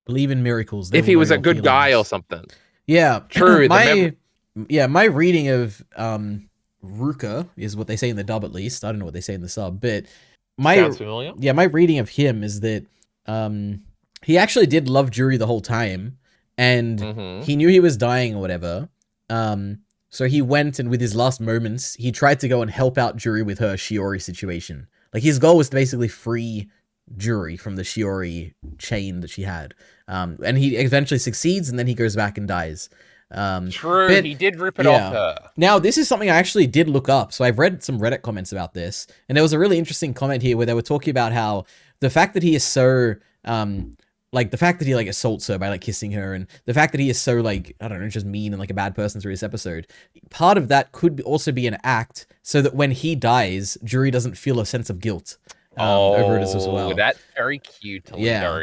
Believe in miracles. If he was a good guy or something. Yeah. True. My reading of Ruka is what they say in the dub, at least. I don't know what they say in the sub, but sounds familiar. Yeah, my reading of him is that he actually did love Jury the whole time, and he knew he was dying or whatever. So he went, and with his last moments, he tried to go and help out Jury with her Shiori situation. Like, his goal was to basically free Jury from the Shiori chain that she had. And he eventually succeeds, and then he goes back and dies. True, but he did rip it off her. Now, this is something I actually did look up. So I've read some Reddit comments about this, and there was a really interesting comment here where they were talking about how the fact that he is so, the fact that he, assaults her by, kissing her, and the fact that he is so, I don't know, just mean and, a bad person through this episode, part of that could also be an act so that when he dies, Jury doesn't feel a sense of guilt over it as well. That's very cute, yeah.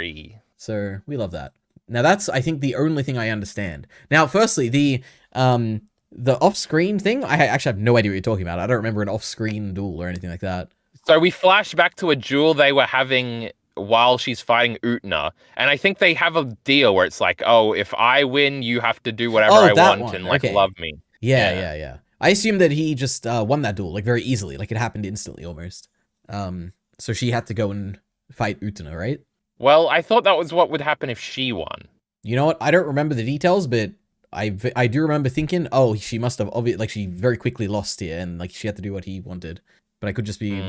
So we love that. Now that's, I think, the only thing I understand. Now, firstly, the off-screen thing, I actually have no idea what you're talking about. I don't remember an off-screen duel or anything like that. So we flash back to a duel they were having while she's fighting Utena, and I think they have a deal where it's like, oh, if I win, you have to do whatever I want and love me. Yeah. I assume that he just won that duel very easily, it happened instantly almost. So she had to go and fight Utena, right? Well, I thought that was what would happen if she won. You know what? I don't remember the details, but I do remember thinking, oh, she must have she very quickly lost here, and she had to do what he wanted. But I could just be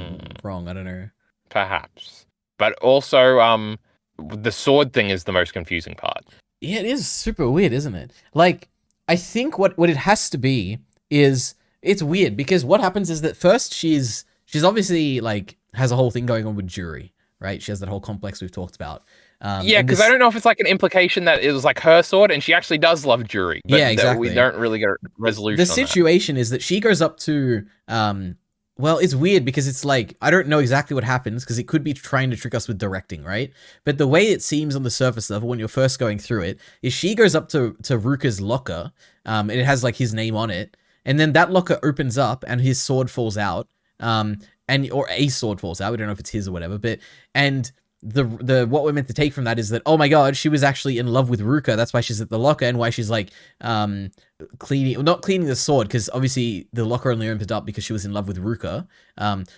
wrong. I don't know. Perhaps. But also, the sword thing is the most confusing part. Yeah, it is super weird, isn't it? I think what it has to be is, it's weird because what happens is that first she's obviously has a whole thing going on with Jury. Right, she has that whole complex we've talked about. Yeah, because I don't know if it's an implication that it was her sword, and she actually does love Jury. But yeah, exactly. We don't really get a resolution. The situation is that she goes up to, well, it's weird because it's I don't know exactly what happens because it could be trying to trick us with directing, right? But the way it seems on the surface level when you're first going through it is she goes up to Ruka's locker, and it has his name on it, and then that locker opens up and his sword falls out. Or a sword falls out. We don't know if it's his or whatever, and the what we're meant to take from that is that, oh my god, she was actually in love with Ruka. That's why she's at the locker, and why she's not cleaning the sword, because obviously the locker only opened up because she was in love with Ruka.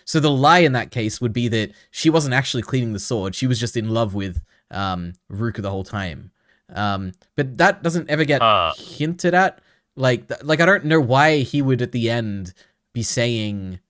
So the lie in that case would be that she wasn't actually cleaning the sword. She was just in love with Ruka the whole time. But that doesn't ever get hinted at. I don't know why he would at the end be saying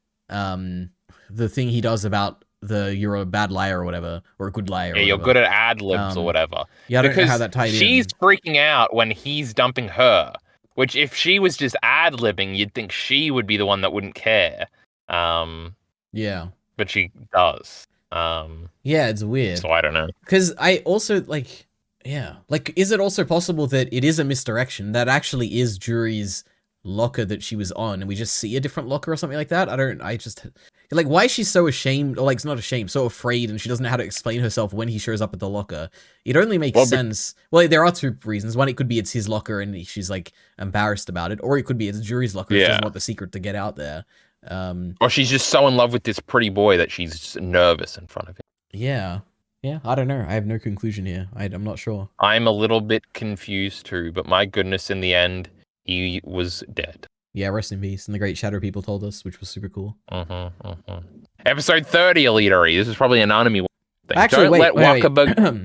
the thing he does about you're a bad liar or whatever, or a good liar. Yeah, you're good at ad libs or whatever. Yeah, I don't know how that tied in. She's freaking out when he's dumping her, which if she was just ad libbing, you'd think she would be the one that wouldn't care. Yeah. But she does. Yeah, it's weird. So I don't know. Because I also is it also possible that it is a misdirection? That actually is Jury's locker that she was on, and we just see a different locker or something like that? Why is she so ashamed, or not ashamed, so afraid, and she doesn't know how to explain herself when he shows up at the locker? It only makes sense. Well, there are 2 reasons. One, it could be it's his locker and she's embarrassed about it, or it could be it's Jury's locker. She doesn't want the secret to get out there. Or she's just so in love with this pretty boy that she's nervous in front of him. Yeah. Yeah, I don't know. I have no conclusion here. I'm not sure. I'm a little bit confused too, but my goodness, in the end, he was dead. Yeah, rest in peace. And the Great Shadow people told us, which was super cool. Episode 30, Elitary. This is probably an anime thing. Actually, Don't wait.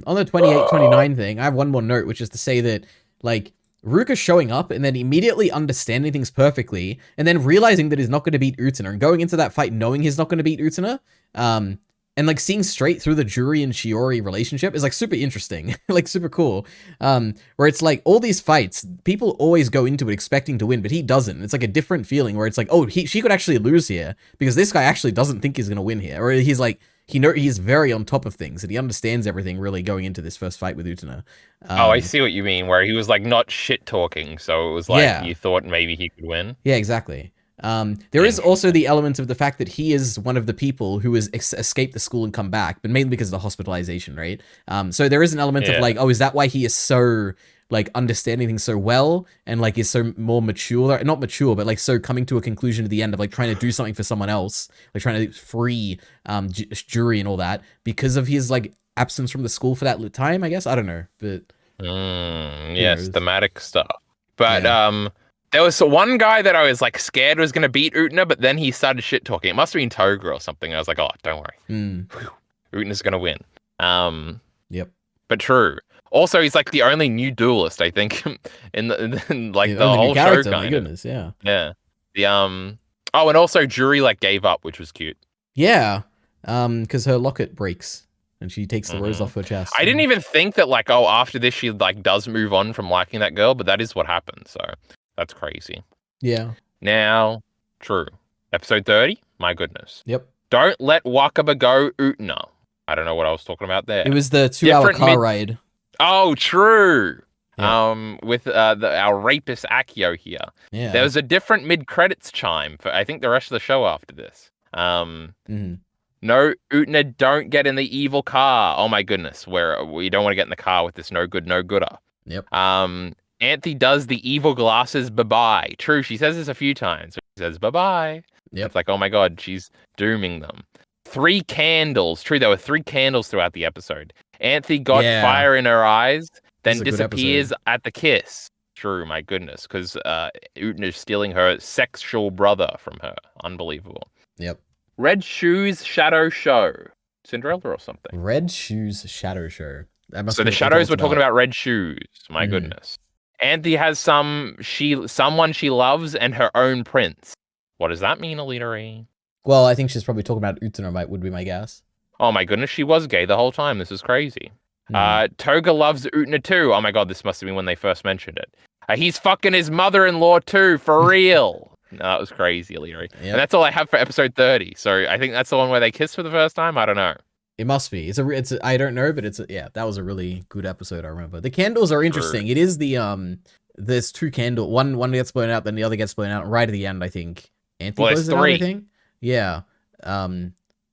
On the 28-29 thing, I have one more note, which is to say that, like, Ruka showing up and then immediately understanding things perfectly, and then realizing that he's not going to beat Utena, and going into that fight knowing he's not going to beat Utena, and like seeing straight through the Juri and Shiori relationship is like super interesting, like super cool. Where it's like all these fights, people always go into it expecting to win, but he doesn't. It's like a different feeling where it's like, oh, she could actually lose here because this guy actually doesn't think he's gonna win here, or he's like he's very on top of things and he understands everything really going into this first fight with Utena. I see what you mean, where he was like not shit talking, so it was like you thought maybe he could win. Yeah, exactly. There is also the element of the fact that he is one of the people who has escaped the school and come back, but mainly because of the hospitalization, right? So there is an element of like, oh, is that why he is so like understanding things so well and like is so more mature, not mature, but like so coming to a conclusion at the end of like trying to do something for someone else, like trying to free Juri and all that because of his like absence from the school for that time, I guess. I don't know, but yes, thematic stuff. But there was one guy that I was like scared was going to beat Utena, but then he started shit talking. It must have been Toga or something. I was like, oh, don't worry. Utena's going to win. Yep. But true. Also, he's like the only new duelist, I think, in like the whole show. My goodness, yeah. Yeah. And also Juri like gave up, which was cute. Yeah. Because her locket breaks and she takes the rose off her chest. I didn't even think that like, oh, after this she like does move on from liking that girl, but that is what happened. So that's crazy. Yeah. Now, true. Episode 30? My goodness. Yep. Don't let Wakaba go Utena. I don't know what I was talking about there. It was the 2-hour car ride. Oh, true. Yeah. With our rapist Akio here. Yeah. There was a different mid-credits chime for, I think, the rest of the show after this. No, Utena, don't get in the evil car. Oh my goodness, where we don't want to get in the car with this no gooder. Yep. Anthe does the evil glasses bye-bye. True, she says this a few times. She says bye-bye. Yep. It's like, oh my god, she's dooming them. 3 candles. True, there were 3 candles throughout the episode. Anthe got fire in her eyes, then disappears at the kiss. True, my goodness, because Utena is stealing her sexual brother from her. Unbelievable. Yep. Red Shoes Shadow Show. Cinderella or something. Red Shoes Shadow Show. So the shadows were talking about red shoes. My goodness. Anthe has someone she loves and her own prince. What does that mean, Elitary? Well, I think she's probably talking about Utena, would be my guess. Oh my goodness, she was gay the whole time. This is crazy. Toga loves Utena too. Oh my god, this must have been when they first mentioned it. He's fucking his mother-in-law too, for real. No, that was crazy, Elitary. Yep. And that's all I have for episode 30. So I think that's the one where they kiss for the first time. I don't know. It must be. I don't know, but that was a really good episode. I remember the candles are interesting. True. It is there's 2 candles. One gets blown out, then the other gets blown out right at the end. I think. There's 3. I think. Yeah.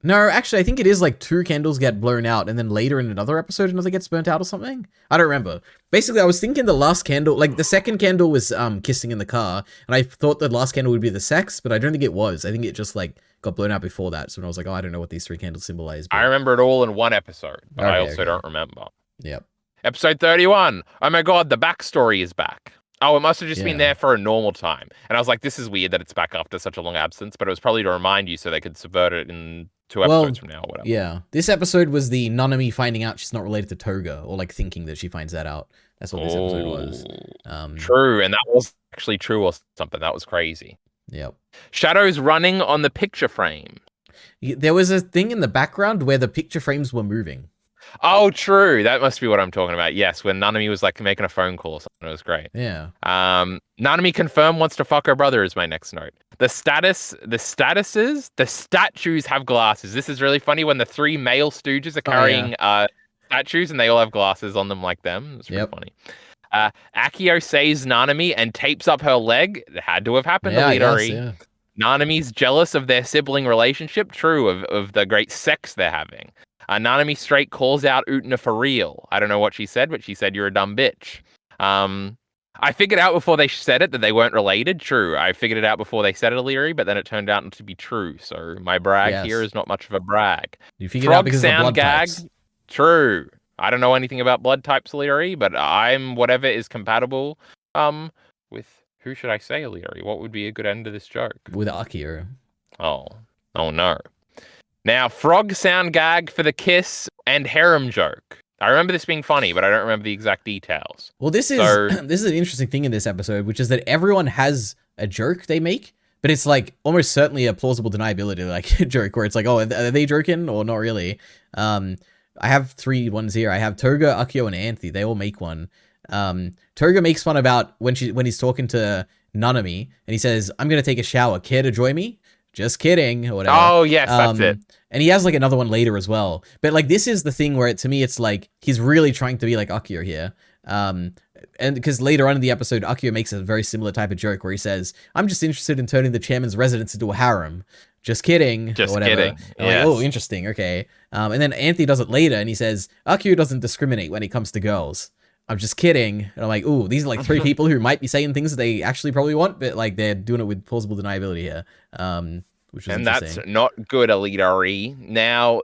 No, actually, I think it is like 2 candles get blown out, and then later in another episode, another gets burnt out or something. I don't remember. Basically, I was thinking the last candle, like the second candle was kissing in the car, and I thought the last candle would be the sex, but I don't think it was. I think it just like got blown out before that. So I was like, oh, I don't know what these 3 candles symbolize. But... I remember it all in one episode, but I also don't remember. Yep. Episode 31. Oh my god, the backstory is back. Oh, it must have just been there for a normal time. And I was like, this is weird that it's back after such a long absence, but it was probably to remind you so they could subvert it in 2 episodes from now or whatever. Yeah. This episode was the Nanami finding out she's not related to Toga, or like thinking that she finds that out. That's what this episode was. True, and that was actually true or something. That was crazy. Yep. Shadows running on the picture frame. There was a thing in the background where the picture frames were moving. Oh, true. That must be what I'm talking about. Yes, when Nanami was like making a phone call or something. It was great. Yeah. Nanami confirmed wants to fuck her brother is my next note. The statues have glasses. This is really funny when the 3 male stooges are carrying statues and they all have glasses on them like them. It's really funny. Akio saves Nanami and tapes up her leg. It had to have happened to Midori. Nanami's jealous of their sibling relationship. True, of the great sex they're having. Nanami straight calls out Utena for real. I don't know what she said, but she said, you're a dumb bitch. I figured out before they said it that they weren't related. True. I figured it out before they said it, Illyri, but then it turned out to be true. So my brag here is not much of a brag. You figured it out because sound of the blood gag. types. True. I don't know anything about blood types, Leary, but I'm whatever is compatible with who should I say, Leary? What would be a good end to this joke? With Akio. Oh no. Now, frog sound gag for the kiss and harem joke. I remember this being funny, but I don't remember the exact details. Well, this is an interesting thing in this episode, which is that everyone has a joke they make, but it's like almost certainly a plausible deniability like joke where it's like, oh, are they joking or not really? I have 3 ones here. I have Toga, Akio, and Anthy. They all make one. Toga makes fun about when he's talking to Nanami, and he says, "I'm gonna take a shower. Care to join me?" Just kidding, or whatever. Oh, yes, that's it. And he has, like, another one later as well. But, like, this is the thing where, to me, it's like, he's really trying to be like Akio here. And because later on in the episode, Akio makes a very similar type of joke where he says, "I'm just interested in turning the chairman's residence into a harem. Just kidding." Just or whatever. kidding. Yes. Like, oh, interesting, okay. And then Anthy does it later, and he says, "Akio doesn't discriminate when it comes to girls. I'm just kidding." And I'm like, ooh, these are like 3 people who might be saying things that they actually probably want, but like they're doing it with plausible deniability here. Which is that's not good, Elite. Now,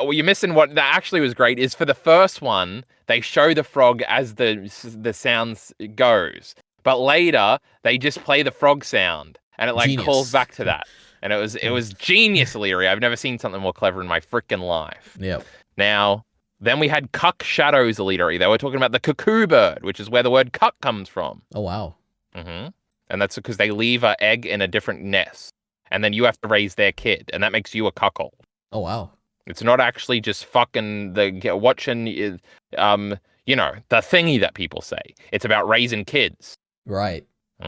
you're missing what that actually was great is for the first one, they show the frog as the sounds goes. But later, they just play the frog sound and it like Genius. calls back to that. And it was genius, Elite. I've never seen something more clever in my freaking life. Yep. Now, then we had cuck shadows, Elite. They were talking about the cuckoo bird, which is where the word cuck comes from. Oh, wow. Mm-hmm. And that's because they leave an egg in a different nest. And then you have to raise their kid. And that makes you a cuckold. Oh, wow. It's not actually just fucking watching, the thingy that people say. It's about raising kids. Right. You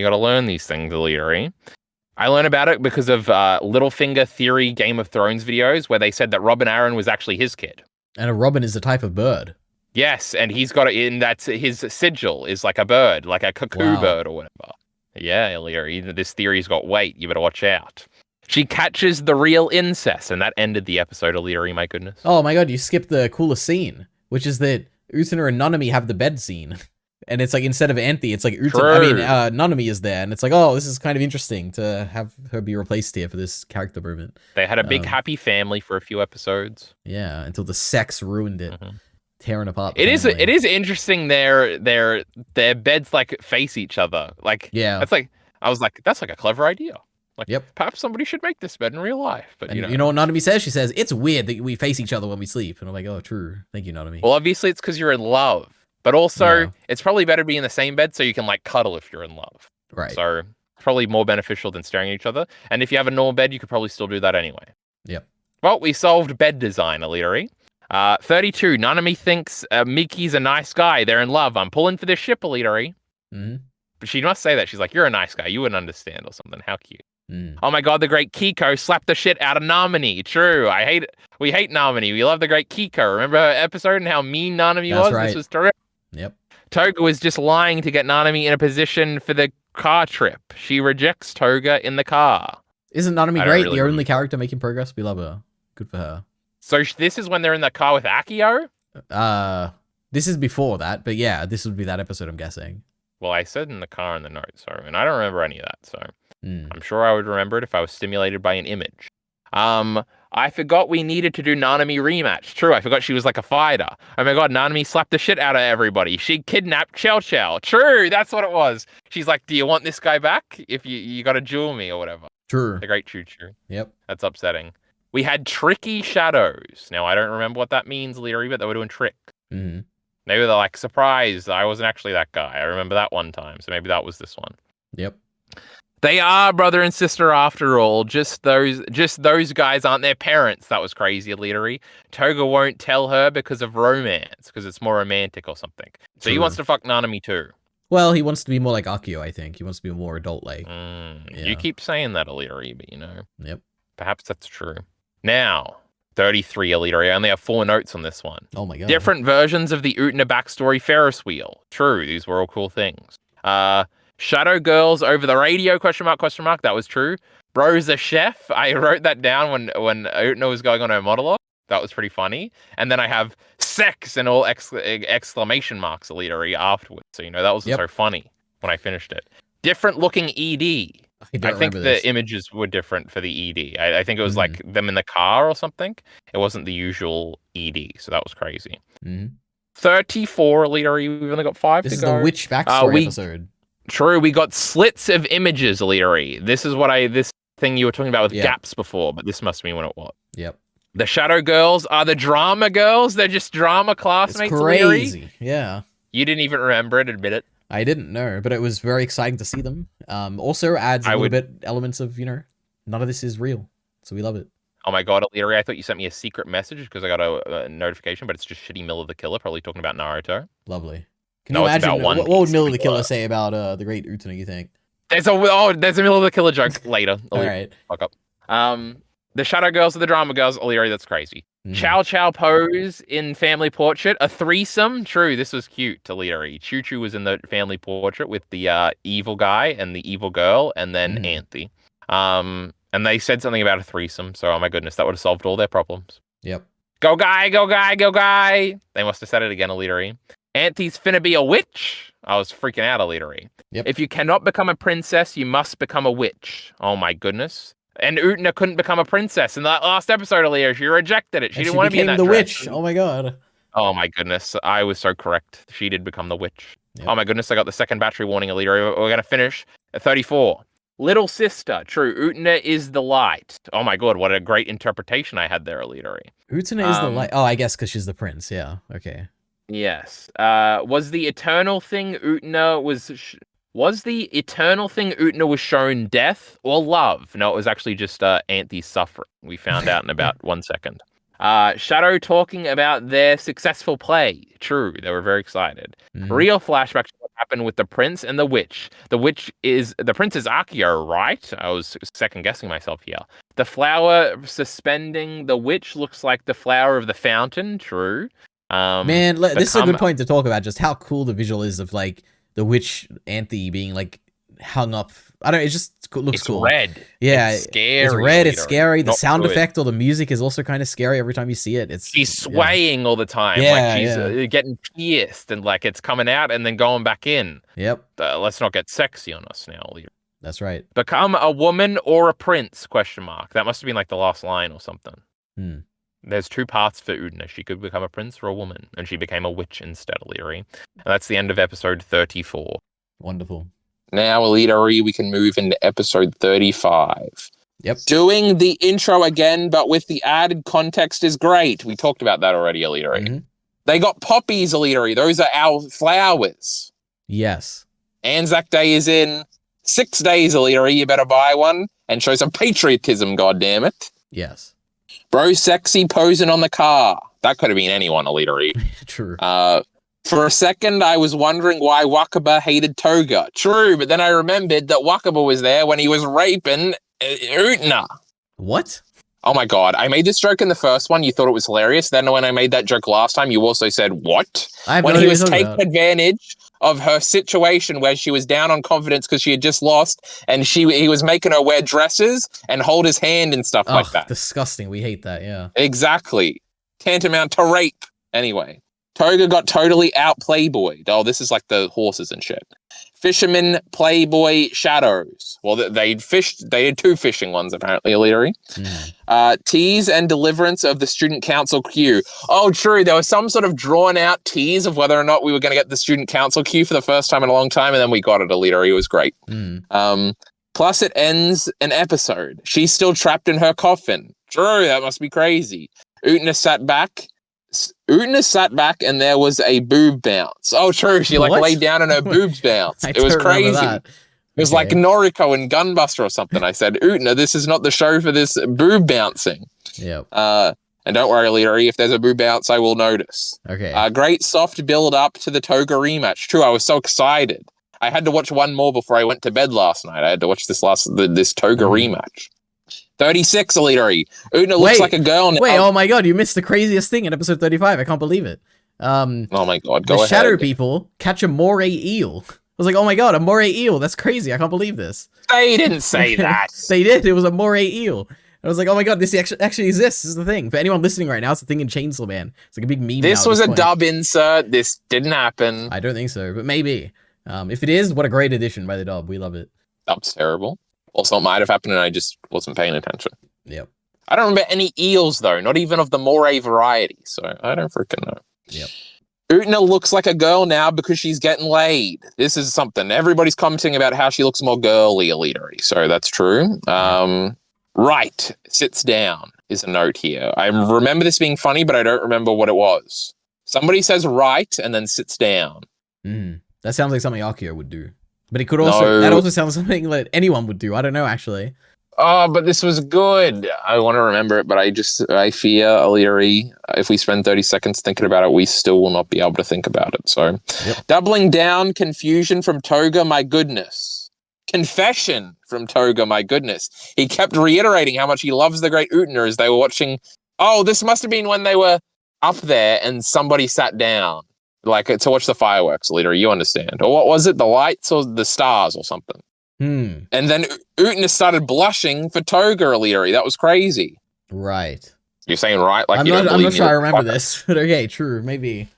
got to learn these things, Elite. I learned about it because of Littlefinger Theory Game of Thrones videos where they said that Robin Arryn was actually his kid. And a robin is a type of bird. Yes, and he's got it in that's his sigil is like a bird, like a cuckoo bird or whatever. Yeah, Illyria, this theory's got weight. You better watch out. She catches the real incest, and that ended the episode, Illyria, my goodness. Oh my god, you skipped the coolest scene, which is that Utena and Nanami have the bed scene. And it's like, instead of Anthy, it's like Nanami is there, and it's like, oh, this is kind of interesting to have her be replaced here for this character movement. They had a big happy family for a few episodes. Yeah, until the sex ruined it. Tearing apart. It is interesting. Their beds like face each other. Like, yeah, that's like, I was like, that's like a clever idea. Like, yep, perhaps somebody should make this bed in real life. But you know what Nanami says? She says it's weird that we face each other when we sleep, and I'm like, oh, true. Thank you, Nanami. Well, obviously it's because you're in love, but also it's probably better to be in the same bed so you can like cuddle if you're in love. Right. So probably more beneficial than staring at each other. And if you have a normal bed, you could probably still do that anyway. Yep. Well, we solved bed design, Elitary. 32. Nanami thinks Miki's a nice guy. They're in love. I'm pulling for this ship, Elitary. But she must say that. She's like, you're a nice guy. You wouldn't understand or something. How cute. Oh my god, the great Kiko slapped the shit out of Namini. True. We hate Namini. We love the great Kiko. Remember her episode and how mean Nanami was? Right. This was terrific. Yep. Toga was just lying to get Nanami in a position for the car trip. She rejects Toga in the car. Isn't Nanami great? The only character making progress. We love her. Good for her. So this is when they're in the car with Akio? This is before that, but yeah, this would be that episode, I'm guessing. Well, I said in the car in the notes, and I don't remember any of that, so I'm sure I would remember it if I was stimulated by an image. I forgot we needed to do Nanami rematch. True, I forgot she was like a fighter. Oh my god, Nanami slapped the shit out of everybody. She kidnapped Chow Chow. True, that's what it was. She's like, do you want this guy back? If you got to duel me or whatever. True. The great Choo Choo. Yep. That's upsetting. We had tricky shadows. Now, I don't remember what that means, Leary, but they were doing trick. Maybe they're like, surprised, I wasn't actually that guy. I remember that one time, so maybe that was this one. Yep. They are brother and sister after all. Just those guys aren't their parents. That was crazy, Leary. Toga won't tell her because of romance, because it's more romantic or something. So True. He wants to fuck Nanami too. Well, he wants to be more like Akio, I think. He wants to be more adult-like. Yeah. You keep saying that, Leary, but Yep. Perhaps that's true. Now, 33, Elite. I only have 4 notes on this one. Oh my god. Different versions of the Utena backstory Ferris wheel. True, these were all cool things. Shadow girls over the radio, question mark. That was true. Bro's a chef. I wrote that down when Utena was going on her monologue. That was pretty funny. And then I have sex and all exclamation marks, Elite, afterwards. So, that wasn't so funny when I finished it. Different looking ED. I think the images were different for the ED. I think it was like them in the car or something. It wasn't the usual ED, so that was crazy. 34, Elite. We've only got 5 to go. This is the witch backstory episode. True, we got slits of images, Elite. This is what this thing you were talking about with gaps before, but this must be when it was. Yep. The Shadow Girls are the drama girls. They're just drama classmates. It's crazy. Yeah. You didn't even remember it, admit it. I didn't know, but it was very exciting to see them. Also adds a little bit elements of, none of this is real. So we love it. Oh my god, Elite, I thought you sent me a secret message because I got a notification, but it's just Shitty Miller the Killer, probably talking about Naruto. Lovely. Can you imagine what would Miller the Killer say about the great Utena, you think? There's a Miller the Killer joke later. All right. Fuck up. The Shadow Girls are the drama girls. O'Leary, that's crazy. Chow Chow pose in family portrait. A threesome. True, this was cute to O'Leary. Choo Choo was in the family portrait with the evil guy and the evil girl, and then Anthe. And they said something about a threesome. So, oh my goodness, that would have solved all their problems. Yep. Go guy, go guy, go guy. They must have said it again, O'Leary. Anthe's finna be a witch. I was freaking out, O'Leary. Yep. If you cannot become a princess, you must become a witch. Oh my goodness. And Utena couldn't become a princess in that last episode earlier. She rejected it. She didn't want to be in that the dress. witch. Oh my god. Oh my goodness. I was so correct. She did become the witch. Yep. Oh my goodness. I got the second battery warning, Alita. We're going to finish at 34. Little sister. True. Utena is the light. Oh my god. What a great interpretation I had there, Alita. Utena is the light. Oh, I guess because she's the prince. Yeah. Okay. Yes. Was the eternal thing Utena was the eternal thing Utena was shown death or love? No, it was actually just Anthe's suffering. We found out in about 1 second. Shadow talking about their successful play. True, they were very excited. Real flashback to what happened with the prince and the witch. The prince is Akio, right? I was second guessing myself here. The flower suspending the witch looks like the flower of the fountain. True. Man, this is a good point to talk about. Just how cool the visual is of like the witch Anthe being like hung up. I don't know, it just looks cool. It's red. Yeah, it's scary. It's red, it's scary. The sound effect or the music is also kind of scary every time you see it. She's swaying all the time. Yeah, like she's getting pierced and like it's coming out and then going back in. Yep. Let's not get sexy on us now. That's right. Become a woman or a prince? ? That must have been like the last line or something. There's 2 paths for Utena. She could become a prince or a woman, and she became a witch instead, O'Leary. And that's the end of episode 34. Wonderful. Now, O'Leary, we can move into episode 35. Yep. Doing the intro again, but with the added context is great. We talked about that already, O'Leary. They got poppies, O'Leary. Those are our flowers. Yes. Anzac Day is in 6 days, O'Leary. You better buy one and show some patriotism, goddammit. Yes. Bro sexy posing on the car. That could have been anyone, Elitery. True. For a second, I was wondering why Wakaba hated Toga. True, but then I remembered that Wakaba was there when he was raping Utena. What? Oh my god, I made this joke in the first one. You thought it was hilarious. Then when I made that joke last time, you also said, what? When he was taking advantage of her situation where she was down on confidence because she had just lost, and he was making her wear dresses and hold his hand and stuff like that. Disgusting. We hate that, yeah. Exactly. Tantamount to rape. Anyway, Toga got totally out playboyed. Oh, this is like the horses and shit. Fisherman, playboy, shadows. Well, they did 2 fishing ones, apparently, Illyri. Tease and deliverance of the student council queue. Oh, true. There was some sort of drawn-out tease of whether or not we were going to get the student council queue for the first time in a long time, and then we got it, Illyri. It was great. Plus, it ends an episode. She's still trapped in her coffin. True, that must be crazy. Utena sat back and there was a boob bounce. Oh, true. She laid down and her boobs bounced. It was crazy. It was like Noriko and Gunbuster or something. I said, Utena, this is not the show for this boob bouncing. Yep. And don't worry, Leary, if there's a boob bounce, I will notice. Okay. Great soft build up to the Toga rematch. True, I was so excited. I had to watch one more before I went to bed last night. I had to watch this Toga rematch. 36, Elitery. Utena looks like a girl now. Wait, oh my god, you missed the craziest thing in episode 35. I can't believe it. Oh my god, go ahead. The Shadow people catch a moray eel. I was like, oh my god, a moray eel. That's crazy. I can't believe this. They didn't say that. They did. It was a moray eel. I was like, oh my god, this actually exists. This is the thing. For anyone listening right now, it's the thing in Chainsaw Man. It's like a big meme. This was a dub insert. This didn't happen. I don't think so, but maybe. If it is, what a great addition by the dub. We love it. Dub's terrible. Or something might have happened and I just wasn't paying attention. Yep. I don't remember any eels, though, not even of the moray variety, so I don't freaking know. Yep. Utena looks like a girl now because she's getting laid. This is something. Everybody's commenting about how she looks more girly, Elitery, so that's true. Right, sits down is a note here. I remember this being funny, but I don't remember what it was. Somebody says right and then sits down. That sounds like something Akio would do. But it could also, that also sounds like something that anyone would do. I don't know, actually. Oh, but this was good. I want to remember it, but I fear, Alieri, if we spend 30 seconds thinking about it, we still will not be able to think about it. So, Doubling down, confusion from Toga, my goodness. Confession from Toga, my goodness. He kept reiterating how much he loves the great Utena as they were watching. Oh, this must have been when they were up there and somebody sat down, like to watch the fireworks, Leader. You understand. Or what was it? The lights or the stars or something? And then Utena started blushing for Toga, Leary. That was crazy. Right. You're saying right? Like I'm not sure I remember this, but okay, true, maybe.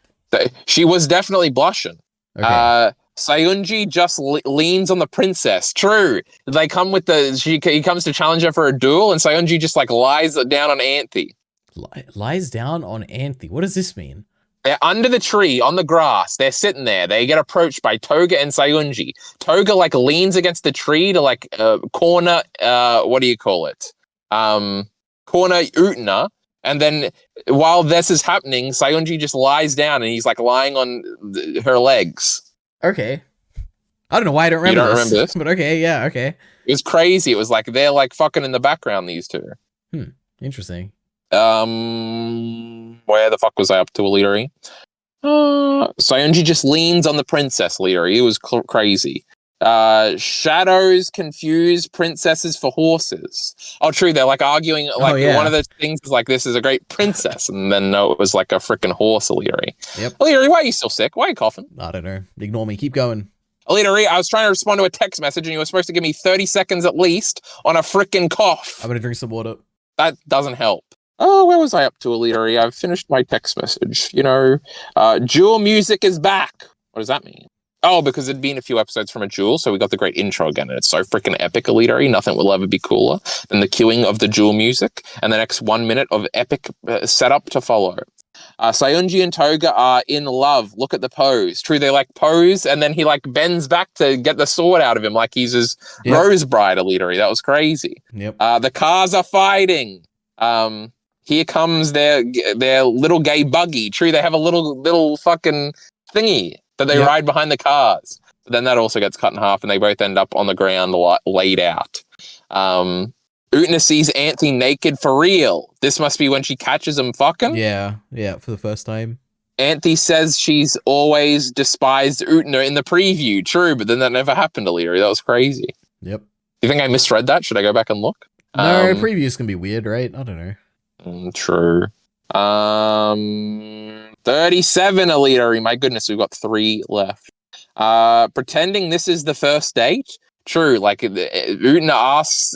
She was definitely blushing. Okay. Sayunji just leans on the princess. True. They come with he comes to challenge her for a duel, and Sayunji just like lies down on Anthe. Lies down on Anthe. What does this mean? They're under the tree on the grass. They're sitting there. They get approached by Toga and Sayunji. Toga like leans against the tree to like corner. What do you call it? Corner Utena. And then while this is happening, Sayunji just lies down and he's like lying on her legs. Okay. I don't know why I don't remember this. But okay, yeah, okay. It was crazy. It was like they're like fucking in the background, these two. Interesting. Where the fuck was I up to, Leary? Sayunji just leans on the princess, Leary. It was crazy. Shadows confuse princesses for horses. Oh, true. They're like arguing. Like one of the things is like, this is a great princess. And then no, it was like a freaking horse, Leary. Yep. Leary, why are you still sick? Why are you coughing? I don't know. Ignore me. Keep going. Leary, I was trying to respond to a text message and you were supposed to give me 30 seconds at least on a freaking cough. I'm going to drink some water. That doesn't help. Oh, where was I up to, Elitery? I've finished my text message. You know, Jewel music is back. What does that mean? Oh, because it'd been a few episodes from a Jewel, so we got the great intro again, and it's so freaking epic, Elitery. Nothing will ever be cooler than the cueing of the Jewel music and the next 1 minute of epic setup to follow. Sayunji and Toga are in love. Look at the pose. True, they like pose, and then he like bends back to get the sword out of him like he's his rose bride, Elitery. That was crazy. Yep. The cars are fighting. Here comes their little gay buggy. True, they have a little fucking thingy that they ride behind the cars. But then that also gets cut in half, and they both end up on the ground laid out. Utena sees Anthe naked for real. This must be when she catches him fucking. Yeah, for the first time. Anthe says she's always despised Utena in the preview. True, but then that never happened to Leary. That was crazy. Yep. Do you think I misread that? Should I go back and look? No, previews can be weird, right? I don't know. True. 37, Elitery. My goodness, we've got 3 left. Pretending this is the first date. True. Like Utena asks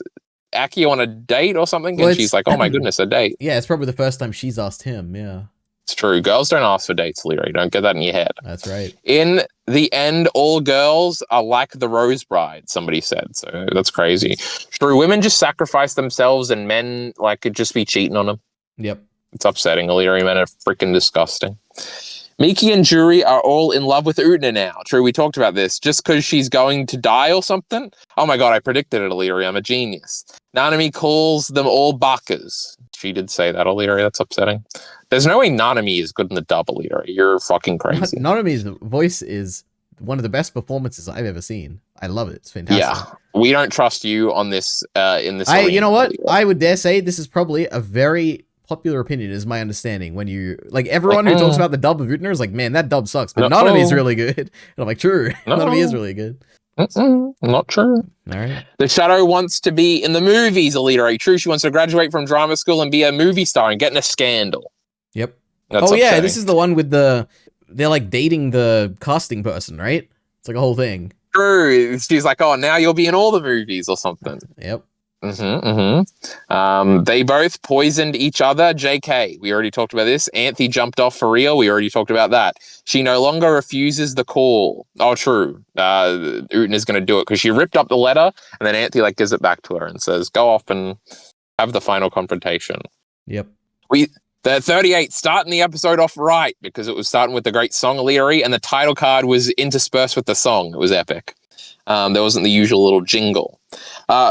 Akio on a date or something, and she's like, "Oh my goodness, a date." Yeah, it's probably the first time she's asked him. Yeah. It's true. Girls don't ask for dates, Leary. Don't get that in your head. That's right. In the end, all girls are like the Rose Bride, somebody said. So that's crazy. True. Women just sacrifice themselves and men like could just be cheating on them. Yep. It's upsetting. Leary, men are freaking disgusting. Miki and Juri are all in love with Utena now. True, we talked about this. Just because she's going to die or something? Oh my god, I predicted it, Leary. I'm a genius. Nanami calls them all bakas. She did say that, Leary. That's upsetting. There's no way Nanami is good in the dub, Leary. You're fucking crazy. Nanami's voice is one of the best performances I've ever seen. I love it. It's fantastic. Yeah, we don't trust you on this. In this, you know what? I would dare say this is probably a very popular opinion, is my understanding. When you like everyone who talks about the dub of Utena is like, man, that dub sucks, but Nanami is really good. And I'm like, true, Nanami is really good. Not true. All right. The Shadow wants to be in the movies, Elitery. True, she wants to graduate from drama school and be a movie star and get in a scandal. Yep. That's upsetting. Yeah, this is the one with they're like dating the casting person, right? It's like a whole thing. True. She's like, oh, now you'll be in all the movies or something. Yep. They both poisoned each other. JK, we already talked about this. Anthe jumped off for real. We already talked about that. She no longer refuses the call. Oh, true. Utena's going to do it because she ripped up the letter and then Anthe like gives it back to her and says, go off and have the final confrontation. Yep. The 38 starting the episode off right because it was starting with the great song Leary and the title card was interspersed with the song. It was epic. There wasn't the usual little jingle.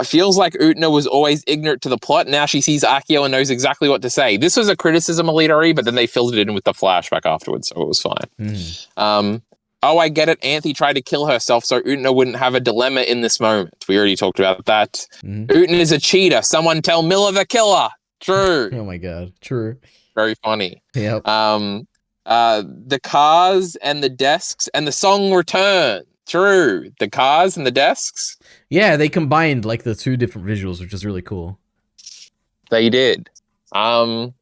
Feels like Utena was always ignorant to the plot. Now she sees Akio and knows exactly what to say. This was a criticism of Leary, but then they filled it in with the flashback afterwards, so it was fine. Oh, I get it. Anthe tried to kill herself so Utena wouldn't have a dilemma in this moment. We already talked about that. Utena is a cheater. Someone tell Miller the killer. True. Oh my god. True. Very funny. Yep. The cars and the desks and the song return. True. The cars and the desks. Yeah, they combined like the two different visuals, which is really cool. They did. Oh,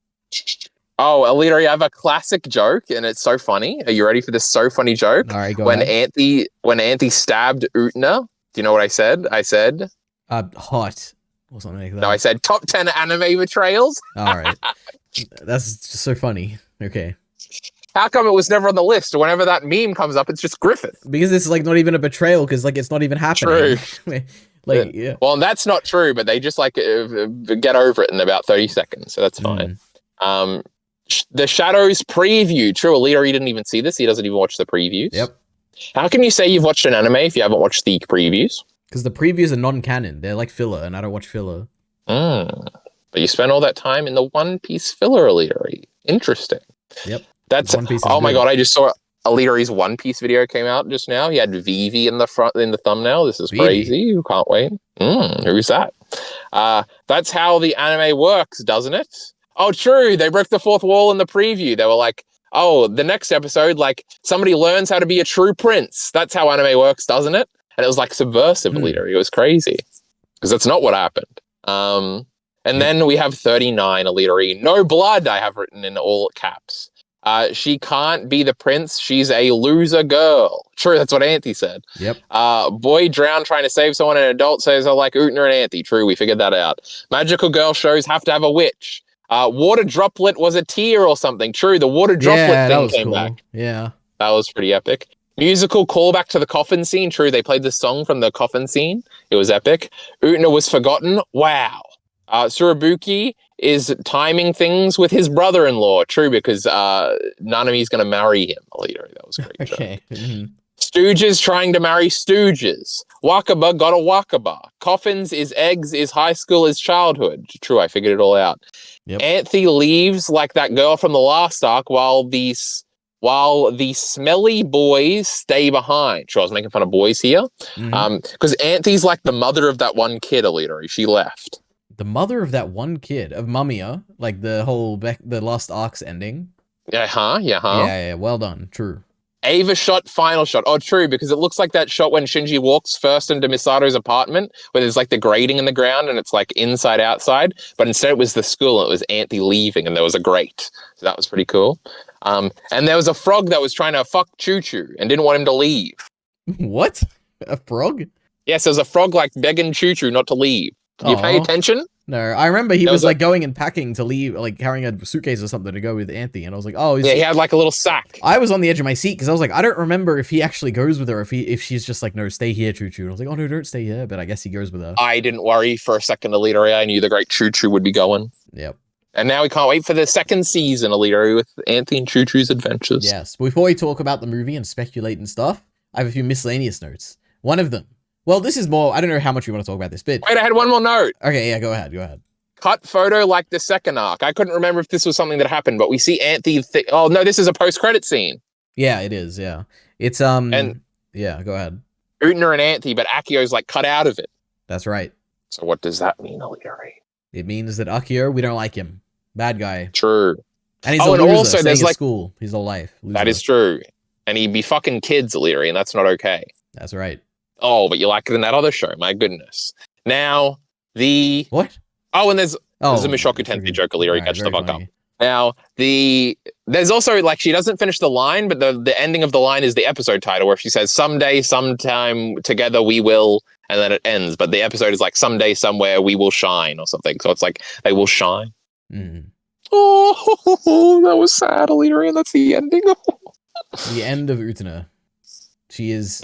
Alita, I have a classic joke, and it's so funny. Are you ready for this so funny joke? All right, go when ahead. Anthe stabbed Utena, do you know what I said? I said hot or something like that. No, I said top 10 anime betrayals. All right. That's just so funny. Okay. How come it was never on the list? Whenever that meme comes up, it's just Griffith. Because it's like not even a betrayal, because like it's not even happening. True. Like, yeah. Well, and that's not true, but they just like get over it in about 30 seconds, so that's fine. The Shadows preview. True, Alita, he didn't even see this. He doesn't even watch the previews. Yep. How can you say you've watched an anime if you haven't watched the previews? Because the previews are non-canon. They're like filler, and I don't watch filler. But you spent all that time in the One Piece filler, Alita. Interesting. Yep. That's oh my god! I just saw Alita's One Piece video came out just now. He had Vivi in the thumbnail. This is crazy. You can't wait. Who's that? That's how the anime works, doesn't it? Oh, true. They broke the fourth wall in the preview. They were like, "Oh, the next episode, like somebody learns how to be a true prince." That's how anime works, doesn't it? And it was like subversive, Alita. It was crazy because that's not what happened. And then we have 39, Alita. No blood. I have written in all caps. She can't be the prince. She's a loser girl. True, that's what Anthe said. Yep. Boy drowned trying to save someone. An adult says, I like Utena and Anthe. True, we figured that out. Magical girl shows have to have a witch. Water droplet was a tear or something. True, the water droplet thing came back. Yeah. That was pretty epic. Musical callback to the coffin scene. True, they played the song from the coffin scene. It was epic. Utena was forgotten. Wow. Surabuki is timing things with his brother-in-law. True, because Nanami's going to marry him. Later, that was great. Okay. Stooges trying to marry Stooges. Wakaba got a Wakaba. Coffins is eggs is high school is childhood. True, I figured it all out. Yep. Anthe leaves like that girl from the last arc while the smelly boys stay behind. Sure, I was making fun of boys here. Because Anthe's like the mother of that one kid, Alita. She left. The mother of that one kid, of Mamiya, like the whole the Lost Arcs ending. Yeah, well done. True. Ava shot, final shot. Oh, true, because it looks like that shot when Shinji walks first into Misato's apartment, where there's like the grating in the ground and it's like inside, outside. But instead it was the school and it was Anthe leaving and there was a grate. So that was pretty cool. And there was a frog that was trying to fuck Choo Choo and didn't want him to leave. What? A frog? Yes, there was a frog like begging Choo Choo not to leave. Did you pay attention? No, I remember he was like going and packing to leave, like carrying a suitcase or something to go with Anthe, and I was like, oh, yeah, he had like a little sack. I was on the edge of my seat because I was like, I don't remember if he actually goes with her, if she's just like, no, stay here, Choo Choo. And I was like, oh no, don't stay here, but I guess he goes with her. I didn't worry for a second, Alita. I knew the great Choo Choo would be going. Yep. And now we can't wait for the second season, Alita, with Anthe and Choo Choo's adventures. Yes. Before we talk about the movie and speculate and stuff, I have a few miscellaneous notes. One of them. Well, this is more, I don't know how much you want to talk about this bit. Wait, I had one more note. Okay, yeah, go ahead. Cut photo like the second arc. I couldn't remember if this was something that happened, but we see Anthe. Oh no, this is a post-credit scene. Yeah, it is. Yeah, it's And yeah, go ahead. Utena and Anthe, but Akio's like cut out of it. That's right. So what does that mean, Alita? It means that Akio, we don't like him. Bad guy. True. And he's a loser. Also, there's like school. He's a life. Loser. That is true. And he'd be fucking kids, Alita, and that's not okay. That's right. Oh, but you like it in that other show. My goodness. Now the what? Oh, and there's a Mushoku Tensei joke, Alita. Catch the fuck up. Now there's also like she doesn't finish the line, but the ending of the line is the episode title where she says someday, sometime together we will, and then it ends. But the episode is like someday, somewhere, we will shine or something. So it's like they will shine. Mm. Oh, that was sad, Alita, and that's the ending. The end of Utena. She is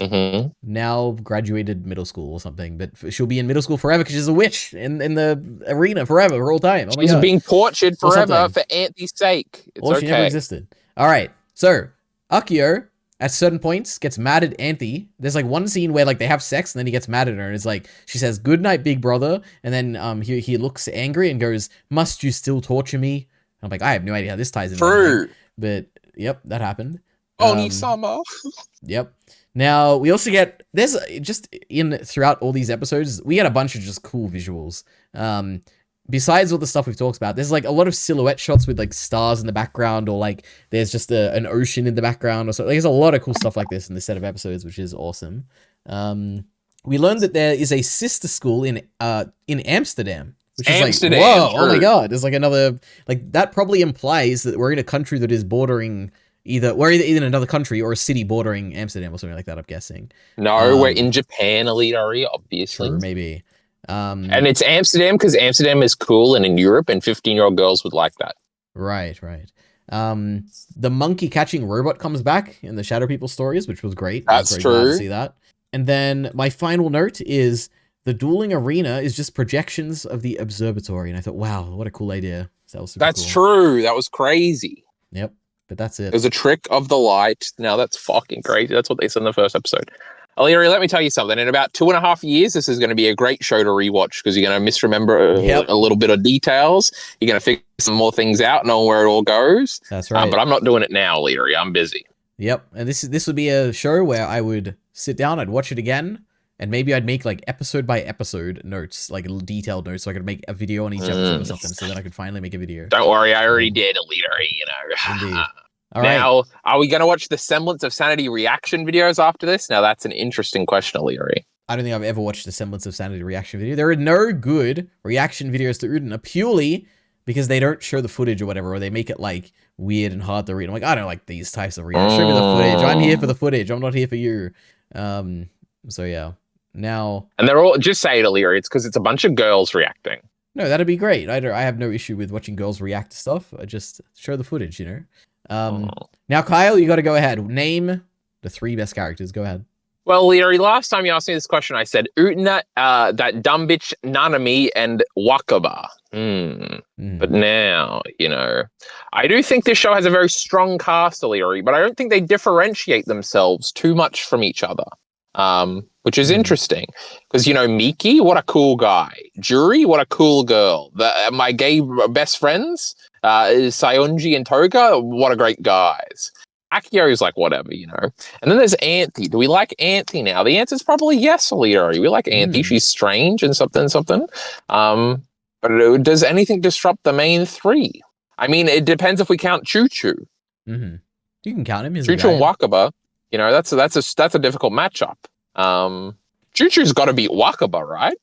now graduated middle school or something, but she'll be in middle school forever because she's a witch in the arena forever, for all time. Oh my God. She's being tortured forever for Auntie's sake. It's or she never existed. All right, so Akio at certain points gets mad at Auntie. There's like one scene where like they have sex and then he gets mad at her and it's like she says good night, big brother, and then he looks angry and goes, "Must you still torture me?" And I'm like, I have no idea how this ties in. True, but yep, that happened. Oni-sama. Yep. Now we also get there's just in throughout all these episodes we get a bunch of just cool visuals. Besides all the stuff we've talked about, there's like a lot of silhouette shots with like stars in the background, or like there's just an ocean in the background, or so. There's a lot of cool stuff like this in this set of episodes, which is awesome. We learned that there is a sister school in Amsterdam, which is like, whoa, oh my God, there's like another, like that probably implies that we're in a country that is bordering we're either in another country or a city bordering Amsterdam or something like that, I'm guessing. No, we're in Japan, Alita, obviously. True, maybe. And it's Amsterdam because Amsterdam is cool and in Europe and 15-year-old girls would like that. Right. The monkey catching robot comes back in the Shadow People stories, which was great. That's true. Glad to see that. And then my final note is the dueling arena is just projections of the observatory. And I thought, wow, what a cool idea. That's true. That was crazy. Yep. But that's it. There's a trick of the light. Now that's fucking crazy. That's what they said in the first episode. Aliri, let me tell you something. In about 2.5 years, this is going to be a great show to rewatch because you're going to misremember a little bit of details. You're going to figure some more things out, know where it all goes. That's right. But I'm not doing it now, Aliri. I'm busy. Yep. And this would be a show where I would sit down, I'd watch it again, and maybe I'd make like episode by episode notes, like detailed notes, so I could make a video on each episode or something, so then I could finally make a video. Don't worry, I already did, Aliri, you know. Indeed. All now, right. Are we going to watch the Semblance of Sanity reaction videos after this? Now, that's an interesting question, Aliri. I don't think I've ever watched the Semblance of Sanity reaction video. There are no good reaction videos to Utena purely because they don't show the footage or whatever, or they make it like weird and hard to read. I'm like, I don't like these types of reactions. Show me the footage. I'm here for the footage. I'm not here for you. So yeah. Now, and they're all, just say it, Aliri, it's because it's a bunch of girls reacting. No, that'd be great. I have no issue with watching girls react to stuff. I just show the footage, you know. Now, Kyle, you got to go ahead. Name the 3 best characters. Go ahead. Well, Leary, last time you asked me this question, I said Utena, that dumb bitch Nanami, and Wakaba. But now, you know, I do think this show has a very strong cast, Leary, but I don't think they differentiate themselves too much from each other, which is interesting. Because, you know, Miki, what a cool guy. Juri, what a cool girl. My gay best friends, Sayonji and Toga, what a great guys. Akio is like whatever, you know. And then there's Auntie. Do we like Auntie now? The answer is probably yes, Leary. We like Auntie. She's strange and something. But does anything disrupt the main 3? I mean, it depends if we count Choo Choo. You can count him. Choo Choo and Wakaba. You know, that's a difficult matchup. Choo Choo's got to beat Wakaba, right?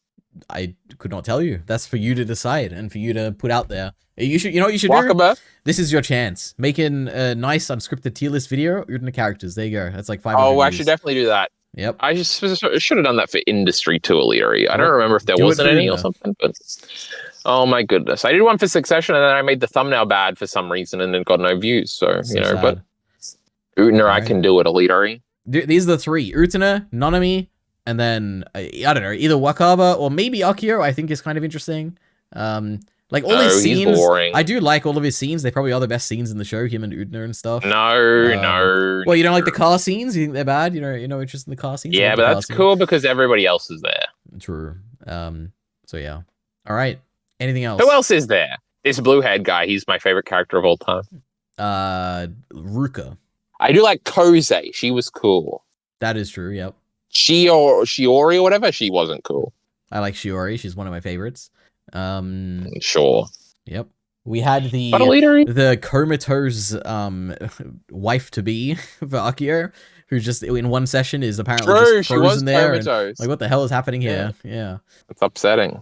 I could not tell you. That's for you to decide and for you to put out there. You know what you should Wakaba. do? This is your chance. Making a nice unscripted tier list video. Utena characters. There you go. That's like 500 I should definitely do that. Yep. I just should have done that for industry too, Leary. I don't remember if there wasn't any or something, but oh my goodness. I did one for Succession and then I made the thumbnail bad for some reason and it got no views. So you know, sad. But Utena, I can do it, Leary. These are the 3. Utena, Nanami, and then, I don't know, either Wakaba or maybe Akio, I think is kind of interesting. Like all his scenes, I do like all of his scenes. They probably are the best scenes in the show, him and Utena and stuff. No. Well, you don't like the car scenes? You think they're bad? You know, interest in the car scenes? Yeah, but that's cool because everybody else is there. True. So yeah. All right. Anything else? Who else is there? This blue-haired guy. He's my favorite character of all time. Ruka. I do like Kose. She was cool. That is true. Yep. Shiori or whatever. She wasn't cool. I like Shiori. She's one of my favorites. Sure. Yep. We had the comatose wife to be for Akio, who just in one session is apparently just frozen there. And, like, what the hell is happening here? Yeah. It's upsetting.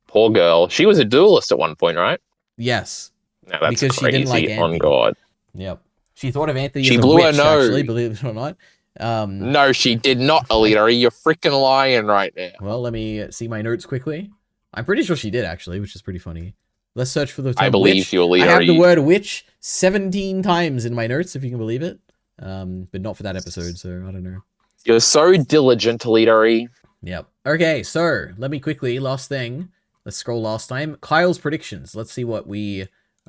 Poor girl. She was a duelist at one point, right? Yes. No, that's because crazy. She didn't like Anthony. On God. Yep. She thought of Anthony as a blew witch, her nose. actually, believe it or not. No, she did not, Alita. You're freaking lying right now. Well, let me see my notes quickly. I'm pretty sure she did, actually, which is pretty funny. Let's search for the term I believe witch. you, Alita. I have the word witch 17 times in my notes, if you can believe it. But not for that episode, so I don't know. You're so diligent, Alita. Yep. Okay, so let me quickly, last thing. Let's scroll last time. Kyle's predictions. Let's see what we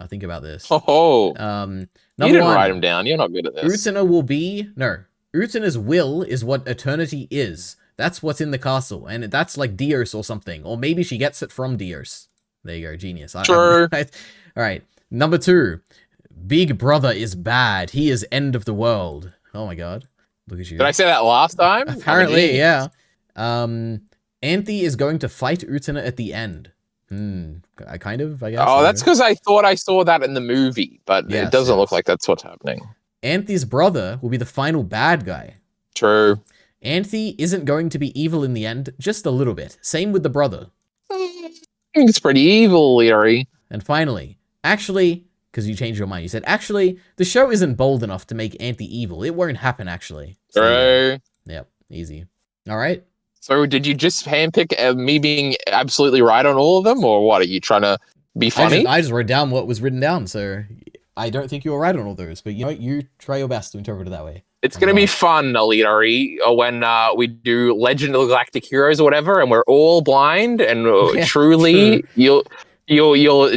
think about this. Oh, number you didn't one, write them down. You're not good at this. Utena will be... No. Utena's will is what eternity is. That's what's in the castle, and that's like Dios or something. Or maybe she gets it from Dios. There you go, genius. Sure. Alright, number 2. Big Brother is bad. He is end of the world. Oh my god. Look at you. Did I say that last time? Apparently, yeah. Anthe is going to fight Utena at the end. I guess. Oh, that's because I thought I saw that in the movie, but it doesn't look like that's what's happening. Anthe's brother will be the final bad guy. True. Anthe isn't going to be evil in the end, just a little bit. Same with the brother. It's pretty evil, Leary. And finally, actually, because you changed your mind, you said, actually, the show isn't bold enough to make Anthe evil. It won't happen, actually. So, True. Yep, easy. All right. So did you just handpick me being absolutely right on all of them, or what? Are you trying to be funny? I just wrote down what was written down, so I don't think you were right on all those, but you know, you try your best to interpret it that way. It's going to be fun, Alita, when we do Legend of the Galactic Heroes or whatever, and we're all blind, and truly, you'll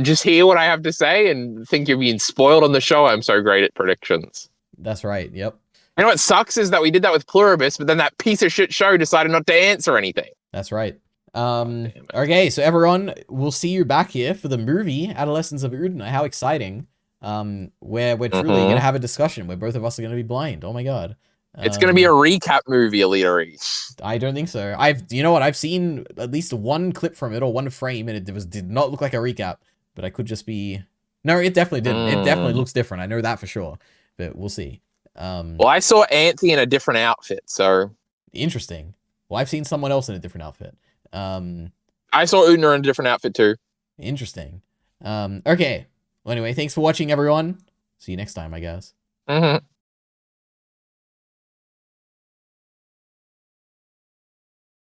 just hear what I have to say and think you're being spoiled on the show. I'm so great at predictions. That's right, yep. You know what sucks is that we did that with Pluribus, but then that piece of shit show decided not to answer anything. That's right. Okay, so everyone, we'll see you back here for the movie Adolescence of Utena. How exciting. Where we're truly going to have a discussion where both of us are going to be blind. Oh my god. It's going to be a recap movie, Alita. I don't think so. You know what? I've seen at least one clip from it or one frame, and it did not look like a recap. But I could just be... No, it definitely didn't. It definitely looks different. I know that for sure. But we'll see. Well, I saw Anthe in a different outfit, so... Interesting. Well, I've seen someone else in a different outfit. I saw Utena in a different outfit, too. Interesting. Okay. Well, anyway, thanks for watching, everyone. See you next time, I guess.